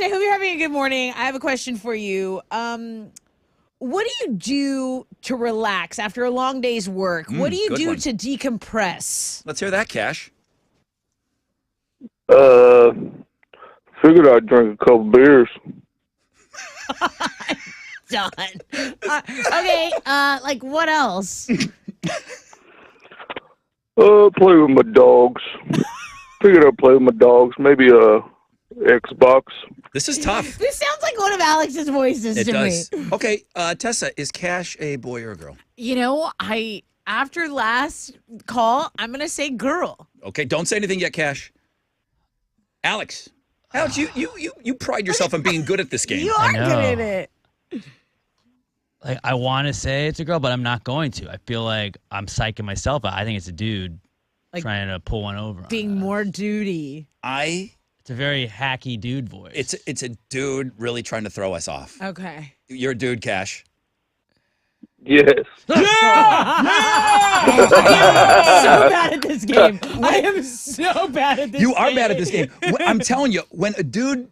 I hope you're having a good morning. I have a question for you. What do you do to relax after a long day's work? What do you good do one. to decompress? Let's hear that, Cash. Figured I'd drink a couple beers. Done. Okay, like what else? Play with my dogs. Figured I'd play with my dogs. Maybe Xbox. This is tough. This sounds like one of Alex's voices It to does. me. Okay, Tessa, is Cash a boy or a girl? You know, after last call, I'm gonna say girl. Okay, don't say anything yet, Cash. Alex, you pride yourself on being good at this game. You are know. good at it. Like, I want to say it's a girl, but I'm not going to. I feel like I'm psyching myself out. I think it's a dude Like, trying to pull one over. on being us. more duty. It's a very hacky dude voice. It's a dude really trying to throw us off. Okay. You're a dude, Cash. Yes. So bad at this game. I am so bad at this You game. are bad at this game. I'm telling you, when a dude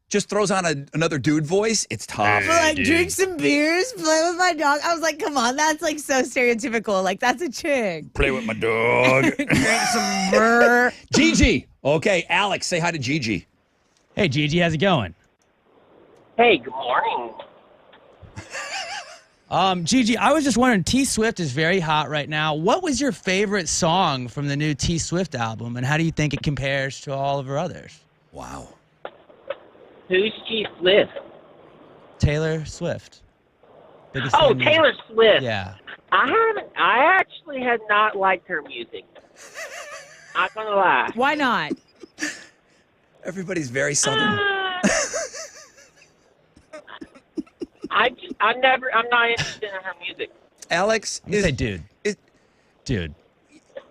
just throws on another dude voice, it's tough. But like, drink some beers, play with my dog. I was like, come on, that's like so stereotypical. Like, that's a chick. Play with my dog. Drink some beer. Gigi. Okay, Alex, say hi to Gigi. Hey, Gigi, how's it going? Hey, good morning. Gigi, I was just wondering, T Swift is very hot right now. What was your favorite song from the new T Swift album, and how do you think it compares to all of her others? Wow. Who's T Swift? Taylor Swift. Biggest Oh, thing in music. Taylor Swift. Yeah. I actually had not liked her music. Not gonna lie. Why not? Everybody's very southern. I'm not interested in her music. Alex, I'm gonna say dude. is- Dude.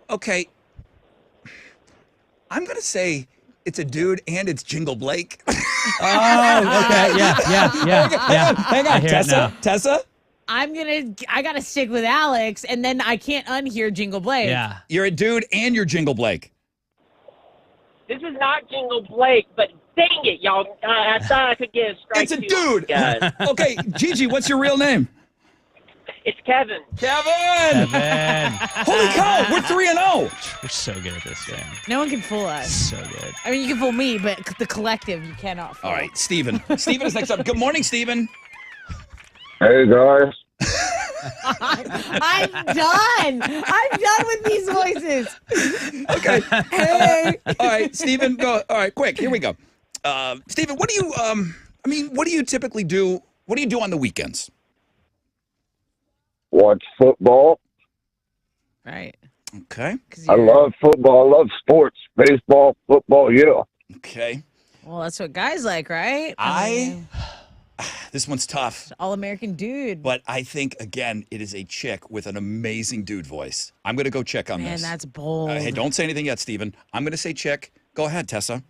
okay. I'm gonna say it's a dude and it's Jingle Blake. Oh, okay. Yeah. Hang I on, hear it now. Tessa. I gotta stick with Alex, and then I can't unhear Jingle Blake. Yeah. You're a dude and you're Jingle Blake. This is not Jingle Blake, but dang it, y'all. I thought I could get a strike. It's a two on you dude. guys. Okay, Gigi, what's your real name? It's Kevin. Kevin. Kevin. Holy cow, we're 3-0. We're so good at this game. No one can fool us. So good. I mean, you can fool me, but the collective, you cannot fool. All right, Steven. Steven is next up. Good morning, Steven. Hey, guys. I'm done. I'm done with these voices. Okay. Hey. All right, Steven, go. All right, quick. Here we go. Steven, what do you typically do? What do you do on the weekends? Watch football. Right. Okay. I love football. I love sports. Baseball, football, yeah. Okay. Well, that's what guys like, right? This one's tough, all-American dude. but I think, again, it is a chick with an amazing dude voice. I'm going to go check on Man, this. that's bold. Hey, don't say anything yet, Steven. I'm going to say chick. Go ahead, Tessa.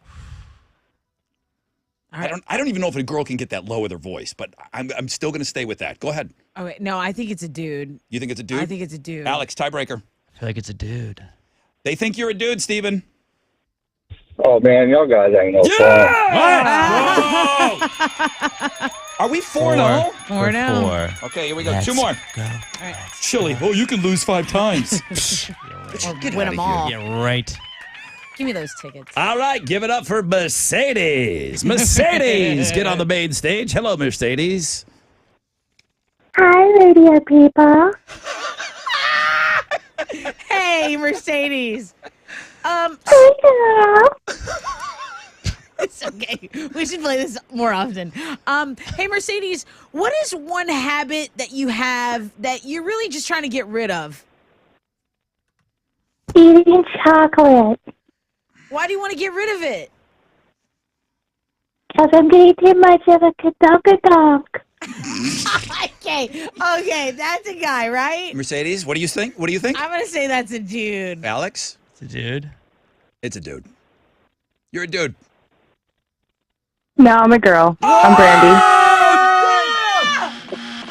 All right. I don't even know if a girl can get that low with her voice, but I'm still going to stay with that. Go ahead. Oh, wait, no, I think it's a dude. You think it's a dude? I think it's a dude. Alex, tiebreaker. I feel like it's a dude. They think you're a dude, Steven. Oh, man, y'all guys ain't no Yeah! Are we 4-0? 4-0. Okay, here we go. Let's 2 more. go. Chili. Oh, you can lose 5 times. Or Get win outta them here. all. Yeah, right. Give me those tickets. All right, give it up for Mercedes. Mercedes, get on the main stage. Hello, Mercedes. Hi, radio people. Hey, Mercedes. Hello. It's okay. We should play this more often. Hey, Mercedes, what is one habit that you have that you're really just trying to get rid of? Eating chocolate. Why do you want to get rid of it? Because I'm getting too much of a kadonk. Okay, that's a guy, right? Mercedes, what do you think? What do you think? I'm going to say that's a dude. Alex? It's a dude. It's a dude. You're a dude. No, I'm a girl. I'm Brandy.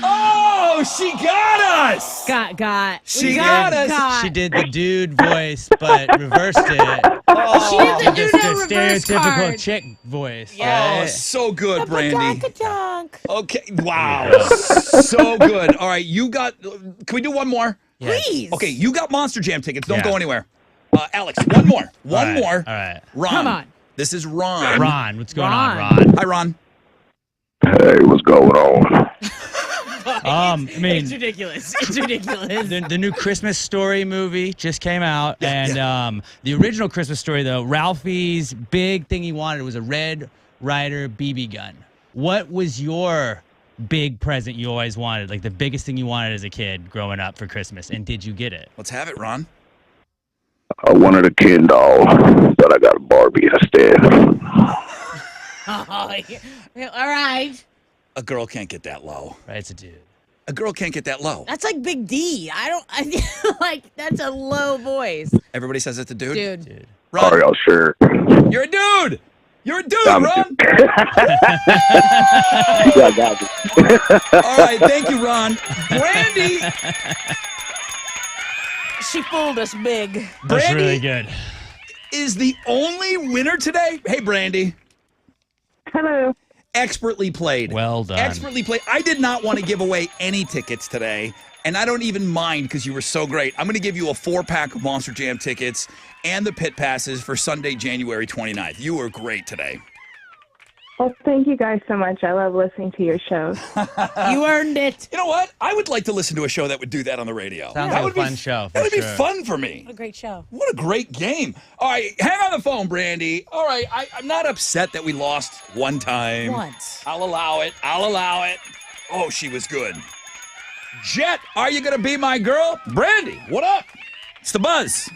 Oh, she got us. Got. She got us. Got. She did the dude voice, but reversed it. Oh, She did the Just dude a reverse stereotypical card. chick voice. Oh, right? so good, Brandy. Ka-dunk. Okay, wow. So good. All right, you got, can we do one more? Please. Okay, you got Monster Jam tickets. Don't Yeah. go anywhere. Alex, one more. One All right, more. All right. Ron. Come on. This is Ron. Ron, what's going on, Ron. Ron? Hi, Ron. Hey, what's going on? I It's mean, ridiculous. It's ridiculous. the new Christmas Story movie just came out, and the original Christmas Story, though, Ralphie's big thing he wanted was a Red Ryder BB gun. What was your big present you always wanted, like the biggest thing you wanted as a kid growing up for Christmas, and did you get it? Let's have it, Ron. I wanted a Ken doll, but I got a Barbie instead. Oh, yeah. All right. A girl can't get that low. Right, it's a dude. A girl can't get that low. That's like Big D. I feel like that's a low voice. Everybody says it's a dude. Dude. Ron, Are y'all sure? you're a dude. You're a dude, I'm a Ron. Yeah, I got it. All right, thank you, Ron. Brandy. She fooled us big. That's Brandy really good. is the only winner today. Hey, Brandy. Hello. Expertly played. Well done. Expertly played. I did not want to give away any tickets today, and I don't even mind because you were so great. I'm going to give you a 4-pack of Monster Jam tickets and the pit passes for Sunday, January 29th. You were great today. Well, thank you guys so much. I love listening to your shows. You earned it. You know what? I would like to listen to a show that would do that on the radio. Sounds that like would a fun show. That would be sure. fun for me. What a great show. What a great game. All right, hang on the phone, Brandy. All right, I'm not upset that we lost one time. Once. I'll allow it. Oh, she was good. Jet, are you going to be my girl? Brandy, what up? It's the Buzz.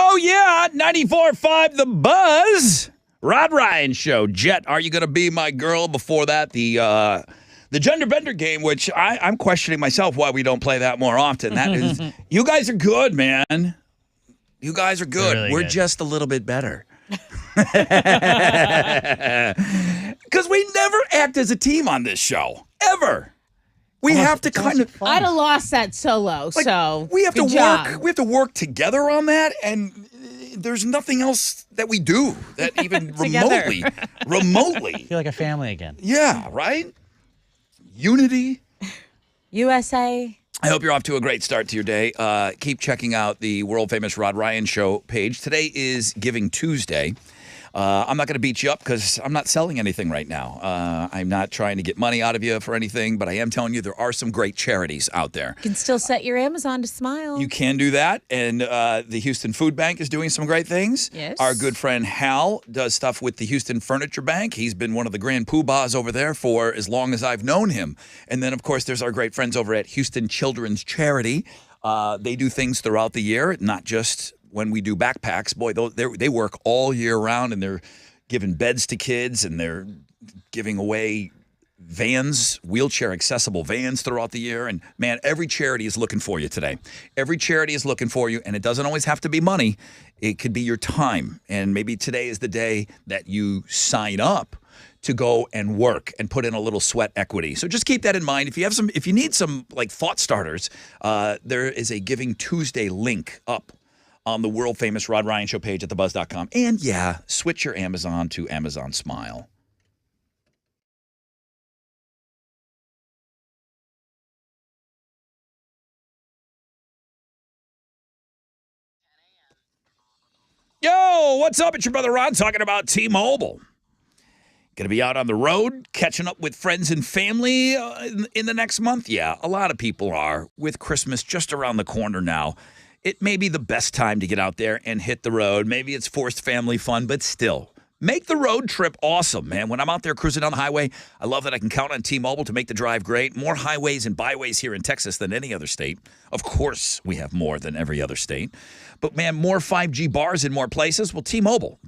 Oh, yeah, 94.5 The Buzz. Rod Ryan Show. Jet, are you going to be my girl? Before that, the Gender Bender game, which I'm questioning myself why we don't play that more often. That is, you guys are good, man. You guys are good. Really We're good. just a little bit better. Because we never act as a team on this show. Ever. We have to kind of... I'd have lost that solo, so we have to good job. work. We have to work together on that, and there's nothing else that we do that even Together. remotely. Feel like a family again. Yeah, right? Unity. USA. I hope you're off to a great start to your day. Keep checking out the world famous Rod Ryan Show page. Today is Giving Tuesday. I'm not going to beat you up because I'm not selling anything right now. I'm not trying to get money out of you for anything, but I am telling you there are some great charities out there. You can still set your Amazon to smile. You can do that, and the Houston Food Bank is doing some great things. Yes. Our good friend Hal does stuff with the Houston Furniture Bank. He's been one of the grand poobahs over there for as long as I've known him. And then, of course, there's our great friends over at Houston Children's Charity. They do things throughout the year, not just when we do backpacks. Boy, they work all year round, and they're giving beds to kids, and they're giving away vans, wheelchair accessible vans throughout the year. And man, every charity is looking for you today. Every charity is looking for you, and it doesn't always have to be money. It could be your time. And maybe today is the day that you sign up to go and work and put in a little sweat equity. So just keep that in mind. If you need some like thought starters, there is a Giving Tuesday link up on the world famous Rod Ryan Show page at thebuzz.com. And yeah, switch your Amazon to Amazon Smile. Yo, what's up? It's your brother Rod talking about T-Mobile. Going to be out on the road, catching up with friends and family in the next month? Yeah, a lot of people are. With Christmas just around the corner now, it may be the best time to get out there and hit the road. Maybe it's forced family fun, but still, make the road trip awesome, man. When I'm out there cruising down the highway, I love that I can count on T-Mobile to make the drive great. More highways and byways here in Texas than any other state. Of course, we have more than every other state. But, man, more 5G bars in more places. Well, T-Mobile,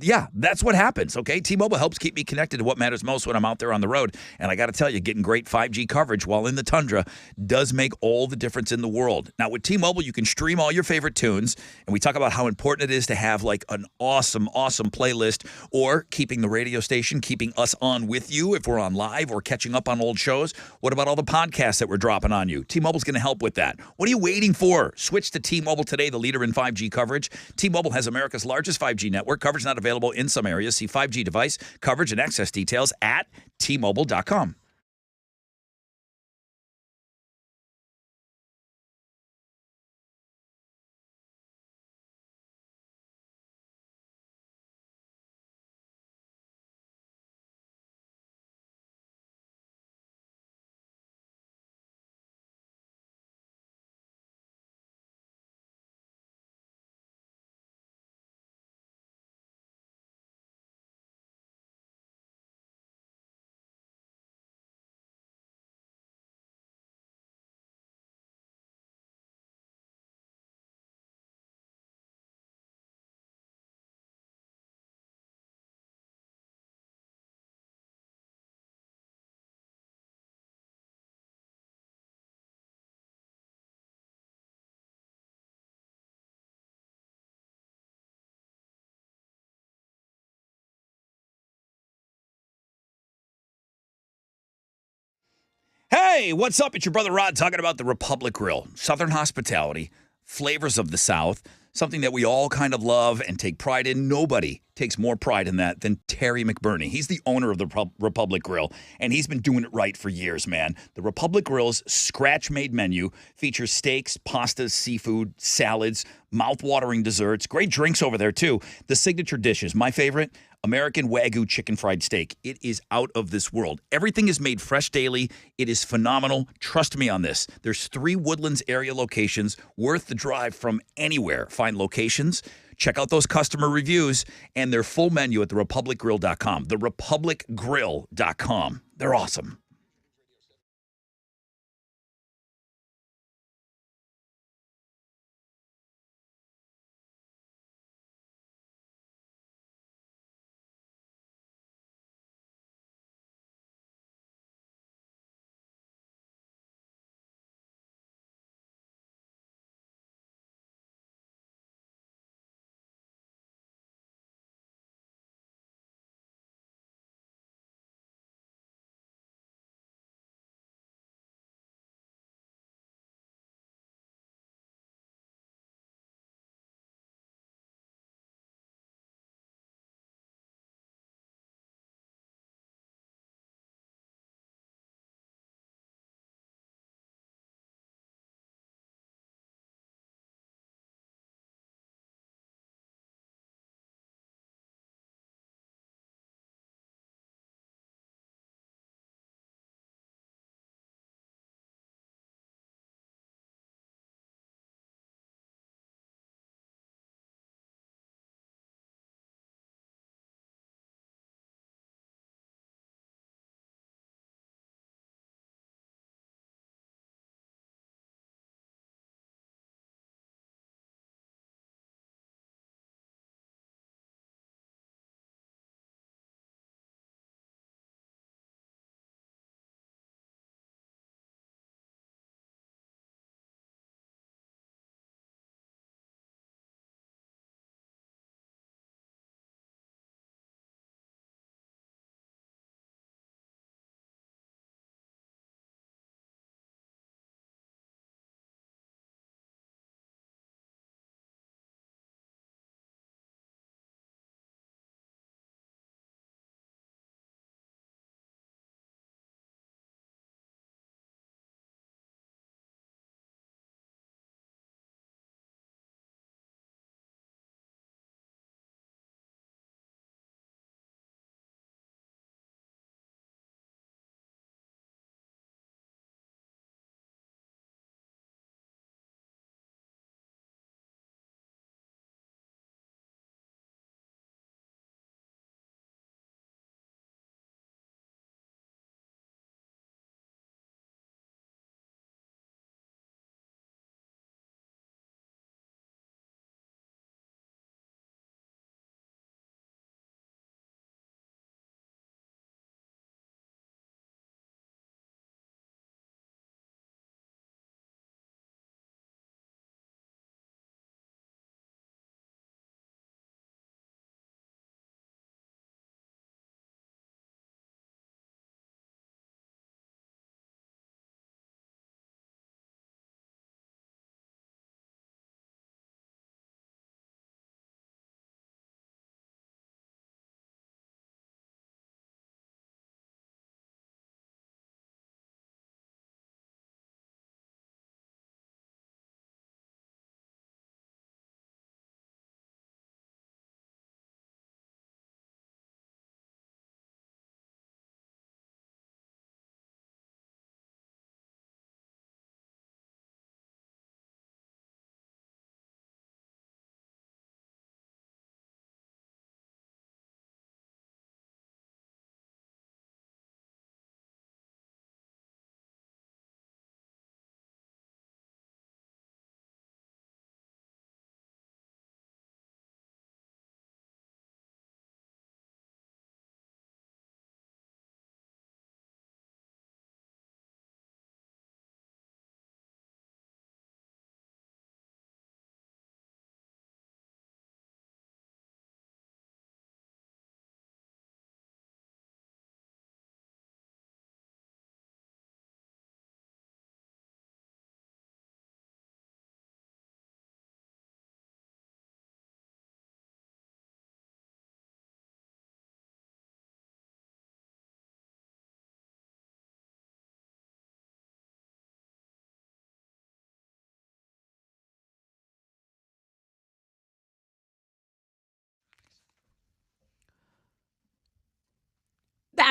yeah, that's what happens, okay? T-Mobile helps keep me connected to what matters most when I'm out there on the road. And I got to tell you, getting great 5G coverage while in the tundra does make all the difference in the world. Now, with T-Mobile, you can stream all your favorite tunes. And we talk about how important it is to have, like, an awesome, awesome playlist, or keeping the radio station, keeping us on with you if we're on live or catching up on old shows. What about all the podcasts that we're dropping on you? T-Mobile's going to help with that. What are you waiting for? Switch to T-Mobile today, the leader in 5G coverage. T-Mobile has America's largest 5G network. Coverage not available in some areas. See 5G device coverage and access details at T-Mobile.com. Hey, what's up? It's your brother Rod talking about the Republic Grill. Southern hospitality, flavors of the South, something that we all kind of love and take pride in. Nobody takes more pride in that than Terry McBurney. He's the owner of the Republic Grill, and he's been doing it right for years, man. The Republic Grill's scratch-made menu features steaks, pastas, seafood, salads, mouth-watering desserts, great drinks over there, too. The signature dishes, my favorite, American Wagyu chicken fried steak. It is out of this world. Everything is made fresh daily. It is phenomenal. Trust me on this. There's 3 Woodlands area locations worth the drive from anywhere. Find locations, check out those customer reviews, and their full menu at therepublicgrill.com. Therepublicgrill.com. They're awesome.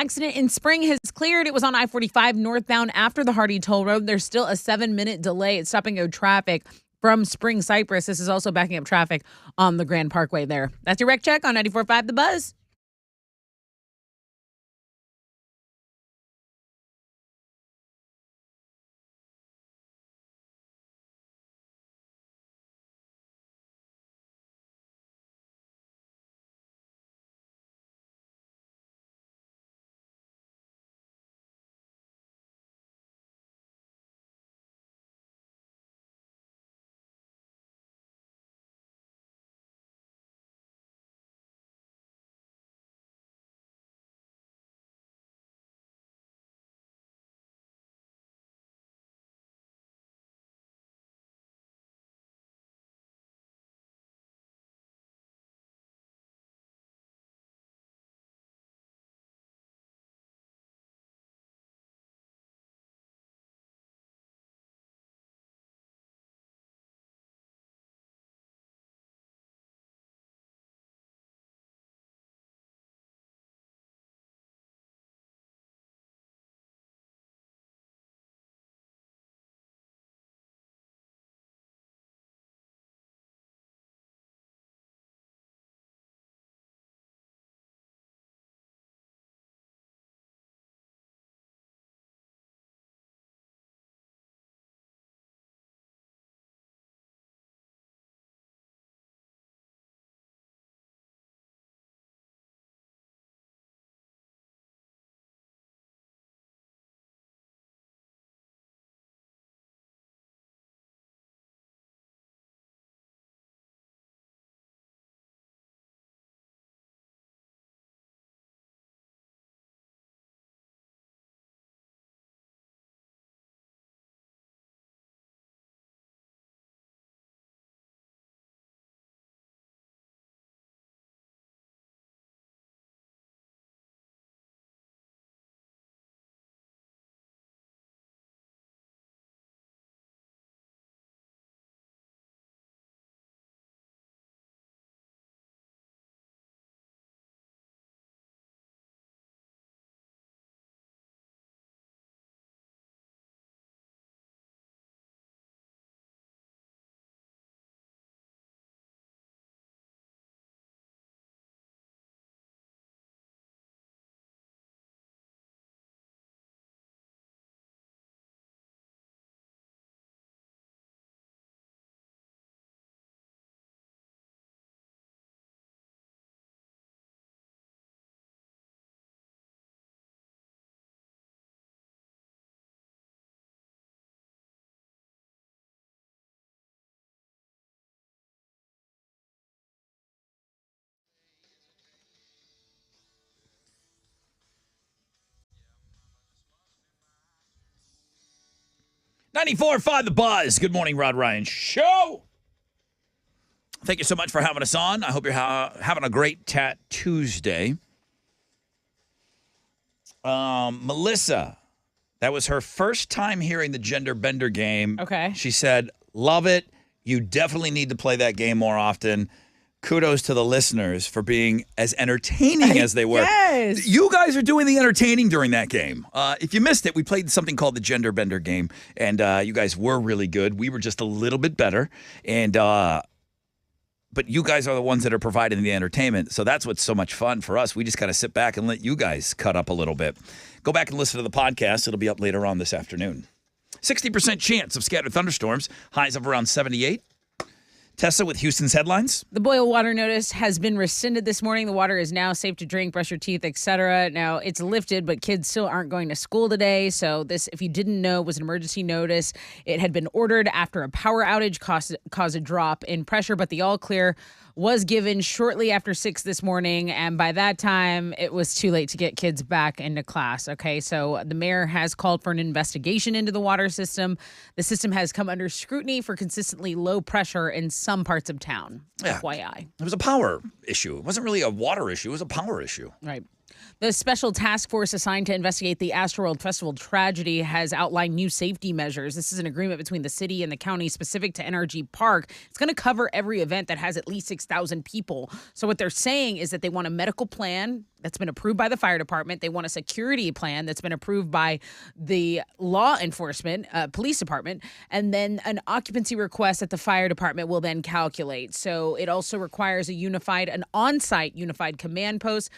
accident in Spring has cleared. It was on I-45 northbound after the Hardy Toll Road. There's still a 7-minute delay. It's stopping go traffic from Spring Cypress. This is also backing up traffic on the Grand Parkway there. That's your wreck check on 94.5 The Buzz. .94.5 The Buzz. Good morning, Rod Ryan Show. Thank you so much for having us on. I hope you're having a great Tat Tuesday. Melissa, that was her first time hearing the Gender Bender game. Okay. She said, love it. You definitely need to play that game more often. Kudos to the listeners for being as entertaining as they were. Yes. You guys are doing the entertaining during that game. If you missed it, we played something called the Gender Bender game, and you guys were really good. We were just a little bit better, and but you guys are the ones that are providing the entertainment, so that's what's so much fun for us. We just got to sit back and let you guys cut up a little bit. Go back and listen to the podcast. It'll be up later on this afternoon. 60% chance of scattered thunderstorms, highs of around 78. Tessa with Houston's headlines. The boil water notice has been rescinded this morning. The water is now safe to drink, brush your teeth, etc. Now, it's lifted, but kids still aren't going to school today. So this, if you didn't know, was an emergency notice. It had been ordered after a power outage caused a drop in pressure, but the all clear was given shortly after 6 this morning. And by that time, it was too late to get kids back into class. Okay, so the mayor has called for an investigation into the water system. The system has come under scrutiny for consistently low pressure in some parts of town. Yeah. FYI. It was a power issue. It wasn't really a water issue. It was a power issue. Right. The special task force assigned to investigate the Astroworld Festival tragedy has outlined new safety measures. This is an agreement between the city and the county specific to NRG Park. It's going to cover every event that has at least 6,000 people. So what they're saying is that they want a medical plan that's been approved by the fire department. They want a security plan that's been approved by the law enforcement, police department, and then an occupancy request that the fire department will then calculate. So it also requires an on-site unified command post.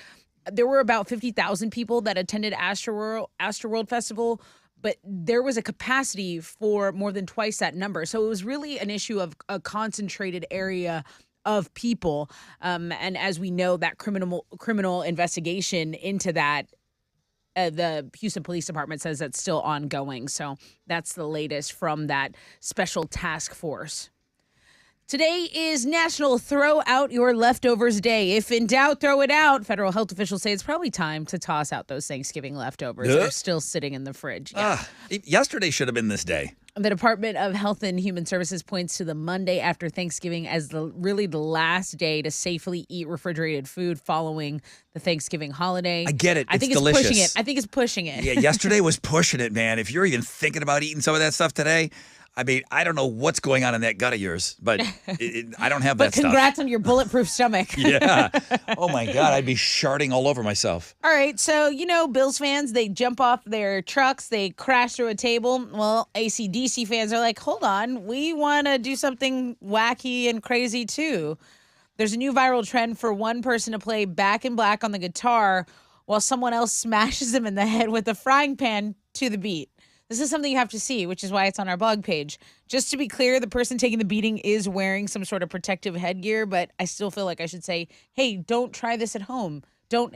There were about 50,000 people that attended Astroworld Festival, but there was a capacity for more than twice that number. So it was really an issue of a concentrated area of people. And as we know, that criminal investigation into that, the Houston Police Department says that's still ongoing. So that's the latest from that special task force. Today is National Throw Out Your Leftovers Day. If in doubt, throw it out. Federal health officials say it's probably time to toss out those Thanksgiving leftovers. They're still sitting in the fridge. Yeah. Yesterday should have been this day. The Department of Health and Human Services points to the Monday after Thanksgiving as the last day to safely eat refrigerated food following the Thanksgiving holiday. I get it. I think it's delicious. pushing it. I think it's pushing it. Yeah, yesterday was pushing it, man. If you're even thinking about eating some of that stuff today, I mean, I don't know what's going on in that gut of yours, but I don't have that But congrats on your bulletproof stomach. Yeah. Oh, my God. I'd be sharding all over myself. All right. So, Bills fans, they jump off their trucks. They crash through a table. Well, AC/DC fans are like, hold on. We want to do something wacky and crazy, too. There's a new viral trend for one person to play Back in Black on the guitar while someone else smashes him in the head with a frying pan to the beat. This is something you have to see, which is why it's on our blog page. Just to be clear, the person taking the beating is wearing some sort of protective headgear, but I still feel like I should say, hey, don't try this at home. Don't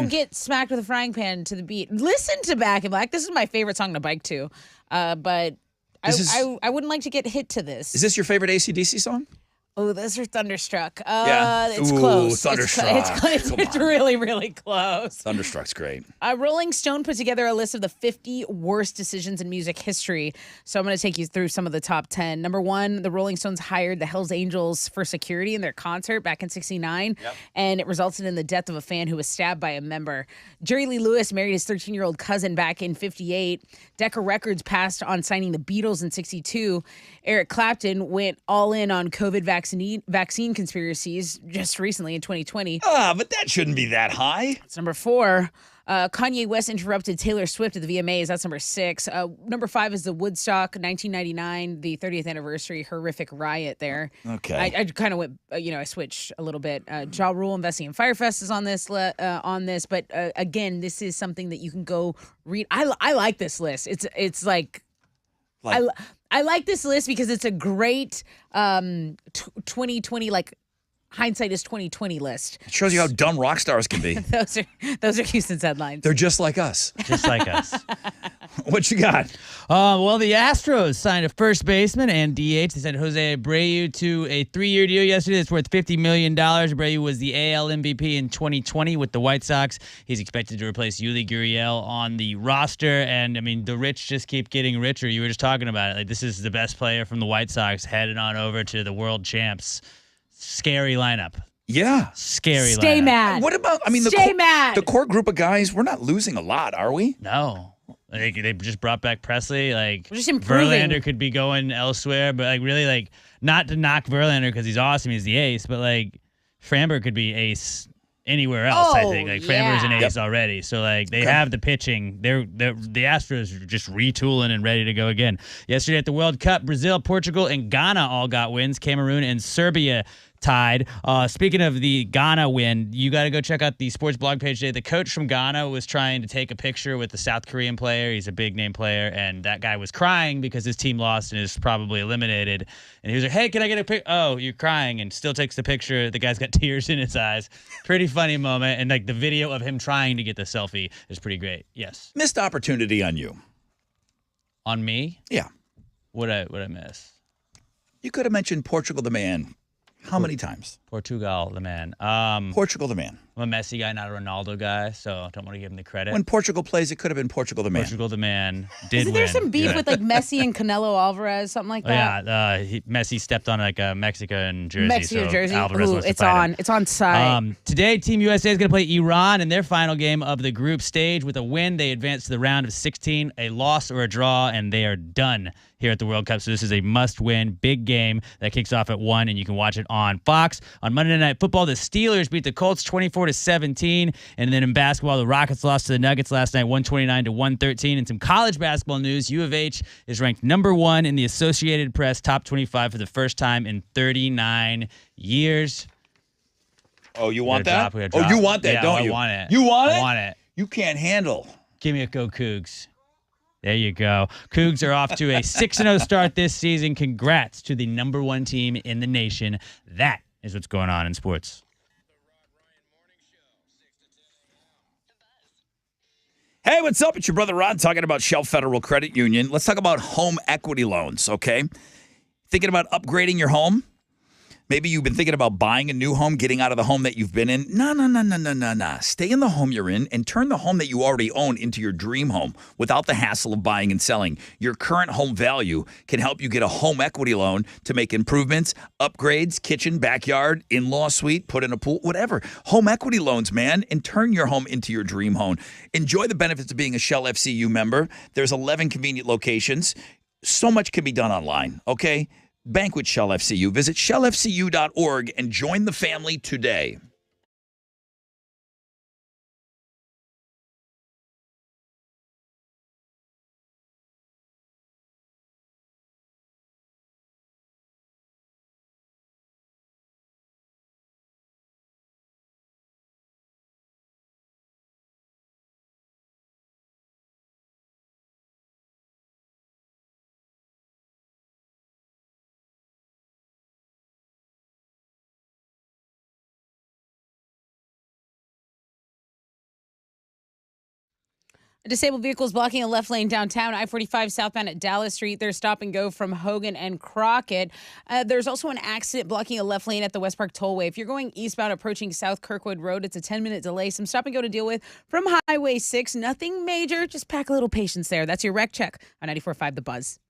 get smacked with a frying pan to the beat. Listen to Back in Black. This is my favorite song to bike to, but I wouldn't like to get hit to this. Is this your favorite AC/DC song? Oh, those are Thunderstruck. Yeah. It's Ooh, close. Thunderstruck. It's really, really close. Thunderstruck's great. Rolling Stone put together a list of the 50 worst decisions in music history. So I'm going to take you through some of the top 10. Number 1, the Rolling Stones hired the Hells Angels for security in their concert back in '69, and it resulted in the death of a fan who was stabbed by a member. Jerry Lee Lewis married his 13-year-old cousin back in '58. Decca Records passed on signing the Beatles in '62. Eric Clapton went all in on COVID vaccine conspiracies just recently in 2020. But that shouldn't be that high. That's number 4. Kanye West interrupted Taylor Swift at the VMAs. That's number 6. Number 5 is the Woodstock 1999, the 30th anniversary horrific riot there. Okay. I kind of went, I switched a little bit. Ja Rule investing in Firefest is on this, but again, this is something that you can go read. I like this list. It's like I like this list because it's a great 2020 hindsight is 2020 list. It shows you how dumb rock stars can be. those are Houston's headlines. They're just like us. Just like us. What you got? Well, the Astros signed a first baseman and DH. They sent Jose Abreu to a 3-year deal yesterday that's worth $50 million. Abreu was the AL MVP in 2020 with the White Sox. He's expected to replace Yuli Gurriel on the roster. And, I mean, the rich just keep getting richer. You were just talking about it. Like, this is the best player from the White Sox headed on over to the world champs. Scary lineup. Yeah. Scary lineup. Stay mad. What about, the core group of guys, we're not losing a lot, are we? No. They just brought back Presley. Like, we're just improving. Verlander could be going elsewhere, but really, not to knock Verlander because he's awesome, he's the ace, but Framber could be ace anywhere else. I think Framber's an ace already, so they have the pitching. The Astros are just retooling and ready to go again. Yesterday at the World Cup, Brazil, Portugal, and Ghana all got wins. Cameroon and Serbia tied. Speaking of the Ghana win, you got to go check out the sports blog page today. The coach from Ghana was trying to take a picture with the South Korean player. He's a big name player, and that guy was crying because his team lost and is probably eliminated. And he was like, "Hey, can I get a pic?" "Oh, you're crying," and still takes the picture. The guy's got tears in his eyes. Pretty funny moment, and the video of him trying to get the selfie is pretty great. Yes. Missed opportunity on you. On me? Yeah. What I miss? You could have mentioned Portugal the man. How many times? Portugal, the man. Portugal, the man. I'm a Messi guy, not a Ronaldo guy, so don't want to give him the credit. When Portugal plays, it could have been Portugal, the man. Portugal, the man, did Isn't win. there some beef Yeah. with like Messi and Canelo Alvarez, something like that? Messi stepped on like a Mexican jersey. Mexico so jersey. Alvarez Ooh, wants to it's fight on. him. It's on site. Today, Team USA is going to play Iran in their final game of the group stage. With a win, they advance to the round of 16. A loss or a draw, and they are done here at the World Cup. So this is a must-win, big game that kicks off at 1, and you can watch it on Fox. On Monday Night Football, the Steelers beat the Colts 24-17, and then in basketball, the Rockets lost to the Nuggets last night, 129-113. And some college basketball news: U of H is ranked number 1 in the Associated Press top 25 for the first time in 39 years. Oh, you want We got a that? drop, we got a Oh, you drop. want that, Yeah, don't I you? want it. You want it? I want it. You can't handle. Give me a go, Cougs. There you go. Cougs are off to a 6-0 start this season. Congrats to the number 1 team in the nation. That is what's going on in sports. Hey, what's up? It's your brother Ron talking about Shell Federal Credit Union. Let's talk about home equity loans, okay? Thinking about upgrading your home? Maybe you've been thinking about buying a new home, getting out of the home that you've been in. No. Stay in the home you're in and turn the home that you already own into your dream home without the hassle of buying and selling. Your current home value can help you get a home equity loan to make improvements, upgrades, kitchen, backyard, in-law suite, put in a pool, whatever. Home equity loans, man, and turn your home into your dream home. Enjoy the benefits of being a Shell FCU member. There's 11 convenient locations. So much can be done online, okay? Bank with Shell FCU. Visit shellfcu.org and join the family today. A disabled vehicle is blocking a left lane downtown, I-45 southbound at Dallas Street. There's stop and go from Hogan and Crockett. There's also an accident blocking a left lane at the West Park Tollway. If you're going eastbound approaching South Kirkwood Road, it's a 10-minute delay. Some stop and go to deal with from Highway 6. Nothing major. Just pack a little patience there. That's your wreck check on 94.5 The Buzz.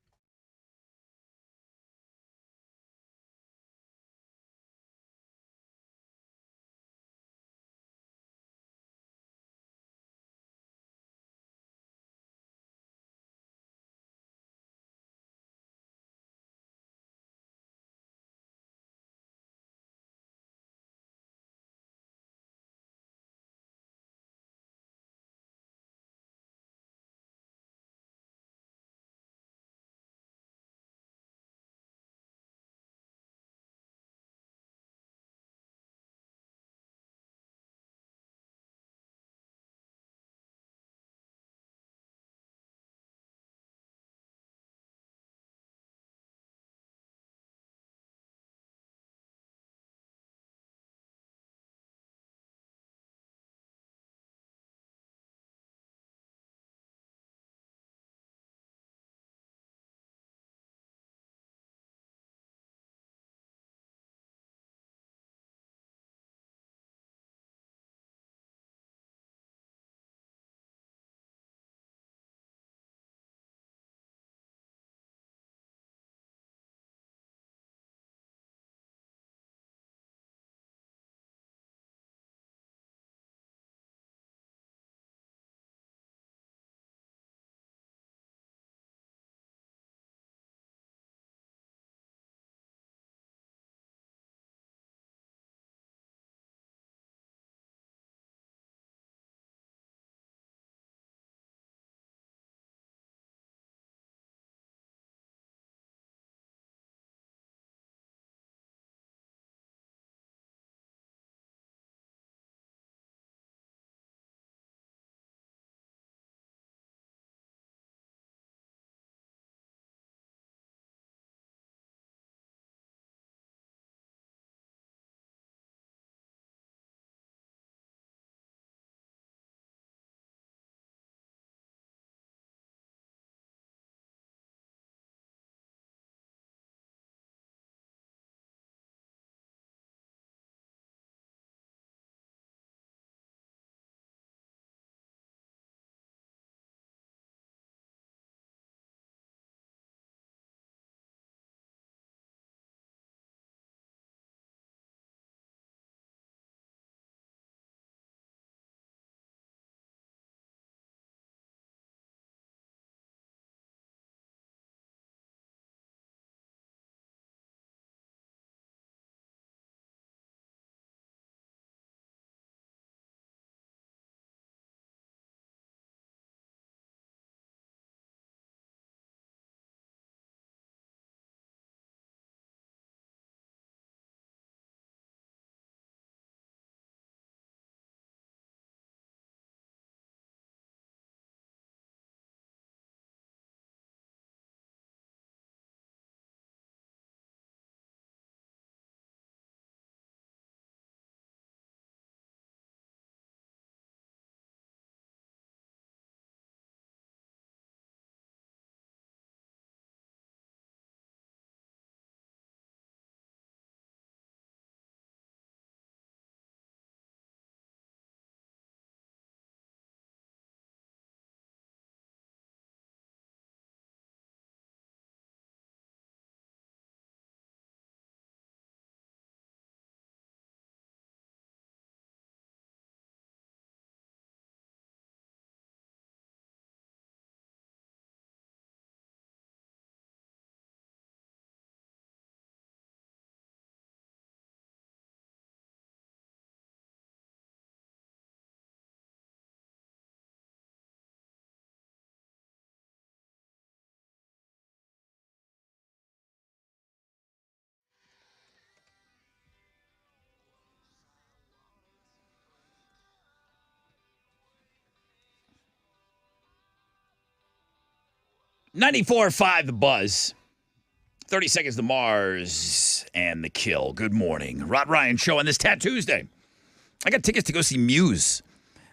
94.5 The Buzz. 30 Seconds to Mars and The Kill. Good morning. Rod Ryan Show on this Tuesday. I got tickets to go see Muse.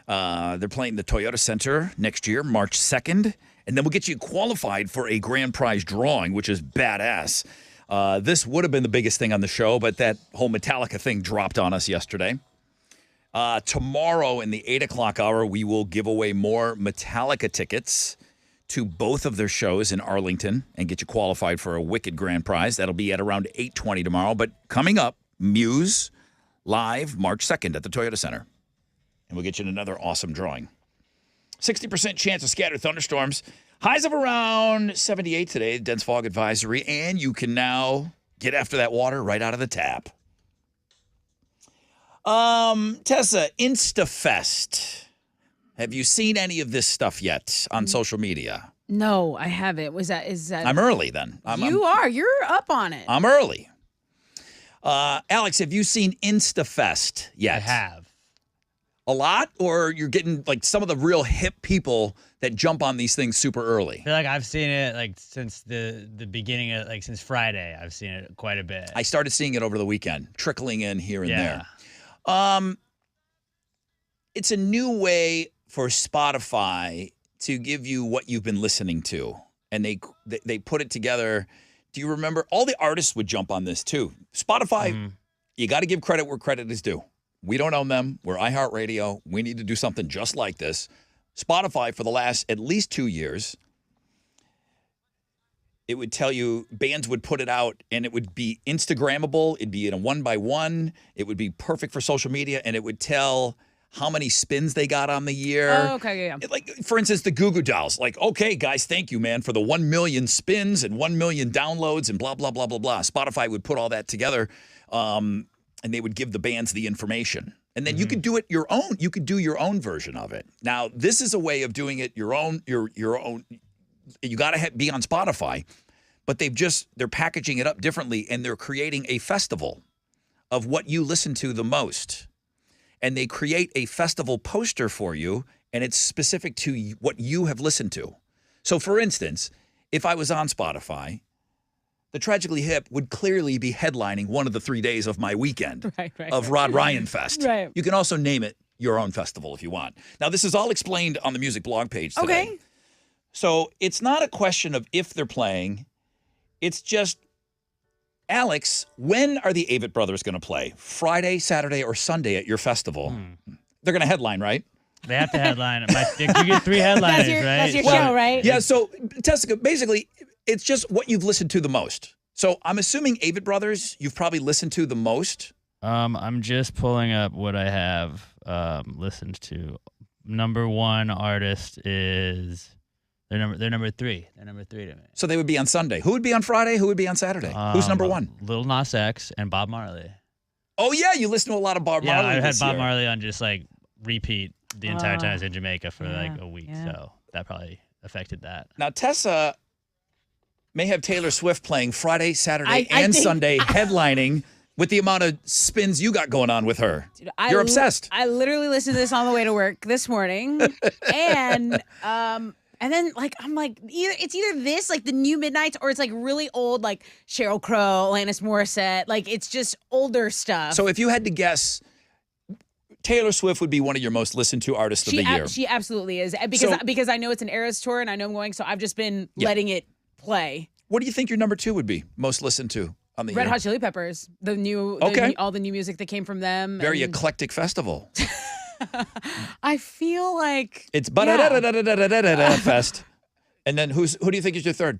They're playing the Toyota Center next year, March 2nd. And then we'll get you qualified for a grand prize drawing, which is badass. This would have been the biggest thing on the show, but that whole Metallica thing dropped on us yesterday. Tomorrow in the 8 o'clock hour, we will give away more Metallica tickets to both of their shows in Arlington and get you qualified for a wicked grand prize. That'll be at around 8:20 tomorrow. But coming up, Muse live March 2nd at the Toyota Center. And we'll get you in another awesome drawing. 60% chance of scattered thunderstorms. Highs of around 78 today, dense fog advisory. And you can now get after that water right out of the tap. Tessa, InstaFest. Have you seen any of this stuff yet on social media? No, I haven't. Is that? I'm early then. You're up on it. I'm early. Alex, have you seen InstaFest yet? I have. A lot? Or you're getting like some of the real hip people that jump on these things super early? I feel like I've seen it like since the beginning of since Friday. I've seen it quite a bit. I started seeing it over the weekend, trickling in here and there. It's a new way for Spotify to give you what you've been listening to. And they put it together. Do you remember? All the artists would jump on this too. Spotify, you got to give credit where credit is due. We don't own them. We're iHeartRadio. We need to do something just like this. Spotify, for the last at least 2 years, it would tell you, bands would put it out and it would be Instagrammable. It'd be in a 1x1. It would be perfect for social media. And it would tell how many spins they got on the year. Oh, okay, yeah. Like, for instance, the Goo Goo Dolls. Like, okay, guys, thank you, man, for the 1 million spins and 1 million downloads and blah, blah, blah, blah, blah. Spotify would put all that together, and they would give the bands the information. And then you could do it your own. You could do your own version of it. Now, this is a way of doing it your own. Your own. You got to be on Spotify, but they're packaging it up differently, and they're creating a festival of what you listen to the most. And they create a festival poster for you, and it's specific to what you have listened to. So, for instance, if I was on Spotify, the Tragically Hip would clearly be headlining one of the 3 days of my weekend of Rod Ryan Fest. Right. You can also name it your own festival if you want. Now, this is all explained on the music blog page today. Okay. So it's not a question of if they're playing. It's just, Alex, when are the Avett Brothers going to play? Friday, Saturday, or Sunday at your festival? They're going to headline, right? They have to headline. You get 3 headliners, right? That's your show, right? Yeah, so, Tessica, basically, it's just what you've listened to the most. So I'm assuming Avett Brothers, you've probably listened to the most? I'm just pulling up what I have listened to. Number 1 artist is... They're number 3. They're number 3 to me. So they would be on Sunday. Who would be on Friday? Who would be on Saturday? Who's number 1? Lil Nas X and Bob Marley. Oh, yeah, you listen to a lot of Bob Marley. Yeah, I had this Bob year. Marley on just like repeat the entire time I was in Jamaica for like a week. So that probably affected that. Now, Tessa may have Taylor Swift playing Friday, Saturday, and Sunday, headlining with the amount of spins you got going on with her. Dude, You're obsessed. I literally listened to this on the way to work this morning. And then, like, I'm like, it's either this, like the new Midnights, or it's like really old, like Sheryl Crow, Alanis Morissette. Like, it's just older stuff. So if you had to guess, Taylor Swift would be one of your most listened to artists of the year. She absolutely is. Because I know it's an Eras tour and I know I'm going, so I've just been letting it play. What do you think your number 2 would be, most listened to on the year? Red Hot Chili Peppers. All the new music that came from them. Very eclectic festival. I feel like it's fest. And then who do you think is your third?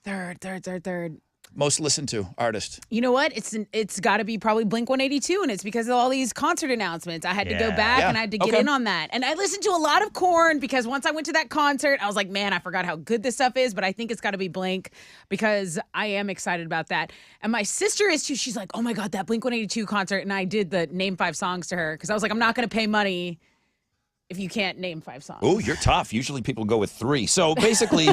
Third. Most listened to artist. You know what? It's got to be probably Blink-182, and it's because of all these concert announcements. I had to go back and I had to get in on that. And I listened to a lot of Korn because once I went to that concert, I was like, man, I forgot how good this stuff is. But I think it's got to be Blink because I am excited about that. And my sister is too. She's like, oh my God, that Blink-182 concert. And I did the name 5 songs to her because I was like, I'm not going to pay money if you can't name 5 songs. Oh, you're tough. Usually people go with 3. So basically,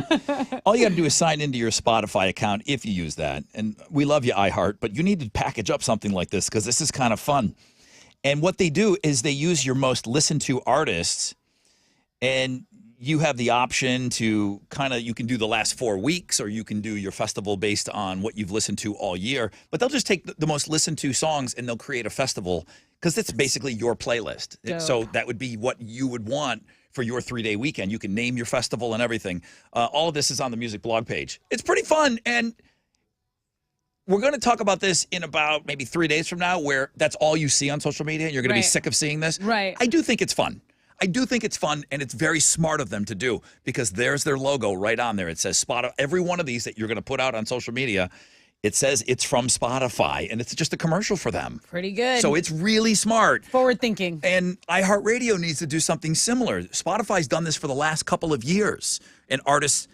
all you got to do is sign into your Spotify account if you use that. And we love you, iHeart, but you need to package up something like this because this is kind of fun. And what they do is they use your most listened to artists, and you have the option to you can do the last 4 weeks, or you can do your festival based on what you've listened to all year. But they'll just take the most listened to songs and they'll create a festival because it's basically your playlist. So that would be what you would want for your 3-day weekend. You can name your festival and everything. All of this is on the music blog page. It's pretty fun, and we're going to talk about this in about maybe 3 days from now, where that's all you see on social media and you're going to be sick of seeing this. Right. I do think it's fun. And it's very smart of them to do, because there's their logo right on there. It says Spotify. Every one of these that you're going to put out on social media, it says it's from Spotify, and it's just a commercial for them. Pretty good. So it's really smart. Forward thinking. And iHeartRadio needs to do something similar. Spotify's done this for the last couple of years, and artists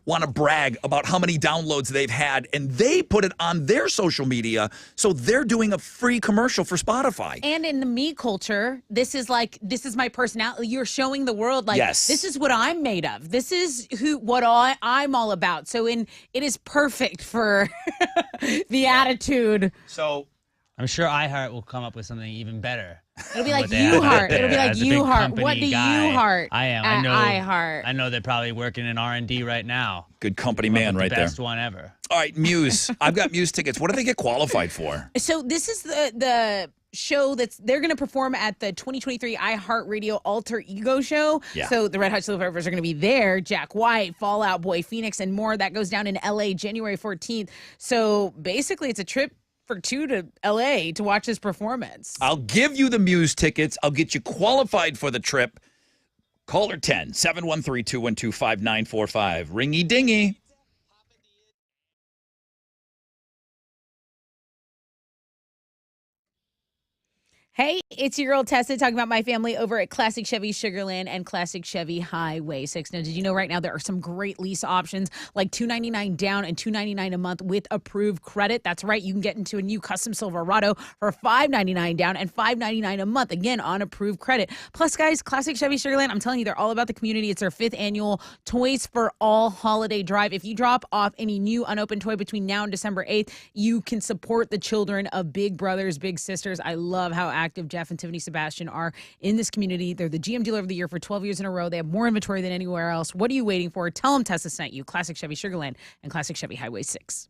want to brag about how many downloads they've had, and they put it on their social media. So they're doing a free commercial for Spotify. And in the me culture, this is my personality. You're showing the world, like, this is what I'm made of. This is what I'm all about. So it is perfect for the attitude. So I'm sure iHeart will come up with something even better. It'll be like U-Heart. It'll be like As a big U-Heart. company What do guy, U-Heart I am. at I know. iHeart? I know they're probably working in R&D right now. Good company man right there. Best one ever. All right, Muse. I've got Muse tickets. What do they get qualified for? So this is the show they're going to perform at the 2023 iHeartRadio Alter Ego show. Yeah. So the Red Hot Chili Peppers are going to be there. Jack White, Fall Out Boy, Phoenix, and more. That goes down in LA January 14th. So basically, it's a trip for two to LA to watch this performance. I'll give you the Muse tickets. I'll get you qualified for the trip. Caller 10 713-212-5945. Ringy dingy. Hey, it's your girl Tessa talking about my family over at Classic Chevy Sugarland and Classic Chevy Highway 6. Now, did you know right now there are some great lease options like $299 down and $299 a month with approved credit? That's right. You can get into a new custom Silverado for $599 down and $599 a month, again, on approved credit. Plus, guys, Classic Chevy Sugarland, I'm telling you, they're all about the community. It's their 5th annual Toys for All holiday drive. If you drop off any new unopened toy between now and December 8th, you can support the children of big brothers, big sisters. I love how active Jeff and Tiffany Sebastian are in this community. They're the GM Dealer of the Year for 12 years in a row. They have more inventory than anywhere else. What are you waiting for? Tell them Tessa sent you. Classic Chevy Sugarland and Classic Chevy Highway 6.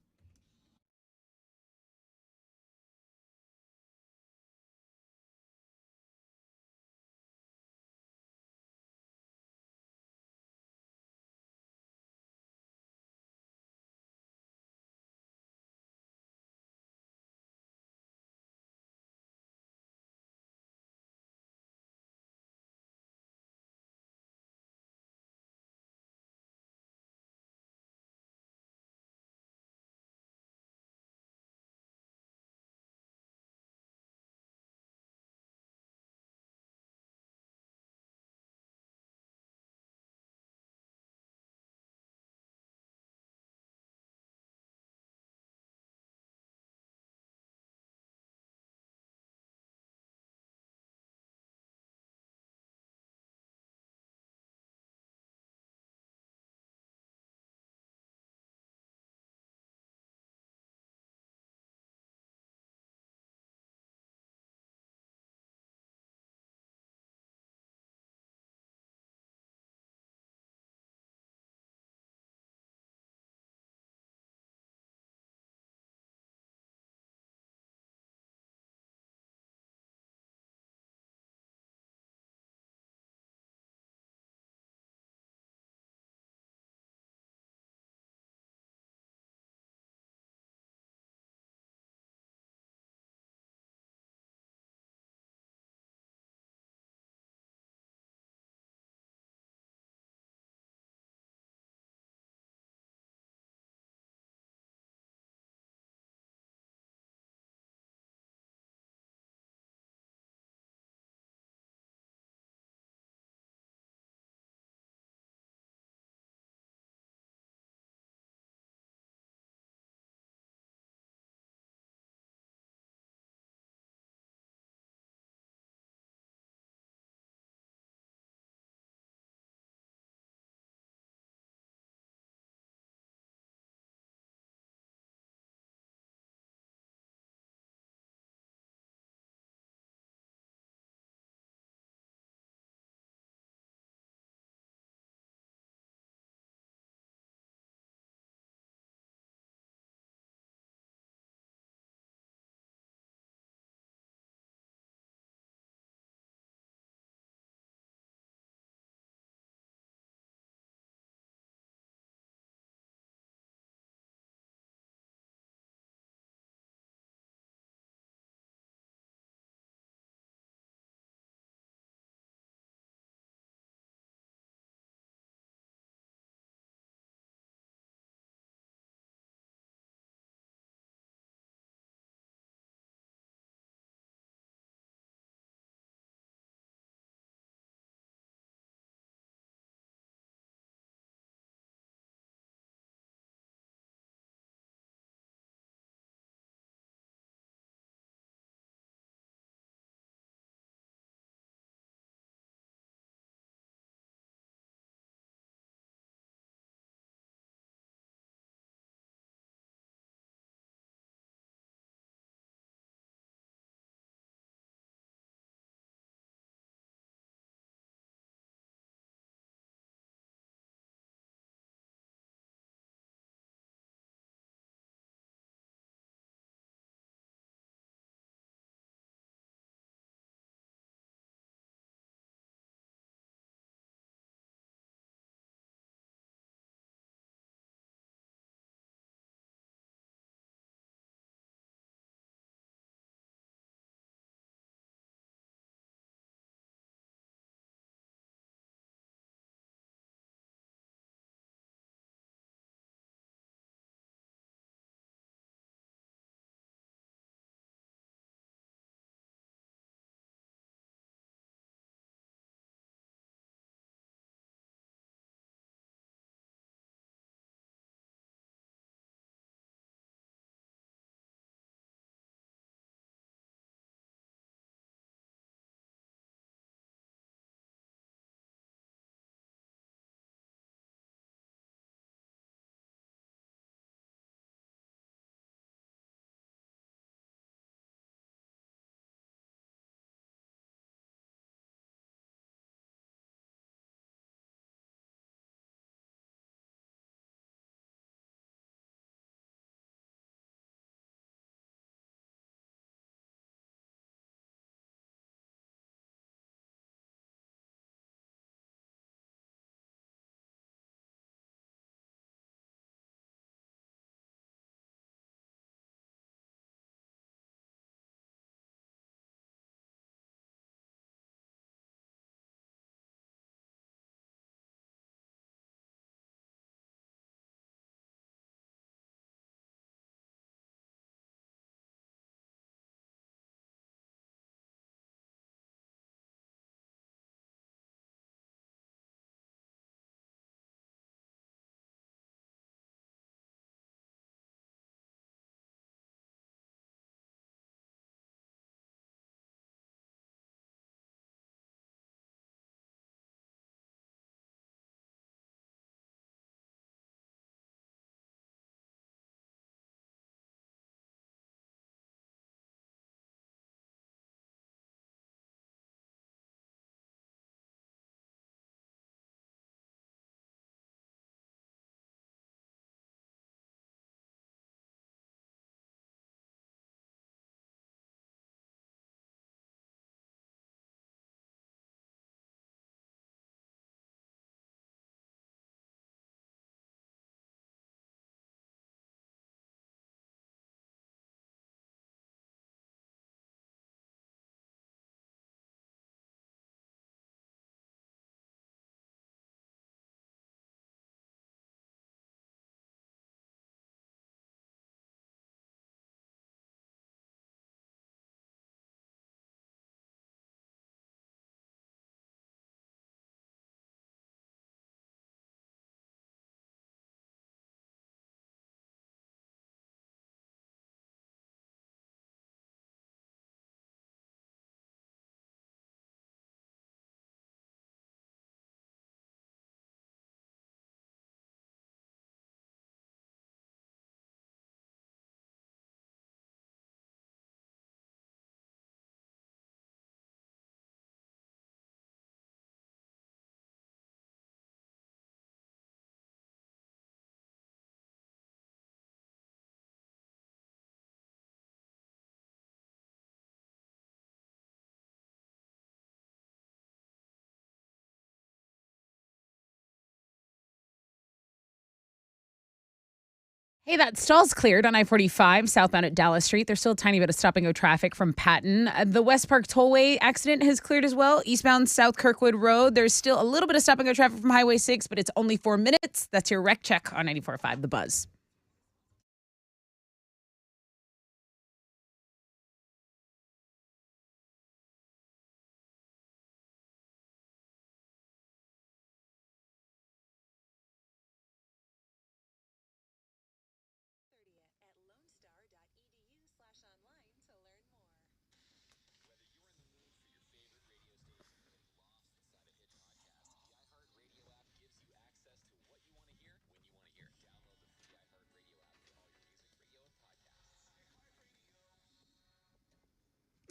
Hey, that stall's cleared on I-45 southbound at Dallas Street. There's still a tiny bit of stop and go traffic from Patton. The West Park Tollway accident has cleared as well. Eastbound South Kirkwood Road. There's still a little bit of stop and go traffic from Highway 6, but it's only 4 minutes. That's your wreck check on 94.5 The Buzz.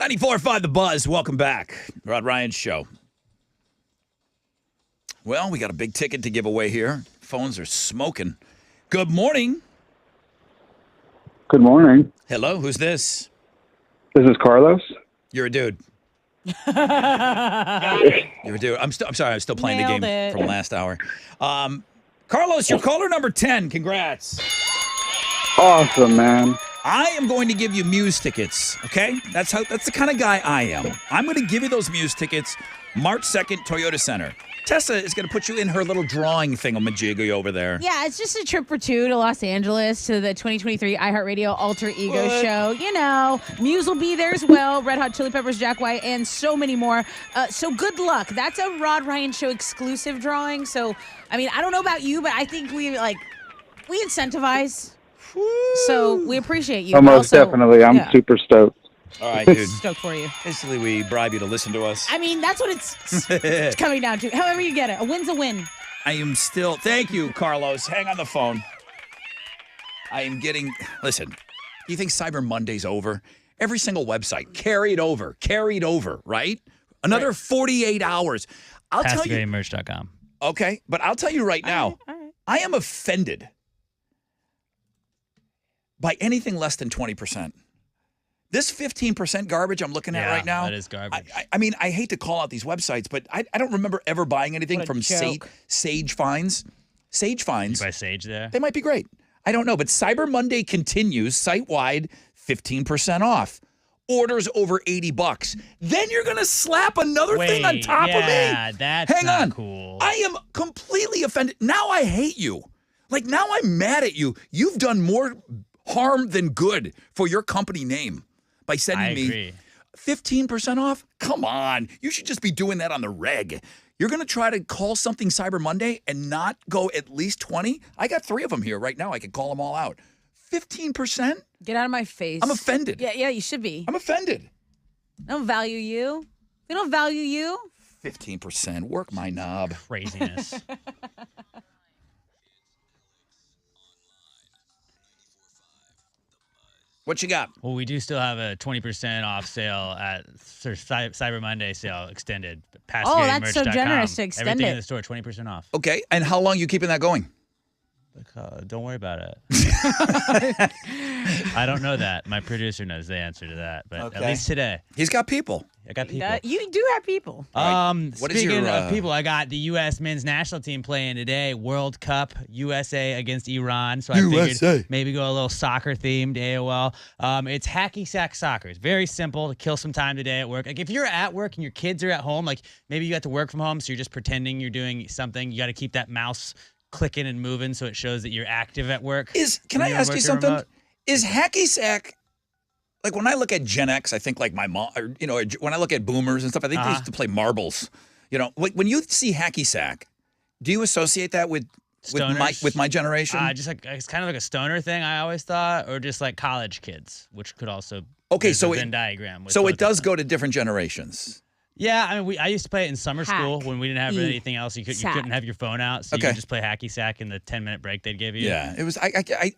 .94.5 The Buzz. Welcome back. Rod Ryan Show. Well, we got a big ticket to give away here. Phones are smoking. Good morning. Good morning. Hello, who's this? This is Carlos. You're a dude. You're a dude. I'm sorry. I'm still playing Nailed the game it. from last hour. Carlos, you're caller number 10. Congrats. Awesome, man. I am going to give you Muse tickets, okay? That's the kind of guy I am. I'm going to give you those Muse tickets March 2nd, Toyota Center. Tessa is going to put you in her little drawing thingamajiggy over there. Yeah, it's just a trip for two to Los Angeles to the 2023 iHeartRadio Alter Ego Show. You know, Muse will be there as well. Red Hot Chili Peppers, Jack White, and so many more. So good luck. That's a Rod Ryan Show exclusive drawing. So, I mean, I don't know about you, but I think we incentivize. So we appreciate you. Oh, most Also, definitely. I'm super stoked. All right, dude. Stoked for you. Basically, we bribe you to listen to us. I mean, that's what it's coming down to. However you get it. A win's a win. I am still. Thank you, Carlos. Hang on the phone. I am getting. Listen, you think Cyber Monday's over? Every single website carried over, right? Another 48 hours. I'll tell you. PassGrayMerch.com. Okay, but I'll tell you right now, I am offended by anything less than 20%. This 15% garbage I'm looking at right now. That is garbage. I mean, I hate to call out these websites, but I don't remember ever buying anything from Sage Finds. Sage Finds. You buy Sage there? They might be great. I don't know, but Cyber Monday continues site-wide, 15% off. Orders over $80. Then you're going to slap another thing on top of me. Yeah, that's Hang not on. cool. I am completely offended. Now I hate you. Like, now I'm mad at you. You've done more harm than good for your company name by sending me 15% off. Come on. You should just be doing that on the reg. You're going to try to call something Cyber Monday and not go at least 20? I got 3 of them here right now. I could call them all out. 15%? Get out of my face. I'm offended. Yeah, you should be. I'm offended. They don't value you. They don't value you. 15%. Work my knob. Craziness. What you got? Well, we do still have a 20% off sale at Cyber Monday sale extended. That's so generous to extend Everything it. in the store, 20% off. Okay, and how long are you keeping that going? Don't worry about it. I don't know that. My producer knows the answer to that, but at least today. He's got people. I got people. You do have people. What is Speaking your, of people, I got the U.S. men's national team playing today, World Cup, USA against Iran. So I figured maybe go a little soccer-themed AOL. It's hacky sack soccer. It's very simple to kill some time today at work. Like if you're at work and your kids are at home, like maybe you got to work from home, so you're just pretending you're doing something. You got to keep that mouse clicking and moving so it shows that you're active at work. Can I ask you something? Remote. Is hacky sack, like when I look at Gen X, I think like my mom, or, when I look at boomers and stuff, I think they used to play marbles. When you see hacky sack, do you associate that with my generation? Just like it's kind of like a stoner thing, I always thought, or just like college kids, which could also so Venn diagram. So it does go to different generations. Yeah, I mean, I used to play it in summer school when we didn't have anything else. You couldn't have your phone out, so you could just play hacky sack in the 10-minute break they'd give you. Yeah, it was. I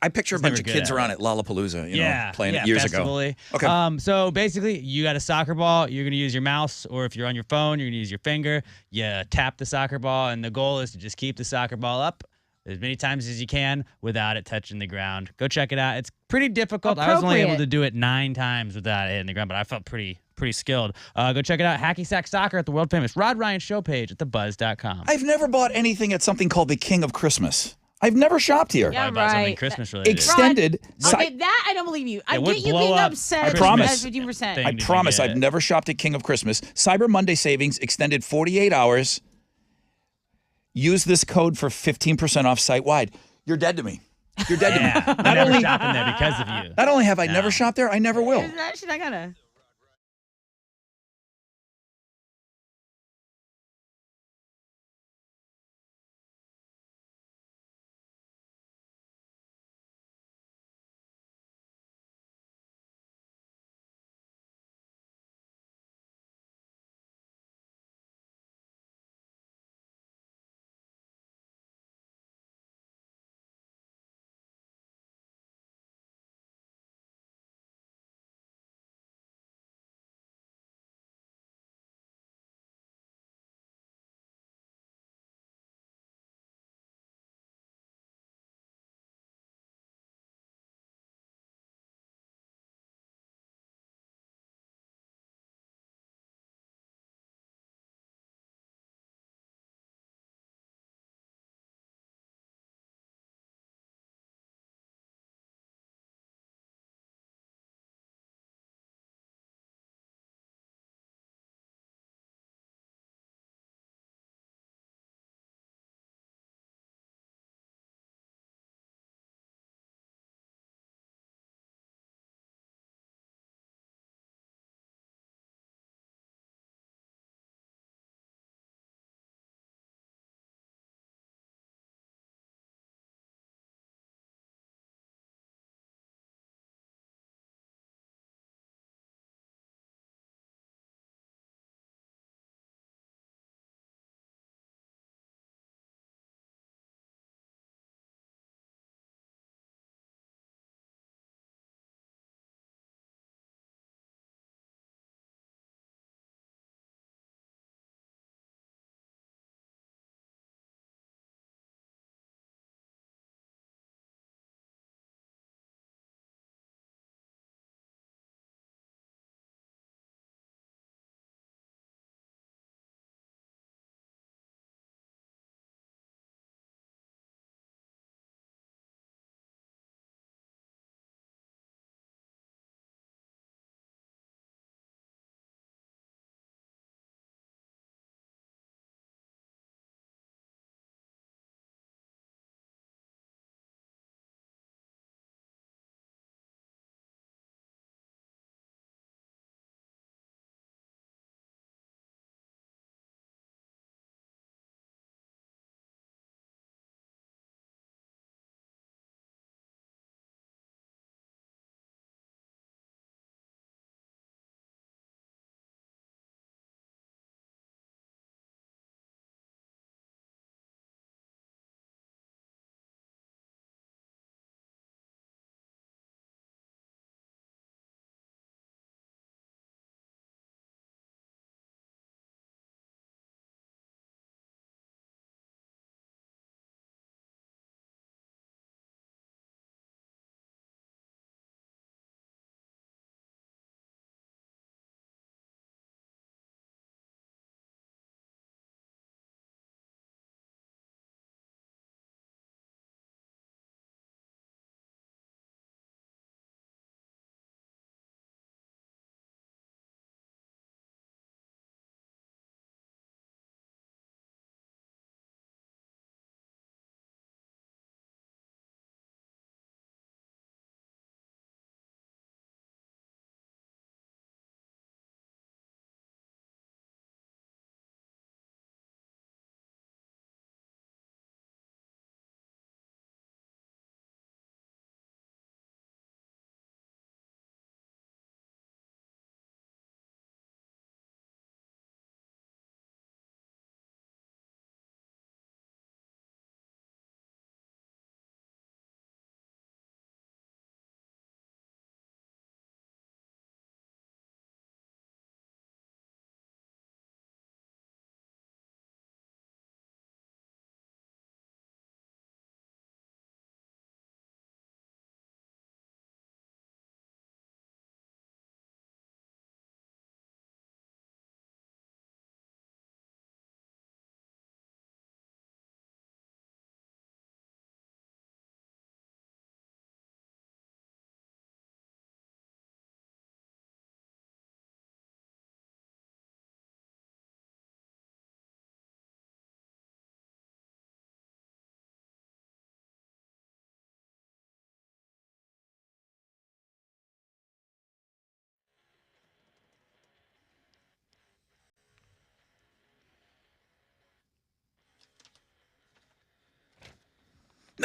picture a bunch of kids around at Lollapalooza, playing it years ago. Okay. So basically, you got a soccer ball. You're gonna use your mouse, or if you're on your phone, you're gonna use your finger. You tap the soccer ball, and the goal is to just keep the soccer ball up as many times as you can without it touching the ground. Go check it out. It's pretty difficult. I was only able to do it 9 times without it hitting the ground, but I felt pretty skilled. Go check it out. Hacky Sack Soccer at the world famous Rod Ryan Show page at thebuzz.com. I've never bought anything at something called the King of Christmas. I've never shopped here. Yeah, Buy something right. Christmas related. Extended. Okay, that I don't believe you. I what get you blow being up upset. I promise. At 15%. I did you promise get? I've never shopped at King of Christmas. Cyber Monday savings extended 48 hours. Use this code for 15% off site-wide. You're dead to me. You're dead to me. I never shop in there because of you. Not only have I never shopped there, I never will. Should I gotta?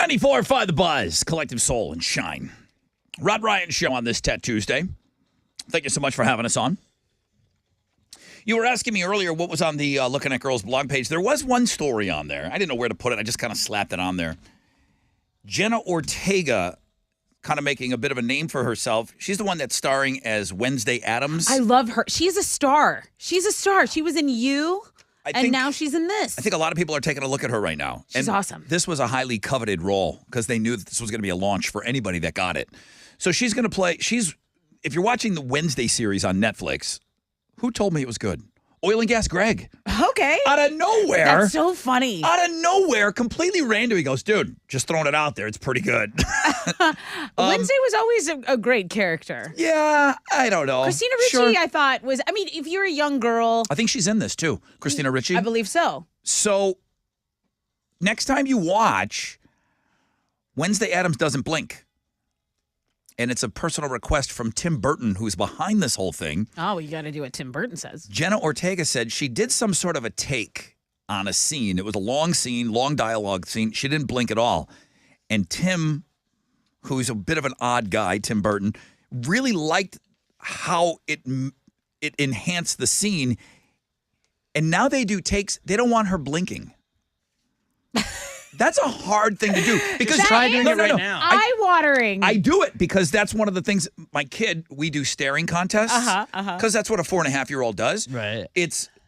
94.5 The Buzz, Collective Soul and Shine. Rod Ryan Show on this Tet Tuesday. Thank you so much for having us on. You were asking me earlier what was on the Looking at Girls blog page. There was one story on there. I didn't know where to put it. I just kind of slapped it on there. Jenna Ortega kind of making a bit of a name for herself. She's the one that's starring as Wednesday Addams. I love her. She's a star. She's a star. She was in You, I and think- now she's in this. I think a lot of people are taking a look at her right now. She's awesome. This was a highly coveted role because they knew that this was going to be a launch for anybody that got it. So she's going to play. If you're watching the Wednesday series on Netflix, who told me it was good? Oil and Gas Greg. Okay. Out of nowhere. That's so funny. Out of nowhere, completely random. He goes, dude, just throwing it out there. It's pretty good. Wednesday was always a great character. Yeah, I don't know. Christina Ricci, Sure. I thought was. I mean, if you're a young girl, I think she's in this too. Christina Ricci. I believe so. So next time you watch, Wednesday Addams doesn't blink. And it's a personal request from Tim Burton, who's behind this whole thing. Oh, you got to do what Tim Burton says. Jenna Ortega said she did some sort of a take on a scene. It was a long scene, long dialogue scene. She didn't blink at all. And Tim, who's a bit of an odd guy, Tim Burton, really liked how it enhanced the scene. And now they do takes. They don't want her blinking. That's a hard thing to do because Try doing it right now. Eye-watering. I do it because that's one of the things. My kid, we do staring contests Uh-huh. because that's what a 4.5-year-old does. Right.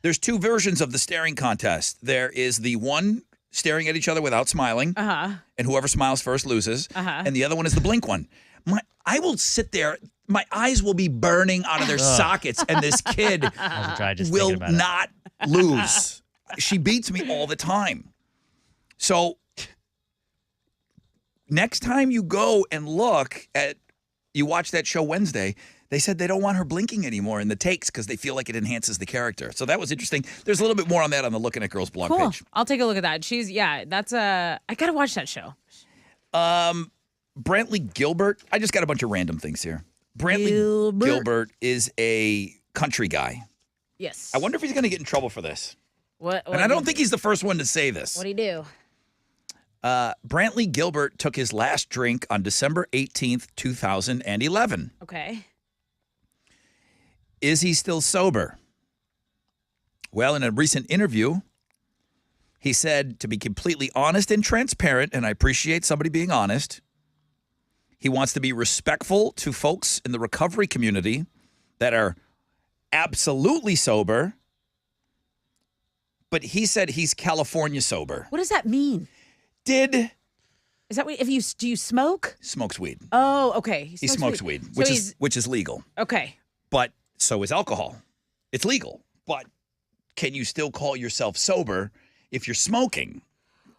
There's two versions of the staring contest. There is the one staring at each other without smiling, and whoever smiles first loses. And the other one is the blink one. I will sit there. My eyes will be burning out of their sockets, and this kid will not lose. She beats me all the time. So next time you go and you watch that show Wednesday, they said they don't want her blinking anymore in the takes because they feel like it enhances the character. So that was interesting. There's a little bit more on that on the Looking at Girls blog Cool. page. I'll take a look at that. I got to watch that show. Brantley Gilbert. I just got a bunch of random things here. Brantley Gilbert is a country guy. Yes. I wonder if he's going to get in trouble for this. What And I don't think he's the first one to say this. What do you do? Brantley Gilbert took his last drink on December 18th, 2011. Okay. Is he still sober? Well, in a recent interview, he said, to be completely honest and transparent, and I appreciate somebody being honest, he wants to be respectful to folks in the recovery community that are absolutely sober, but he said he's California sober. What does that mean? Is that what, do you smoke? Smokes weed. Oh, okay. He smokes weed, So which is legal. Okay. But so is alcohol. It's legal. But can you still call yourself sober if you're smoking?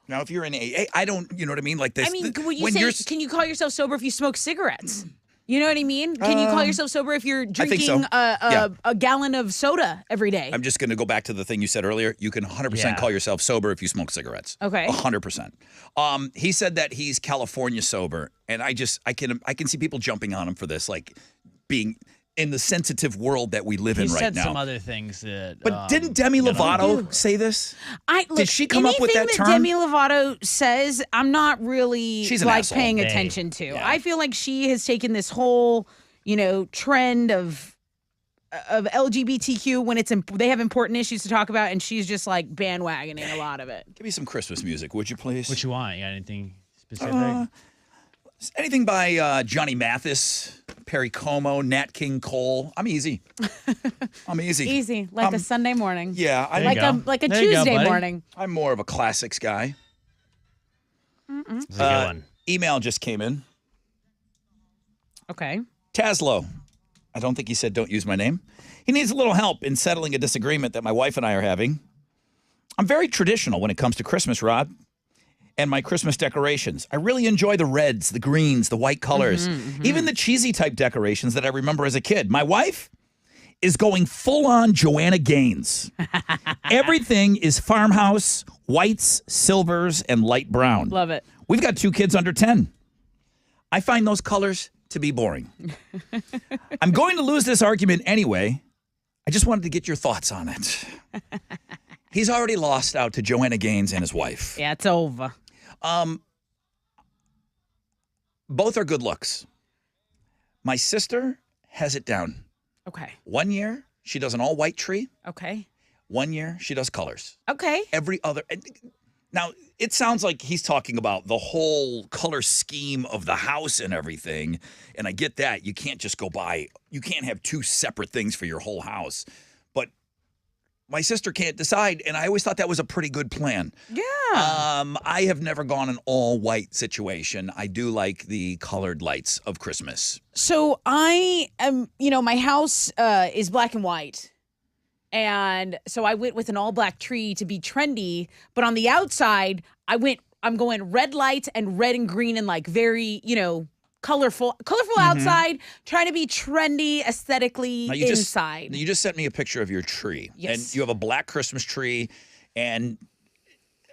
Now, if you're in AA, I don't, you know what I mean? Like this. I mean, can you call yourself sober if you smoke cigarettes? You know what I mean? Can you call yourself sober if you're I think drinking so. a gallon of soda every day? I'm just going to go back to the thing you said earlier. You can 100% call yourself sober if you smoke cigarettes. Okay. 100%. He said that he's California sober, and I can see people jumping on him for this, like being in the sensitive world that we live in right said now. some other things that. But didn't Demi Lovato say this? Did she come up with that term? Anything that Demi Lovato says, I'm not really She's an like asshole. paying Babe. attention to. Yeah. I feel like she has taken this whole, trend of LGBTQ when they have important issues to talk about, and she's just like bandwagoning a lot of it. Give me some Christmas music, would you please? What you want? You got anything specific? Anything by Johnny Mathis, Perry Como, Nat King Cole. I'm easy. I'm easy. Easy, like a Sunday morning. Yeah. like a Tuesday morning. I'm more of a classics guy. This is a good one. Email just came in. Okay. Taslow. I don't think he said don't use my name. He needs a little help in settling a disagreement that my wife and I are having. I'm very traditional when it comes to Christmas, Rod, and my Christmas decorations. I really enjoy the reds, the greens, the white colors, even the cheesy type decorations that I remember as a kid. My wife is going full on Joanna Gaines. Everything is farmhouse, whites, silvers, and light brown. Love it. We've got 2 kids under 10. I find those colors to be boring. I'm going to lose this argument anyway. I just wanted to get your thoughts on it. He's already lost out to Joanna Gaines and his wife. Yeah, it's over. both are good looks. My sister has it down. Okay. 1 year, she does an all-white tree. Okay. 1 year, she does colors. Okay. Every other... Now, it sounds like he's talking about the whole color scheme of the house and everything, and I get that. You can't just go buy... You can't have two separate things for your whole house. But my sister can't decide, and I always thought that was a pretty good plan. Yeah. I have never gone an all-white situation. I do like the colored lights of Christmas. So I am, my house is black and white. And so I went with an all black tree to be trendy. But on the outside, I'm going red lights and red and green and like very, colorful outside, trying to be trendy aesthetically inside. You just sent me a picture of your tree. Yes. And you have a black Christmas tree. And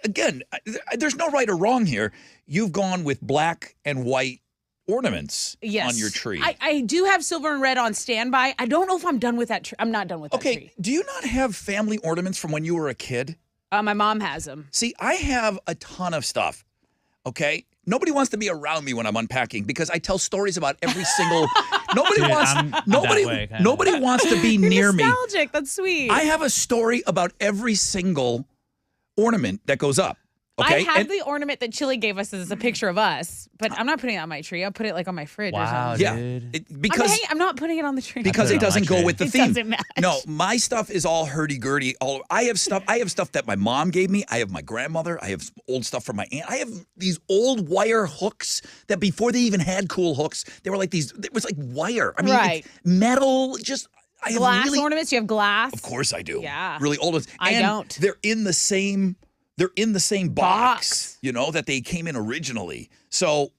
again, there's no right or wrong here. You've gone with black and white ornaments on your tree. I do have silver and red on standby. I don't know if I'm done with that tree. I'm not done with that tree. Okay, do you not have family ornaments from when you were a kid? My mom has them. See, I have a ton of stuff, okay? Nobody wants to be around me when I'm unpacking because I tell stories about every single... Nobody wants to be near me. Nostalgic, that's sweet. I have a story about every single ornament that goes up. Okay? I have the ornament that Chili gave us as a picture of us, but I'm not putting it on my tree. I'll put it like on my fridge or something. Because I'm not putting it on the tree. Because it doesn't go with the theme. Doesn't match. No, my stuff is all hurdy-gurdy. I have stuff that my mom gave me. I have my grandmother. I have old stuff from my aunt. I have these old wire hooks that before they even had cool hooks, they were like these. It was like wire. I mean, Right. metal. Just I Glass have really, ornaments? You have glass? Of course I do. Yeah. Really old ones. I And don't. They're in the same. They're in the same box, that they came in originally. So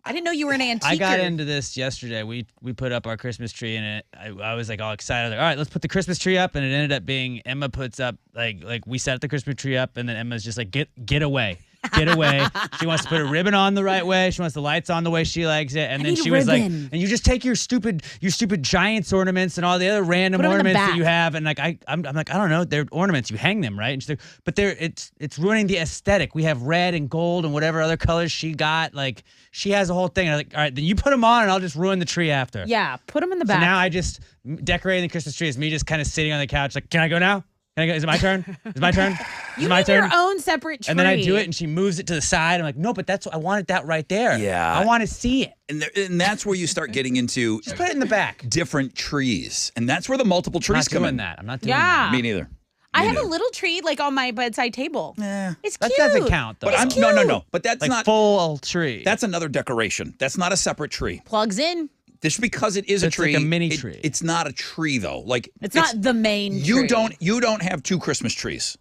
I didn't know you were an antiquer. I got into this yesterday. We put up our Christmas tree, and I was like all excited. Like, all right, let's put the Christmas tree up, and it ended up being Emma puts up like we set the Christmas tree up, and then Emma's just like get away. Get away. She wants to put a ribbon on the right way. She wants the lights on the way she likes it. And then she was like, and you just take your stupid Giants ornaments and all the other random ornaments that you have. And like, I'm like, I don't know. They're ornaments. You hang them, right? And she's like, but it's ruining the aesthetic. We have red and gold and whatever other colors she got. Like she has a whole thing. And I'm like, all right, then you put them on and I'll just ruin the tree after. Yeah, put them in the So back. now I just decorating the Christmas tree is me just kind of sitting on the couch. Like, can I go now? Can I go? Is it my turn? Is it my turn? You need your own separate tree. And then I do it, and she moves it to the side. I'm like, no, but I wanted that right there. Yeah. I want to see it. And that's where you start getting into Just put it in the back. different trees. And that's where the multiple trees come in. I'm not doing Yeah. that. Me neither. I have a little tree like on my bedside table. Yeah. It's That cute. doesn't count, though. But no. But that's Like not full tree. That's another decoration. That's not a separate tree. Plugs in. Just because it is a It's tree, like a mini tree. It's not a tree though. Like It's not the main you tree. you don't have two Christmas trees.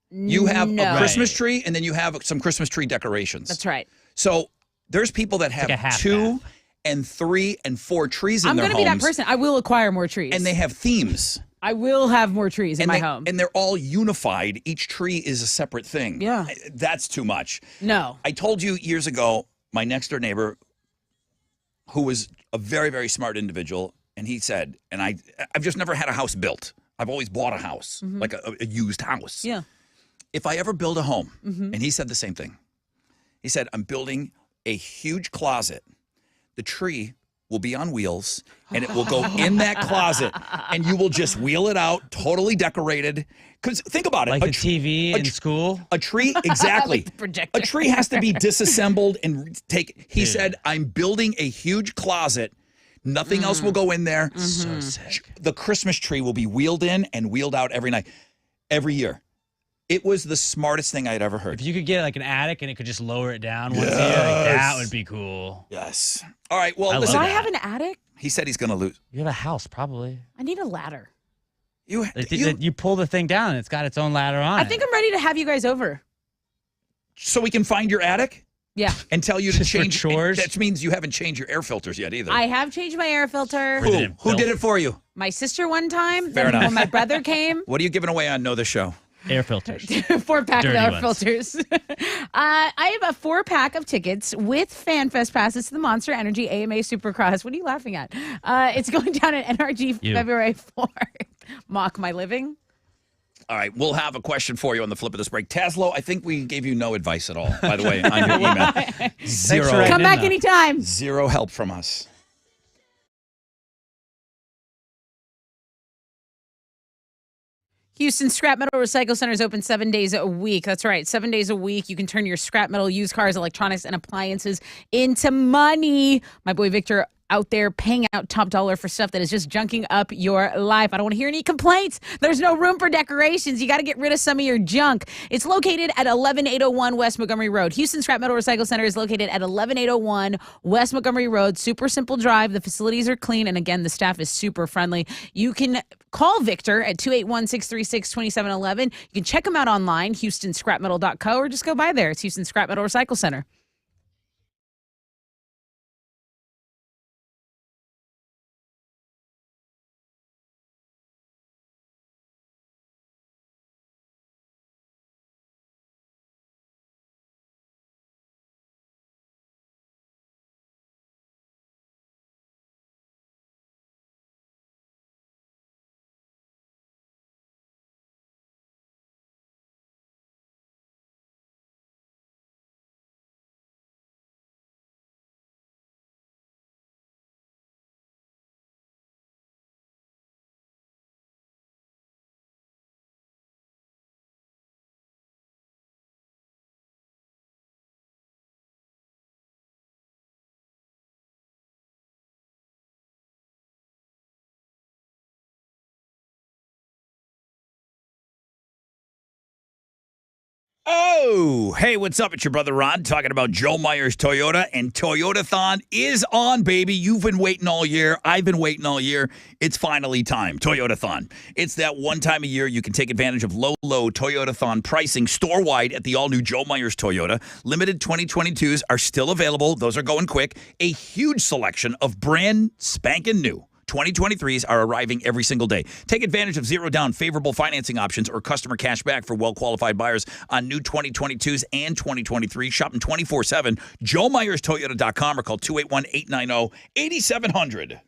You have No. a Christmas tree and then you have some Christmas tree decorations. That's right. So there's people that have like a half two and 3 and 4 trees in I'm their going to be homes. that person. I will acquire more trees. And they have themes. I will have more trees in And my they, home. and they're all unified. Each tree is a separate thing. Yeah. That's too much. No. I told you years ago, my next door neighbor, who was a very, very smart individual, and he said, and I've just never had a house built. I've always bought a house, like a used house. Yeah. If I ever build a home, and he said the same thing. He said, I'm building a huge closet. The tree will be on wheels, and it will go in that closet, and you will just wheel it out, totally decorated. Because think about it. like the TV in school. A tree, exactly. Like the projector. A tree has to be disassembled and he said, I'm building a huge closet. Nothing else will go in there. So sick. The Christmas tree will be wheeled in and wheeled out every night, every year. It was the smartest thing I'd ever heard. If you could get like an attic and it could just lower it down once a year, like, that would be cool. Yes. All right. Well, I listen. Do love I have an attic? He said he's going to lose. You have a house, probably. I need a ladder. You pull the thing down and it's got its own ladder on I it. think I'm ready to have you guys over. So we can find your attic Yeah. and tell you to Just for change chores? That means you haven't changed your air filters yet either. I have changed my air filter. Who did it for you? My sister one time. Fair then enough. When my brother came. What are you giving away on Know the Show? Air filters. 4-pack of Dirty air ones. filters. I have a 4-pack of tickets with FanFest passes to the Monster Energy AMA Supercross. What are you laughing at? It's going down at NRG You. February 4th. Mock my living. All right, we'll have a question for you on the flip of this break. Taslow, I think we gave you no advice at all, by the way, on your email. Zero. Come back anytime. Zero help from us. Houston Scrap Metal Recycle Center is open 7 days a week. That's right, 7 days a week. You can turn your scrap metal, used cars, electronics, and appliances into money. My boy Victor out there paying out top dollar for stuff that is just junking up your life. I don't want to hear any complaints. There's no room for decorations. You got to get rid of some of your junk. It's located at 11801 West Montgomery Road. Houston Scrap Metal Recycle Center is located at 11801 West Montgomery Road. Super simple drive. The facilities are clean. And again, the staff is super friendly. You can call Victor at 281-636-2711. You can check him out online, houstonscrapmetal.co, or just go by there. It's Houston Scrap Metal Recycle Center. Oh, hey, what's up? It's your brother Ron talking about Joe Myers Toyota, and Toyotathon is on, baby. You've been waiting all year. I've been waiting all year. It's finally time. Toyotathon. It's that one time a year you can take advantage of low Toyotathon pricing store-wide at the all-new Joe Myers Toyota. Limited 2022s are still available. Those are going quick. A huge selection of brand spanking new 2023s are arriving every single day. Take advantage of zero down favorable financing options or customer cash back for well-qualified buyers on new 2022s and 2023. Shopping 24/7. JoeMyersToyota.com or call 281-890-8700.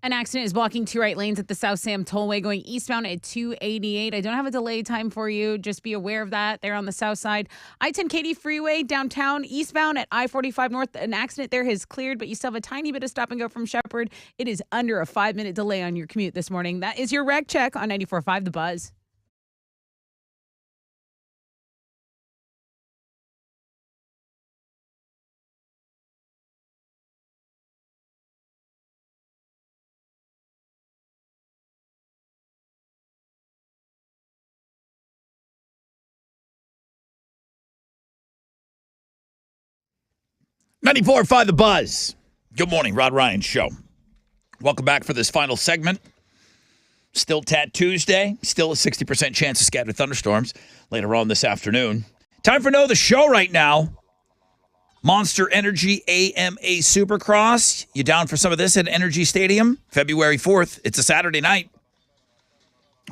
An accident is blocking 2 right lanes at the South Sam Tollway going eastbound at 288. I don't have a delay time for you. Just be aware of that. They're on the south side. I-10 Katy Freeway downtown eastbound at I-45 North. An accident there has cleared, but you still have a tiny bit of stop and go from Shepherd. It is under a 5-minute delay on your commute this morning. That is your reg check on 94.5 The Buzz. .94.5 The Buzz. Good morning, Rod Ryan Show. Welcome back for this final segment. Still Tat Tuesday. Still a 60% chance of scattered thunderstorms later on this afternoon. Time for Know the Show right now. Monster Energy AMA Supercross. You down for some of this at Energy Stadium? February 4th. It's a Saturday night.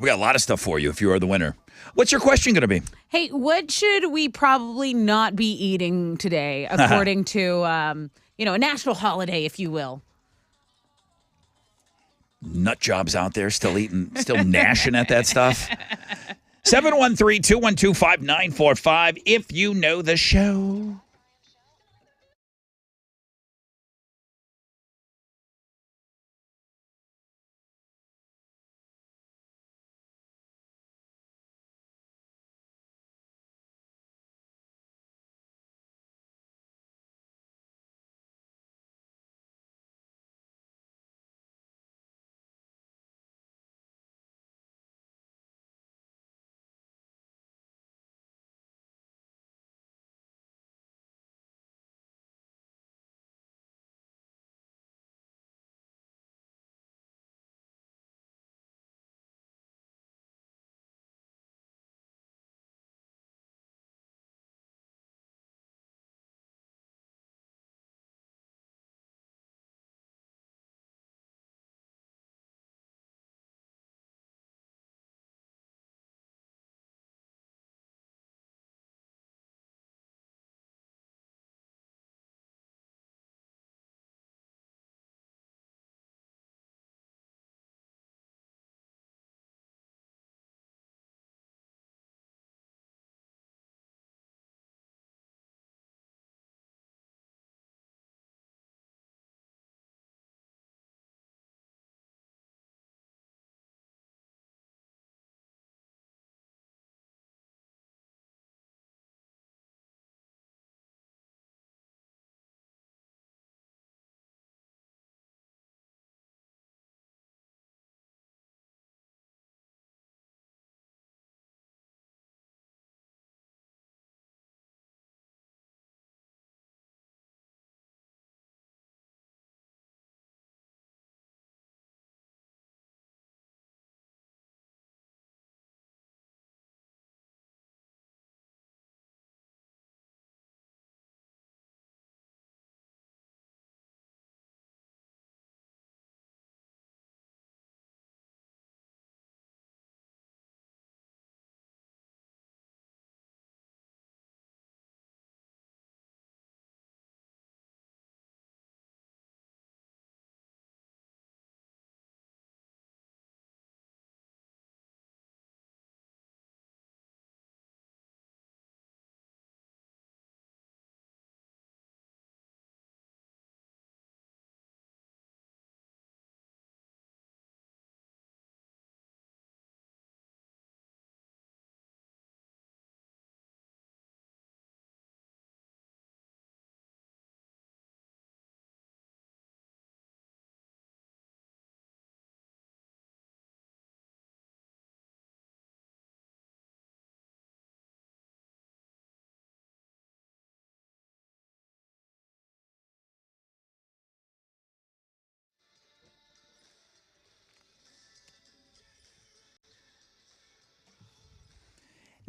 We got a lot of stuff for you if you are the winner. What's your question going to be? Hey, what should we probably not be eating today, according to, a national holiday, if you will? Nut jobs out there still gnashing at that stuff. 713-212-5945 if you know the show.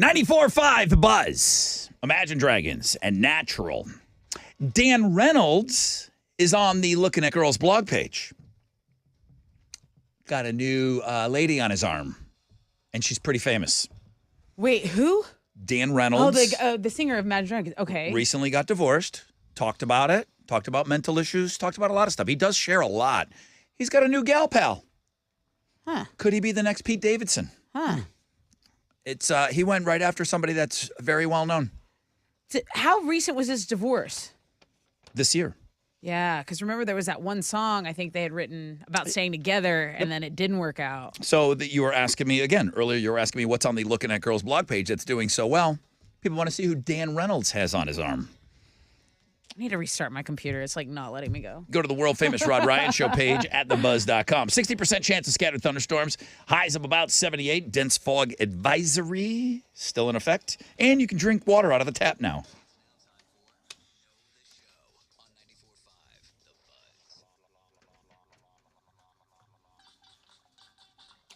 .94.5 The Buzz. Imagine Dragons and Natural. Dan Reynolds is on the Looking at Girls blog page. Got a new lady on his arm, and she's pretty famous. Wait, who? Dan Reynolds. Oh, the singer of Imagine Dragons. Okay. Recently got divorced. Talked about it. Talked about mental issues. Talked about a lot of stuff. He does share a lot. He's got a new gal pal. Huh. Could he be the next Pete Davidson? Huh. It's he went right after somebody that's very well known How recent was his divorce? this year. Yeah, because remember there was that one song I think they had written about staying together, and then it didn't work out. So that you were asking me again earlier. You were asking me what's on the Looking at Girls blog page that's doing so well. People want to see who Dan Reynolds has on his arm. I need to restart my computer. It's like not letting me go. Go to the world famous Rod Ryan Show page at thebuzz.com. 60% chance of scattered thunderstorms. Highs of about 78. Dense fog advisory still in effect. And you can drink water out of the tap now.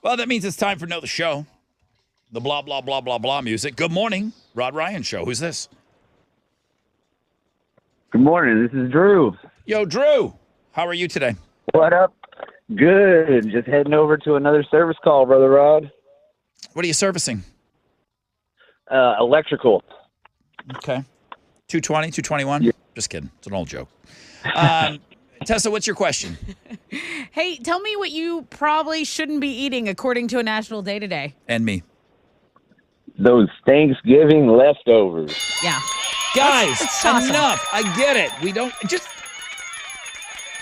Well, that means it's time for Know the Show. The blah, blah, blah, blah, blah music. Good morning, Rod Ryan Show. Who's this? Good morning. This is Drew. Yo, Drew. How are you today? What up? Good. Just heading over to another service call, Brother Rod. What are you servicing? Electrical. Okay. 220, 221? Yeah. Just kidding. It's an old joke. Tessa, what's your question? Hey, tell me what you probably shouldn't be eating according to a national day today. And me. Those Thanksgiving leftovers. Yeah. Guys, Let's toss 'em. enough. I get it. We don't just.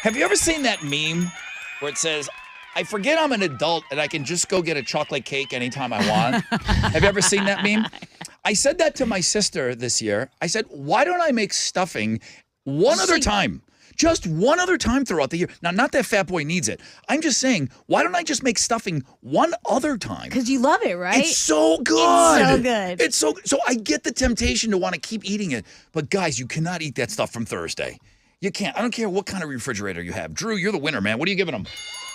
Have you ever seen that meme where it says, I forget I'm an adult and I can just go get a chocolate cake anytime I want? Have you ever seen that meme? I said that to my sister this year. I said, why don't I make stuffing one other time? Just one other time throughout the year. Now, not that Fat Boy needs it. I'm just saying, why don't I just make stuffing one other time? Because you love it, right? It's so good. It's so good. It's so I get the temptation to want to keep eating it. But guys, you cannot eat that stuff from Thursday. You can't. I don't care what kind of refrigerator you have. Drew, you're the winner, man. What are you giving them?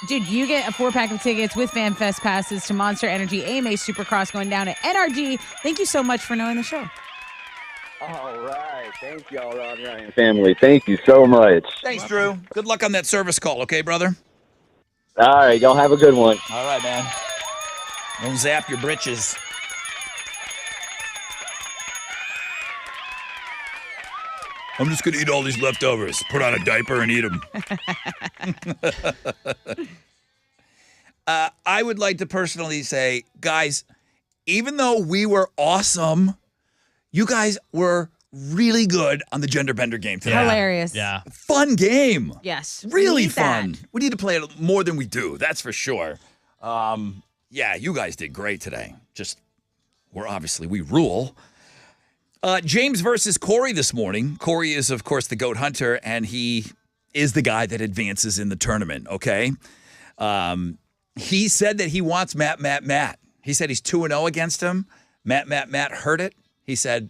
Dude, you get a 4-pack of tickets with FanFest passes to Monster Energy AMA Supercross going down at NRG. Thank you so much for knowing the show. All right. Thank y'all, Rod Ryan family. Thank you so much. Thanks, Drew. Good luck on that service call, okay, brother? All right. Y'all have a good one. All right, man. Don't zap your britches. I'm just going to eat all these leftovers. Put on a diaper and eat them. I would like to personally say, guys, even though we were awesome, you guys were really good on the gender bender game today. Hilarious. Yeah. Fun game. Yes. Really we need fun. that. We need to play it more than we do. That's for sure. Yeah, you guys did great today. Just, we rule. James versus Corey this morning. Corey is, of course, the GOAT hunter, and he is the guy that advances in the tournament, okay? He said that he wants Matt. He said he's 2-0 against him. Matt heard it. He said,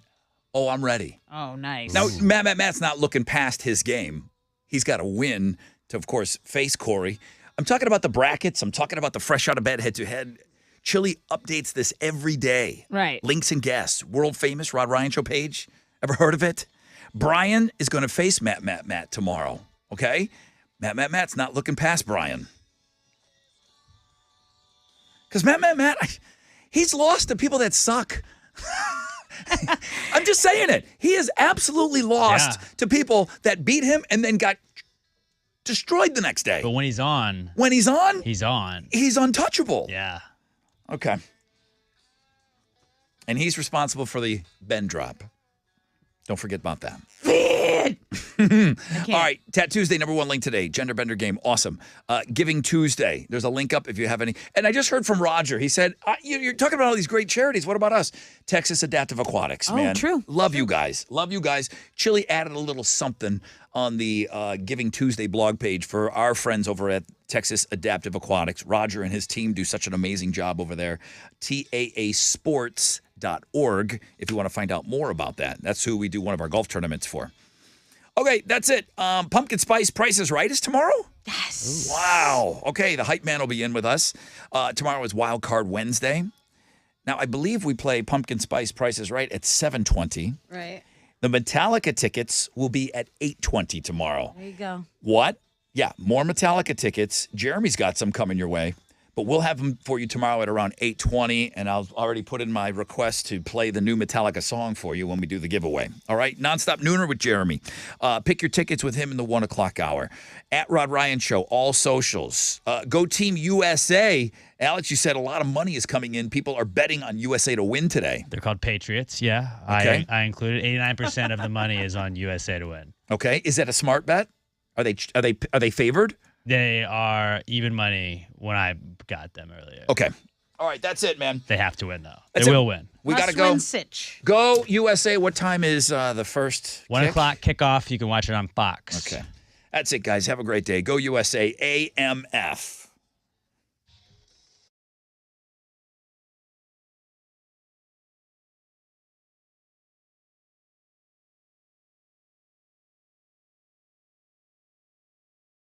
oh, I'm ready. Oh, nice. Now, Matt's not looking past his game. He's got to win to, of course, face Corey. I'm talking about the brackets. I'm talking about the fresh out of bed head-to-head. Chili updates this every day. Right. Links and guests. World famous Rod Ryan Show page. Ever heard of it? Brian is going to face Matt tomorrow. Okay? Matt's not looking past Brian. Because Matt, he's lost to people that suck. I'm just saying it. He is absolutely lost to people that beat him and then got destroyed the next day. But when he's on. He's on. He's untouchable. Yeah. Okay. And he's responsible for the bend drop. Don't forget about that. All right. Tat Tuesday, #1 link today. Gender Bender game. Awesome. Giving Tuesday. There's a link up if you have any. And I just heard from Roger. He said, you're talking about all these great charities. What about us? Texas Adaptive Aquatics, man. True. Love you guys. Love you guys. Chili added a little something on the Giving Tuesday blog page for our friends over at Texas Adaptive Aquatics. Roger and his team do such an amazing job over there. TAAsports.org if you want to find out more about that. That's who we do one of our golf tournaments for. Okay, that's it. Pumpkin Spice Price is Right is tomorrow? Yes. Wow. Okay, the hype man will be in with us. Tomorrow is Wild Card Wednesday. Now, I believe we play Pumpkin Spice Price is Right at 7:20. Right. The Metallica tickets will be at 8:20 tomorrow. There you go. What? Yeah, more Metallica tickets. Jeremy's got some coming your way. But we'll have them for you tomorrow at around 8:20, and I'll already put in my request to play the new Metallica song for you when we do the giveaway. All right? Nonstop Nooner with Jeremy. Pick your tickets with him in the 1 o'clock hour. At Rod Ryan Show, all socials. Go Team USA. Alex, you said a lot of money is coming in. People are betting on USA to win today. They're called Patriots, yeah. Okay. I included 89% of the money is on USA to win. Okay. Is that a smart bet? Are they favored? They are even money when I got them earlier. Okay. All right, that's it, man. They have to win, though. That's They it. will win. We got to go. Must win sitch. Go USA. What time is the first 1 kick? o'clock kickoff. You can watch it on Fox. Okay. That's it, guys. Have a great day. Go USA. AMF.